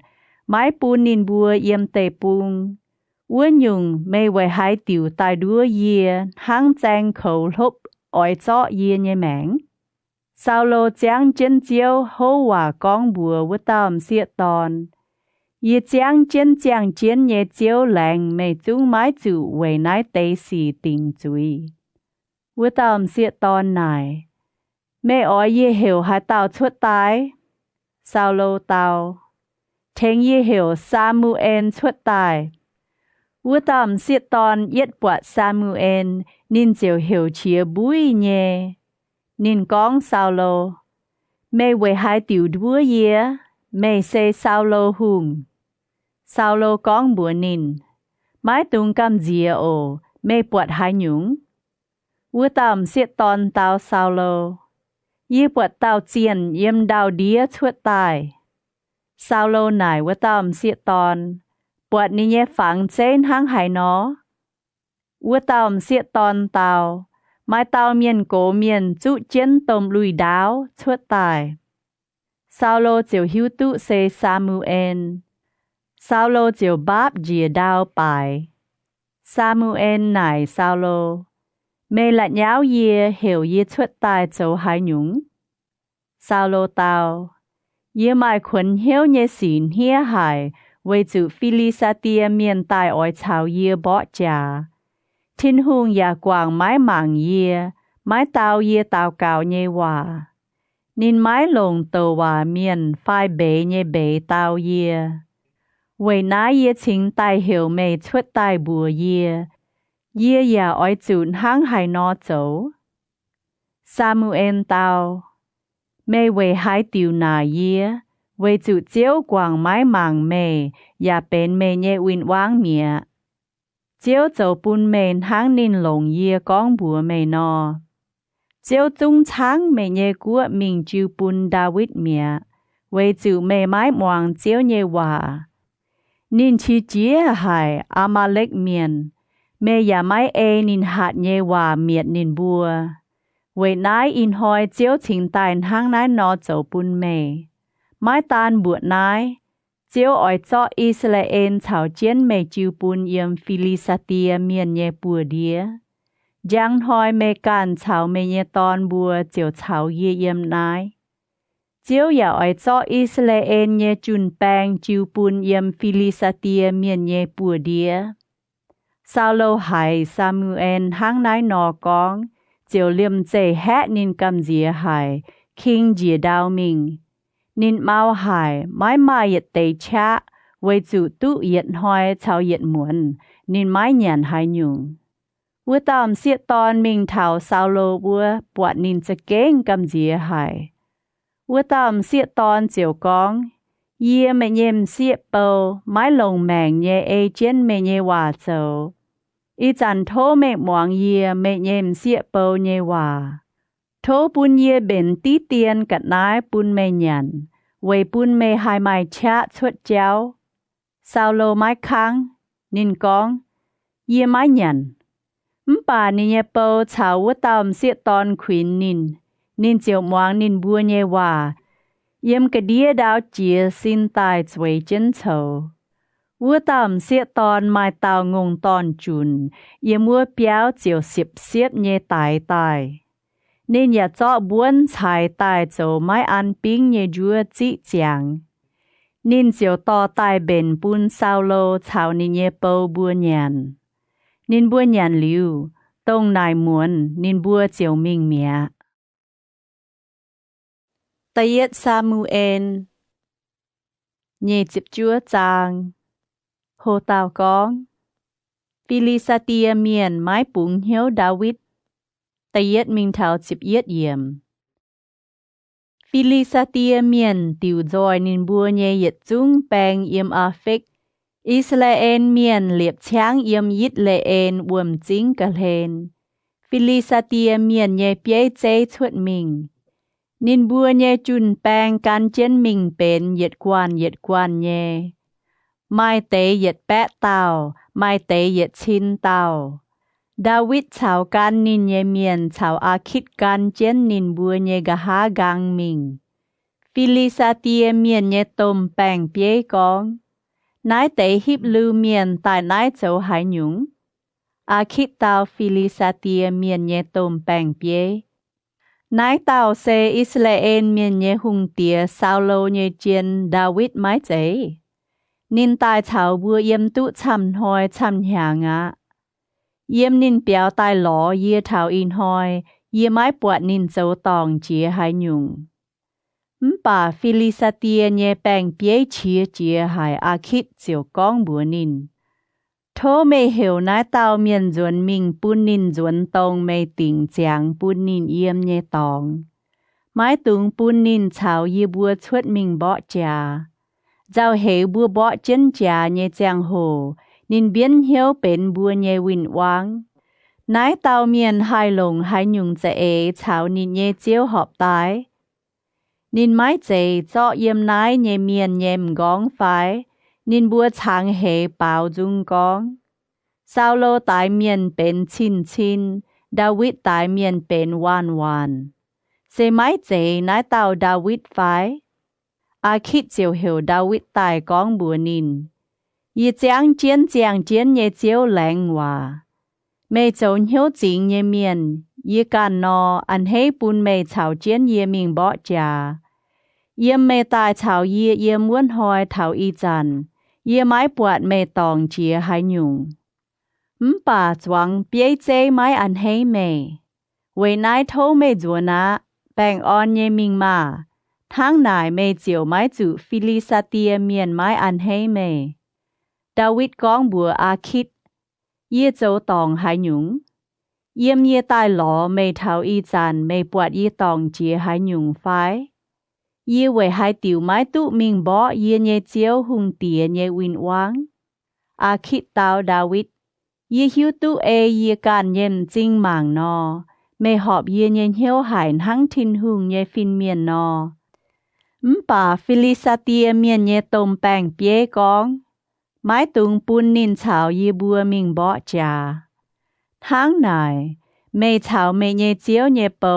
mái bùn nín bùa yếm tê bung Uốn nhung mê về hai tiểu tài đua ye hăng chàng khẩu lốp ỏi chọ ye nhẹ mảng Sao lô chàng chân chiếu hô hòa con bùa với tàm xịa tòn ye chàng chân chàng chiến nhẹ chiếu làng mê chung mái chủ về nái tê xì tình chuy với tàm xịa tòn này mê ỏi ye hiểu hai tàu chuột tài Sao lô tàu thèn ye hiểu Samuel chuột tài Vua tầm xịt tòn yết bọt Samuel nín chiều hiểu chia bùi nhé nín con sao lô mê về hai tiểu đua ye mê xê sao lô hùng sao lô con bùa nín mái tung cầm dìa ổ mê bọt hai nhúng vua tầm xịt tòn tao sao lô yê bọt tao chiên yếm đào đía chuột tài sao lô nải vua tầm xịt tòn bọt ní nhé phẳng trên hăng hải nó vua tàu xịa tòn tàu mai tàu miền cố miền trụ chiến tôm lùi đáo chuột tài sao lô chiều hiếu tụ xê Samuel sao lô chiều báp dìa đao bài Samuel nải sao lô mê lại nháo yê hiểu yê chuột tài châu hai nhúng sao lô tàu yê mai khuẩn hiếu nhé xỉn hia hải为主Philistia miền tài ỏi chào ye bỏ trả thiên hùng ya quảng mái mảng ye mái tàu ye tàu cào nhê hòa nín mái lồng tàu hòa miền phai bể nhê bể tàu ye为ná ye chính tài hiểu mê chuột tài bùa ye ya ỏi chun hăng hải nó chấu Samuel tàu mê为hai tiểu nà ye为主招广买忙妹，也เป็น妹嘢winวางเมียเจ้าเจ้าปุ่นเมนทั้งนินหลงเย่ก้องบัวเมนอเจ้าจุงช้างเมเยกัวมิงจิวปุ่นดาวิดเมีย为主妹买忙招耶话。nín chi chia hài Amalek miền, mẹ ya mai nín hạt nhẹ hòa miệt nín bùa. Vậy nái in hoi chiếu chính tài hang nái nó dấu bùn mẹ. Mai tan buộc nái, chiếu ỏi cho Israel chào chiến mẹ chiu bùn yếm Philistia miền nhẹ bùa đĩa. Giang hoi mẹ can chào mẹ nhẹ ton bùa chiếu chào yê yếm nái. Chiếu ya ỏi cho Israel nhẹ chun bang chiu bùn yếm Philistia miền nhẹ bùa đĩa. Sao lâu hải Samuel hang nái nó con, chiều liêm dây hát nín cầm dìa hải, kinh dìa đào mình. Nín mau hải, mãi mai yết tế chá, với chủ tụ yết hoi chào yết muộn, nín mãi nhàn hải nhung. Vừa tạm siết tòn mình thảo sao lô bùa, bọt nín chá kênh cầm dìa hải. Vừa tạm siết tòn chiều con, yê mẹ nhêm siết bầu, mãi lồng màng nhê ê chên mẹ nhê hòa châu. Y chăn thô mẹ mong yê mẹ nhêm siết bầu nhê hòa. Thô bún yê bên tí tiền cắt nái bún mẹ nhàn, với bún mẹ hai mai chá chuột cháu. Sao lô mái kháng, nín con, yê mái nhàn. Bà nín yê bầu chào vô tạm siết tòn khuyến nín chiều mong nín bùa nhê hòa. Yêm cái đĩa đào chìa xin tài chuối chân chầu. Vừa tạm siết tòn mai tàu ngông tòn chun, yêm mua béo chiều xếp nhê tài tài. Nên ya cho buôn chai tài châu mai ăn bing nhê dùa chị chàng. Nên chiều to tài bền bún sao lô chào nín nhê bầu bùa nhàn. Nên bùa nhàn liu, tông nài muôn nên bùa chiều mình mẹ. Tayet Samuel nhê chịp chúa chàng. Hồ tàu con. Philistia miền mái bụng hiếu David. Tayet mình thảo chịp yết yểm. Philistia miền tiểu dòi nín bùa nhê yết chung bang yếm Aphek. Israel miền liệp cháng yếm yít lệ en uom chính cả hên. Philistia miền nhê bế chế chuột mình. Nín bùa nhê chun bang can chén mình bên yết quan nhê. Mai tế yết bẽ tàu, mai tế yết chín tàu. David chào can nín nhê miền chào Akit can chén nín bùa nhê gà há gang mình. Philistia miền nhê tôm bang bế con. Nái tế hiếp lưu miền tại nái châu hải nhúng. Akit tàu Philistia miền nhê tôm bang bế. Nái tàu xe Israel miền nhé hung tía sao lâu nhé chiên David mái chế. Nín tài chào bùa yếm tụ chăm hoi chăm hàng á. Yếm nín béo tài lõ yê thảo in hoi, yê mái bọt nín châu tòng chia hai nhung. Bà Philistia nhé bang bế chia hai Akit chiều con bùa nín. Thô mê hiểu nái tàu miền duẩn mình bún nín duẩn tông mê tình chàng bún nín yếm nhé tòng. Mái tung bún nín chào yê bùa chuột mình bọ trà. Giao hệ bùa bọ chân trà nhé chàng hồ, nín biến hiếu bên bùa nhé win wang. Nái tàu miền hai lồng hai nhung dạy ế chào nín nhé chiếu họp tái. Nín mái dạy cho yếm nái nhé miền nhé mgóng phái. Nín bùa chàng hệ bảo dung con. Sao lô tại miền bên chín, David tại miền bên hoàn. Sẽ mái dễ nái tàu David phái. Akit chiều hiểu David tại con bùa nín. Yê giang chiến nhé chiếu lãng hòa. Mê châu hiếu chính nhé miền. Yê can nò ăn hế bùn mê chào chiến yê mình bỏ trà. Yê mê tại chào yê muốn hỏi thảo y dàn. Yê mái bọt mê tòng chia hai nhung. Bà chwang bế chế mái ăn hế mê. Với nái thô mê dùa ná, bang on nhé mình mà. Tháng nài mê chiều mái chủ Philistia miền mái ăn hế mê. David con bùa Akit. Yê châu tòng hai nhung. Yêm yê tai lọ mê thảo y dàn mê bọt yê tòng chia hai nhung phái. Yê với hai tiểu mái tụ mình bỏ yê nhé chiếu hung tía nhé win wang. Akit tao David. Yê hiếu tụ ê yê can nhém chinh màng nò. Mê họp yê nhé hiếu hải hăng thinh hung nhé phinh miền nò. ป่าฟิลิสเตียเมียนเยตมแปงเปียกองไม้ตุงปุนนินชาวยีบัวมิงบ่จาทั้งไหนเมชาวเมเยเจียวเยเปา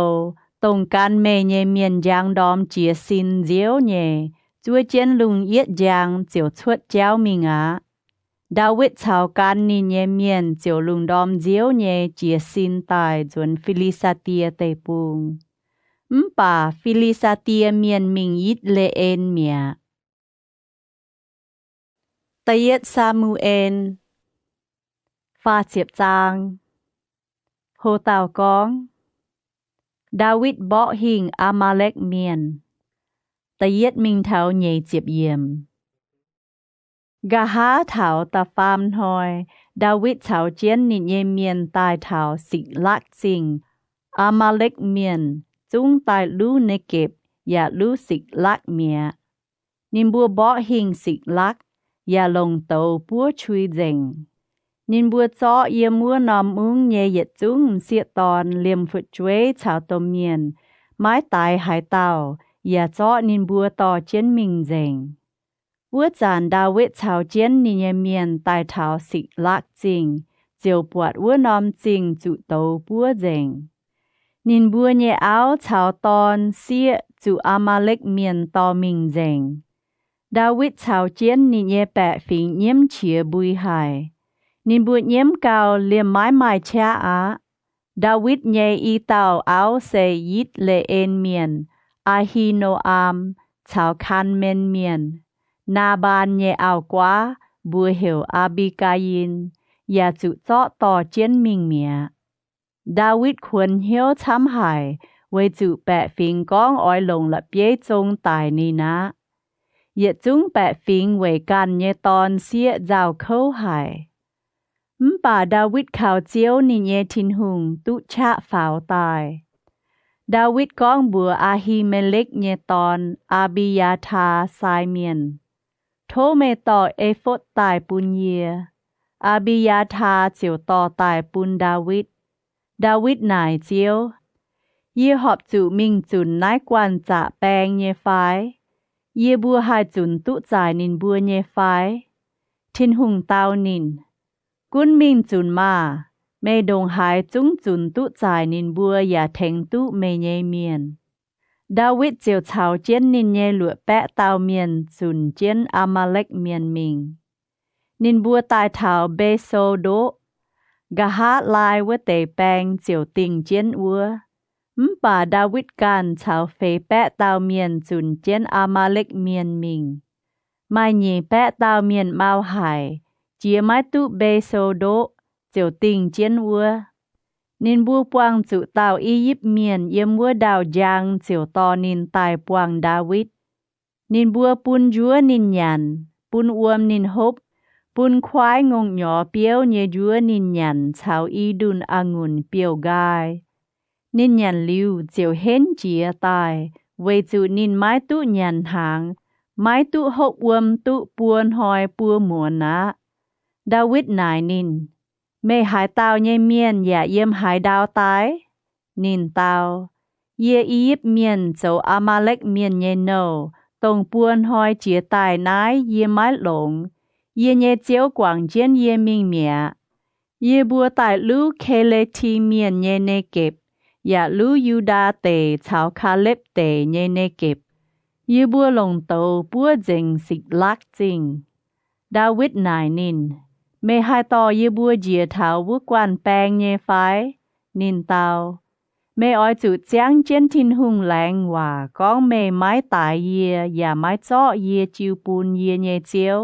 ตรงกันเมเยเมียนยางดอมเจียซินเจียวเยจัวเจียนลุงเย็ดยางเจียวชวดเจ้ามิงาดาวิดชาวกันนินเยเมียนเจียวลุงดอมเจียวเยเจียซินตายจนฟิลิสเตียเตปุงป่าฟิลิสเตียเมียนมิงยิดเลเอนเมียตะเย็ดซามูเอลฟาเจียบจางโฮตาวกองดาวิดบ่หิงอามาเล็กเมียนตะเย็ดมิงเทาเยเจียบเยี่ยมกะหาเถาตาฟามหอยดาวิดเถาเจียนนิเยเมียนตายเถาสิลักสิงอามาเล็กเมียนจุงตายรู้ในเก็บอย่ารู้สิลักเมียนิมบัวบ่หิงสิลักอย่าลงโตปัวชุยเจงนินบัวจ้อเยี่ยมัวนอมมุงเยเยจุงเสียตอนเลียมฝึกจวยชาวตเมียนไม้ตายหายเต่าอย่าจ้อนินบัวต่อเจียนมิงเจงวัวจานดาวิดชาวเจียนนิเยเมียนตายเท้าสิลักจริงเจียวปวดวัวนอมจริงจุโตปัวเจงนินบัวเยเอาชาวตอนเสียจุอามาเล็กเมียนต่อมิงเจงดาวิดชาวเจียนนิเยแปะฝิงเยี่ยมเฉียบุยหายนินบัวเยี่ยมเก่าเลียมไม้ไม้แช่อาดาวิดเยอีเต่าเอาเซยิดเลเอนเมียนอาฮีโนอามชาวคันเมนเมียนนาบานเยเอากว่าบัวเหวอาบิกายินอย่าจุเจาะต่อเจียนมิงเมียดาวิดควรเหี่ยวช้ำหายไว้จุแปะฝิงก้องอ้อยลงละเปียจงตายนี่นะเยจุงแปะฝิงไว้กันเยตอนเสียเจ้าเข้าหายป่าดาวิดข่าวเจียวนิเยทินหุงตุชะฝาวตายดาวิดก้องบัวอาฮีเมเล็กเยตอนอาบิยาธาไซเมียนโทเมต่อเอฟดตายปุญเยอาบิยาธาเจียวต่อตายปุนดาวิดนายเจียวเยหอบจุมิงจุนนายกวนจะแปงเยไฟเยบัวหายจุนตุจ่ายนินบัวเยไฟทินหุงเตานินกุนมิงจุนมาเมดงหายจุงจุนตุจ่ายนินบัวอย่าเทงตุเมเยเมียนดาวิดเจียวชาวเจียนนินเยหลวแปะเตาเมียนจุนเจียนอามาเล็กเมียนมิงนินบัวตายเถาเบโซโดกะฮาลายวะเตแปงเจียวติงเจียนอัวป่าดาวิดกันชาวเฟแปะเตาเมียนจุนเจียนอามาเล็กเมียนมิงไม่เยแปะเตาเมียนเมาหายเจียไม้ตุเบโซโดเจียวติงเจียนอัวนินบัวปวงจุเตาอียิปเมียนเยี่ยมวัวดาวยางเจียวตอนินตายปวงดาวิดนินบัวปุนยัวนินยันปุนอวมนินฮบปุนควายงงหยอเปียวเยยัวนินยันชาวอีดุนองุ่นเปียวกายนินยันลิวเจียวเห็นเจียตายเวจุนินไม้ตุยันหางไม้ตุหกอวมตุปวนหอยปัวหมวนนะดาวิดนายนินเมหายเตาเยเมียนอย่าเยี่ยมหายดาวตายนินเตาเยอียิปเมียนเจ้าอามาเล็กเมียนเยโนตรงปวนหอยเจียตายนายเยไม้หลงเยเยเจียวกวางเจียนเยมิงเมียเยบัวตายลู่เคเลทีเมียนเยเนเก็บอย่าลู่ยูดาเตชาวคาเล็บเตเยเนเก็บเยบัวหลงโตปัวเจงสิกลักจริงดาวิดนายนินเมหายต่อเยบัวเจียเถาวัวกวนแปงเยไฟนินเตาเมอ้อยจุดเจียงเจียนทินหุงแรงว่าก้องเมไม้ตายเยอย่าไม้จ้อเยจิวปูนเยเยเจียว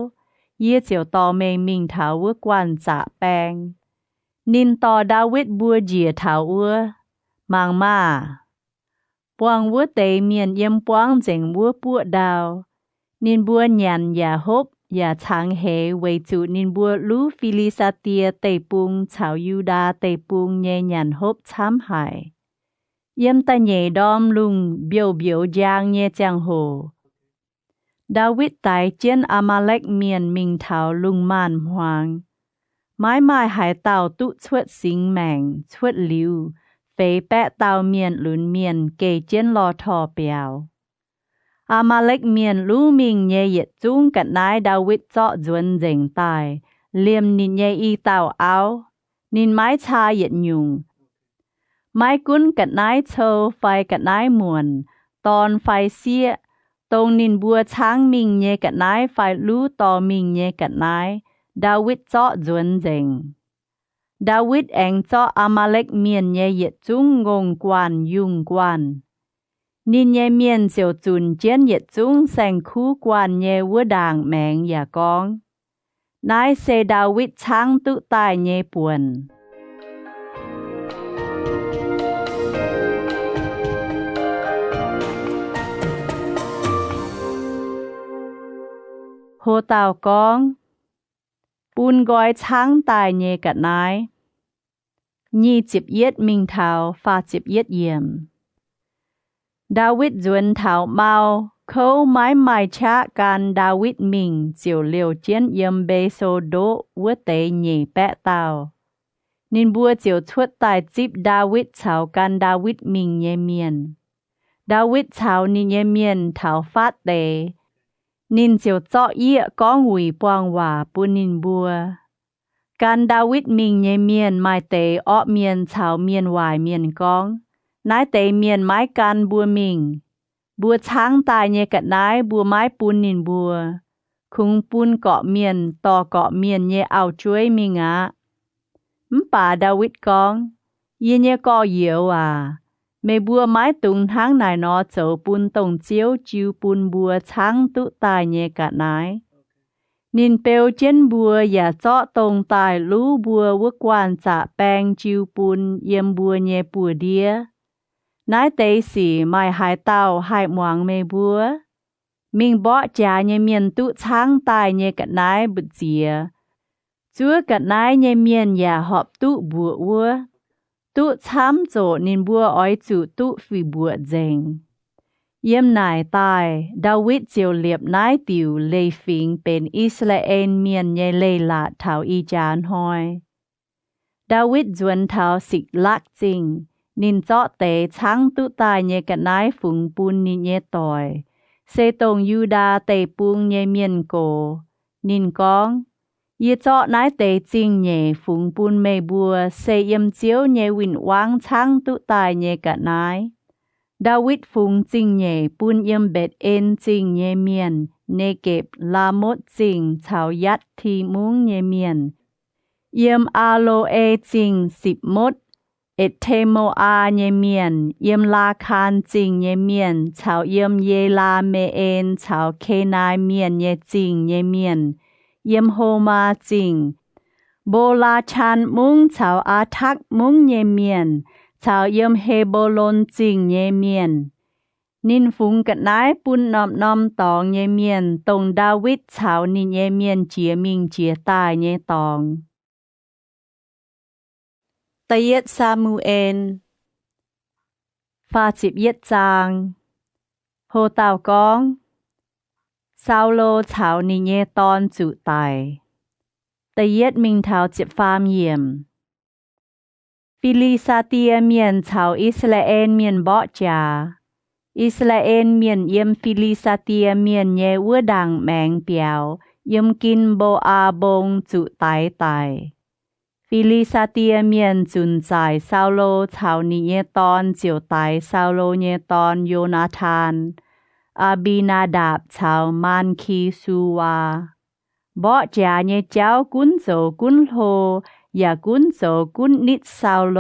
เยี่ยเจียวต่อเมมิงเถาวัวกวนจะแปงนินต่อดาวิดบัวเจียเถาวัวมังมาปวงวัวเตเมียนเยี่ยมปวงเจงวัวปัวดาวนินบัวหยันอย่าฮบอย่าช้างเหไว้จุนินบัวลูฟิลิสเตียเตปุงชาวยูดาเตปุงเยหยันฮบช้ำหายเยี่ยมตาเยดอมลุงเบียวจางเยจังโหดาวิดตายเจียนอามาเล็กเมียนมิงเถาลุงม่านหวางไม้หายเต่าตุชวดสิงแมงชวดลิวเฟแปะเต่าเมียนหลุนเมียนเกเจียนรอทอเปียว อามาเล็กเมียนรู้มิงเยเยจุงกันนายดาวิดเจาะจวนเจงตายเลียมนินเยอีเต่าเอานินไม้ชาเยดยุงไม้กุ้นกันนายเชอไฟกันนายมวนตอนไฟเสียตรงนินบัวช้างมิงเยกันนายไฟรู้ต่อมิงเยกันนายดาวิดเจาะจวนเจงดาวิดเองเจาะอามาเล็กเมียนเยเยจุงงงกวนยุงกวนนินเยเมียนเสียวจุนเจียนเยจุงแสงคู่กวนเยวัวด่างแมงอย่ากองนายเซดาวิดช้างตุตายเยปวนโฮตาวกองปูนกอยช้างตายเยกัดนายยี่จิบเย็ดมิงเทาฟาจิบเย็ดเยี่ยมดาวิดจวนเทาเมาเขาไม้ไม้ชะการดาวิดมิงเจียวเลียวเจียนเยี่ยมเบโซโดวัวเตยเยแปะเตานินบัวเจียวชวดตายจิบดาวิดเฉาการดาวิดมิงเยเมียนดาวิดเฉานินเยเมียนเถาฟาดเตนินเจียวเจาะเยี่ยก้องหวีปวงว่าปุนินบัวการดาวิดมิงเยเมียนไม้เตอ้อเมียนเฉาเมียนวายเมียนก้องนายเตเมียนไม้การบัวมิงบัวช้างตายเยกัดนายบัวไม้ปูนนินบัวคุงปูนเกาะเมียนต่อเกาะเมียนเยเอาช่วยมิงะป่าดาวิดก้องเยเยก่อเหี่ยวว่าไม่บัวไม้ตุงทั้งนายนอเจ้าปูนตงเจียวจิวปูนบัวช้างตุตายเยกัดนายนินเปียวเจนบัวอย่าเจาะตรงตายรู้บัววกวานจะแปงจิวปูนเยี่ยมบัวเยปัวเดียนายเตสีไม่หายเต้าหายหมวงเมบัวมิงบ่จ่าเยเมียนตุช้างตายเยกัดนายบุเจียจัวกัดนายเยเมียนอย่าหอบตุบัววัวตุช้ำโจนินบัวอ้อยจุตุฝีบัวเจงเยี่ยมนายตายดาวิดเจียวเลียบนายติวเลยฟิงเป็นอิสราเอลเมียนเยเลลาเถาอีจานหอยดาวิดจวนเถาสิกลักจริงนินเจาะเตช้างตุตายเยกันนายฝูงปูนนิเยต่อยเซตงยูดาเตปุงเยเมียนโกนินกองเยเจาะนายเตจริงเยฝูงปูนเมบัวเซยมเจียวเยวินวางช้างตุตายเยกันนายดาวิดฝูงจริงเยปุนเยมเบ็ดเอ็นจริงเยเมียนเนเก็บลามดจริงชาวยัดทีมุงเยเมียนเยมอาโลเอจริง10 มดเอเทโมอาเยเมียนเยมลาคานจริงเยเมียนชาวเยมเยลาเมเอนชาวเคนายเมียนเยจริงเยเมียนเยมโฮมาจริงโบลาชันมุงชาวอาทักมุงเยเมียนชาวเยมเฮโบโลนจริงเยเมียนนินฟุงกัดนายปุนนอมตองเยเมียนตรงดาวิดชาวนินเยเมียนเจียมิงเจียตายเยตองตะเย็ดซามูเอลฟาจิบเย็ดจางโฮตาวกองซาโลชาวนิเยตอนจุไตตะเย็ดมิงเทาจิบฟามเยี่ยมฟิลิซาเตียเมียนชาวอิสราเอลเมียนบ่จาอิสราเอลเมียนเยี่ยมฟิลิซาเตียเมียนเยวัวดังแมงเปียวเยี่ยมกินโบอาบงจุไตฟิลิซาเตียเมียนจุนใจซาโลชาวนิเยตอนเจียวไตซาโลเยตอนโยนาธานอาบีนาดาบชาวมานคีซูวาบ่จาเยเจ้ากุนโจกุนโฮอย่ากุนโจกุนนิดซาโล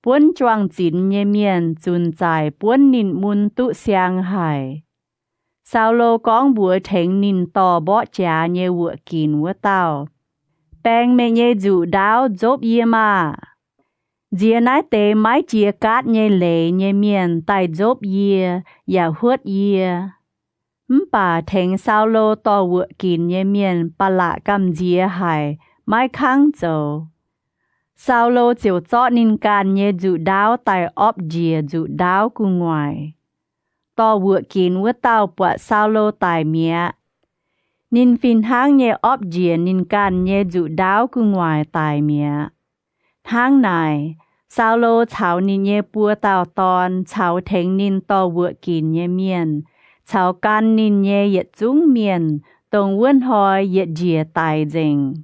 ป้วนจวงจินเยเมียนจุนใจป้วนนินมุนตุเสียงไห้ซาโลก้องบัวเถงนินต่อบ่จาเยวัวกินวัวเต้าแปงเมเยจูดาวจบเยมาเจียนายเตไม้เจียกาดเยเหลเยเมียนไตจบเยอย่าหวดเยป่าเถงซาโลต่อวัวกินเยเมียนปะละกำเจียหายไม้ค้างโจซาโลเจียวเจาะนินการเยจูดาวไตอบเจียจูดาวกุงไวต่อวัวกินวัวเต้าปวดซาโลไตเมียนินฟินทางเยอบเจียนินการเยจูดาวกุงไวตายเมียทางไหนซาโลชาวนินเยปัวเต่าตอนชาวเถงนินต่อวัวกินเยเมียน chào can nín nhé yết chúng miền tông quân hỏi yết dìa tài dình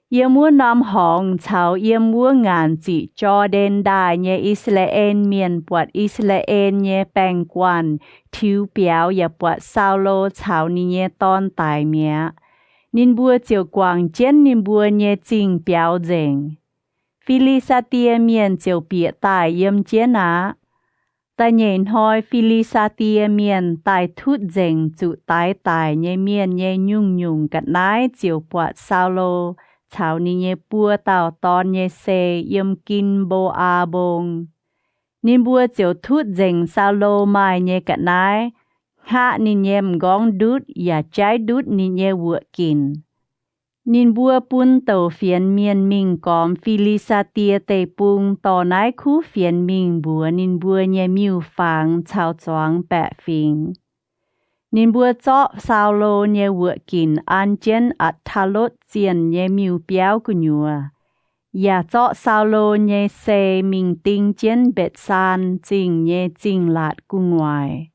yếm mua nằm họng chào yếm mua ngàn chỉ cho đến đài nhé Israel miền bọt Israel nhé bèn quan thiếu béo yết bọt sao lô chào nín nhé tôn tài mía nín bùa chiều quang chén nín bùa nhé chính béo dình Philistia miền chiều bịa tài yếm chén á ta nhìn hỏi Philistia miền tài thút dình chủ tài nhé miền nhé nhung cắt nái chiều bọt sao lô chào nín nhé bùa tàu tòn nhé xe yếm kinh bô a bông nín bùa chiều thút dình sao lô mai nhé cắt nái hạ nín nhé mgong đút ya trái đút nín nhé vựa kín nín bùa bún tàu phiền miền mình còm Philistia tê bung tò nái khu phiền mình bùa nín bùa nhé miu phang chào choáng bẹ phình nín bùa chọ sao lô nhé vựa kín an chén ắt thà lốt chiên nhé miu béo của nhùa ya chọ sao lô nhé xe mình tinh chén bệt san chinh nhé chinh lạt của ngoài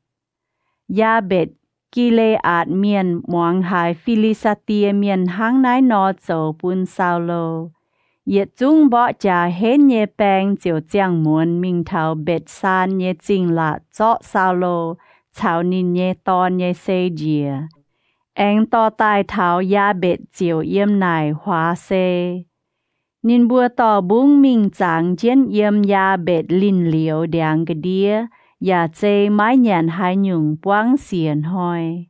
ya bệt Gilead miền muang hai Philistia miền hang nái nọ dầu bún sao lô yết chúng bỏ trả hết nhé bèng chiều giang muôn mình thảo bệt san nhé chinh lạt chọ sao lô chào nín nhé tôn nhé xe dìa anh to tài thảo ya bệt chiều yếm nài hóa xe nín bùa tỏ bung mình chẳng chén yếm ya bệt linh liễu đàng cái đĩa ya chê mái nhàn hai nhung quang xiên hoi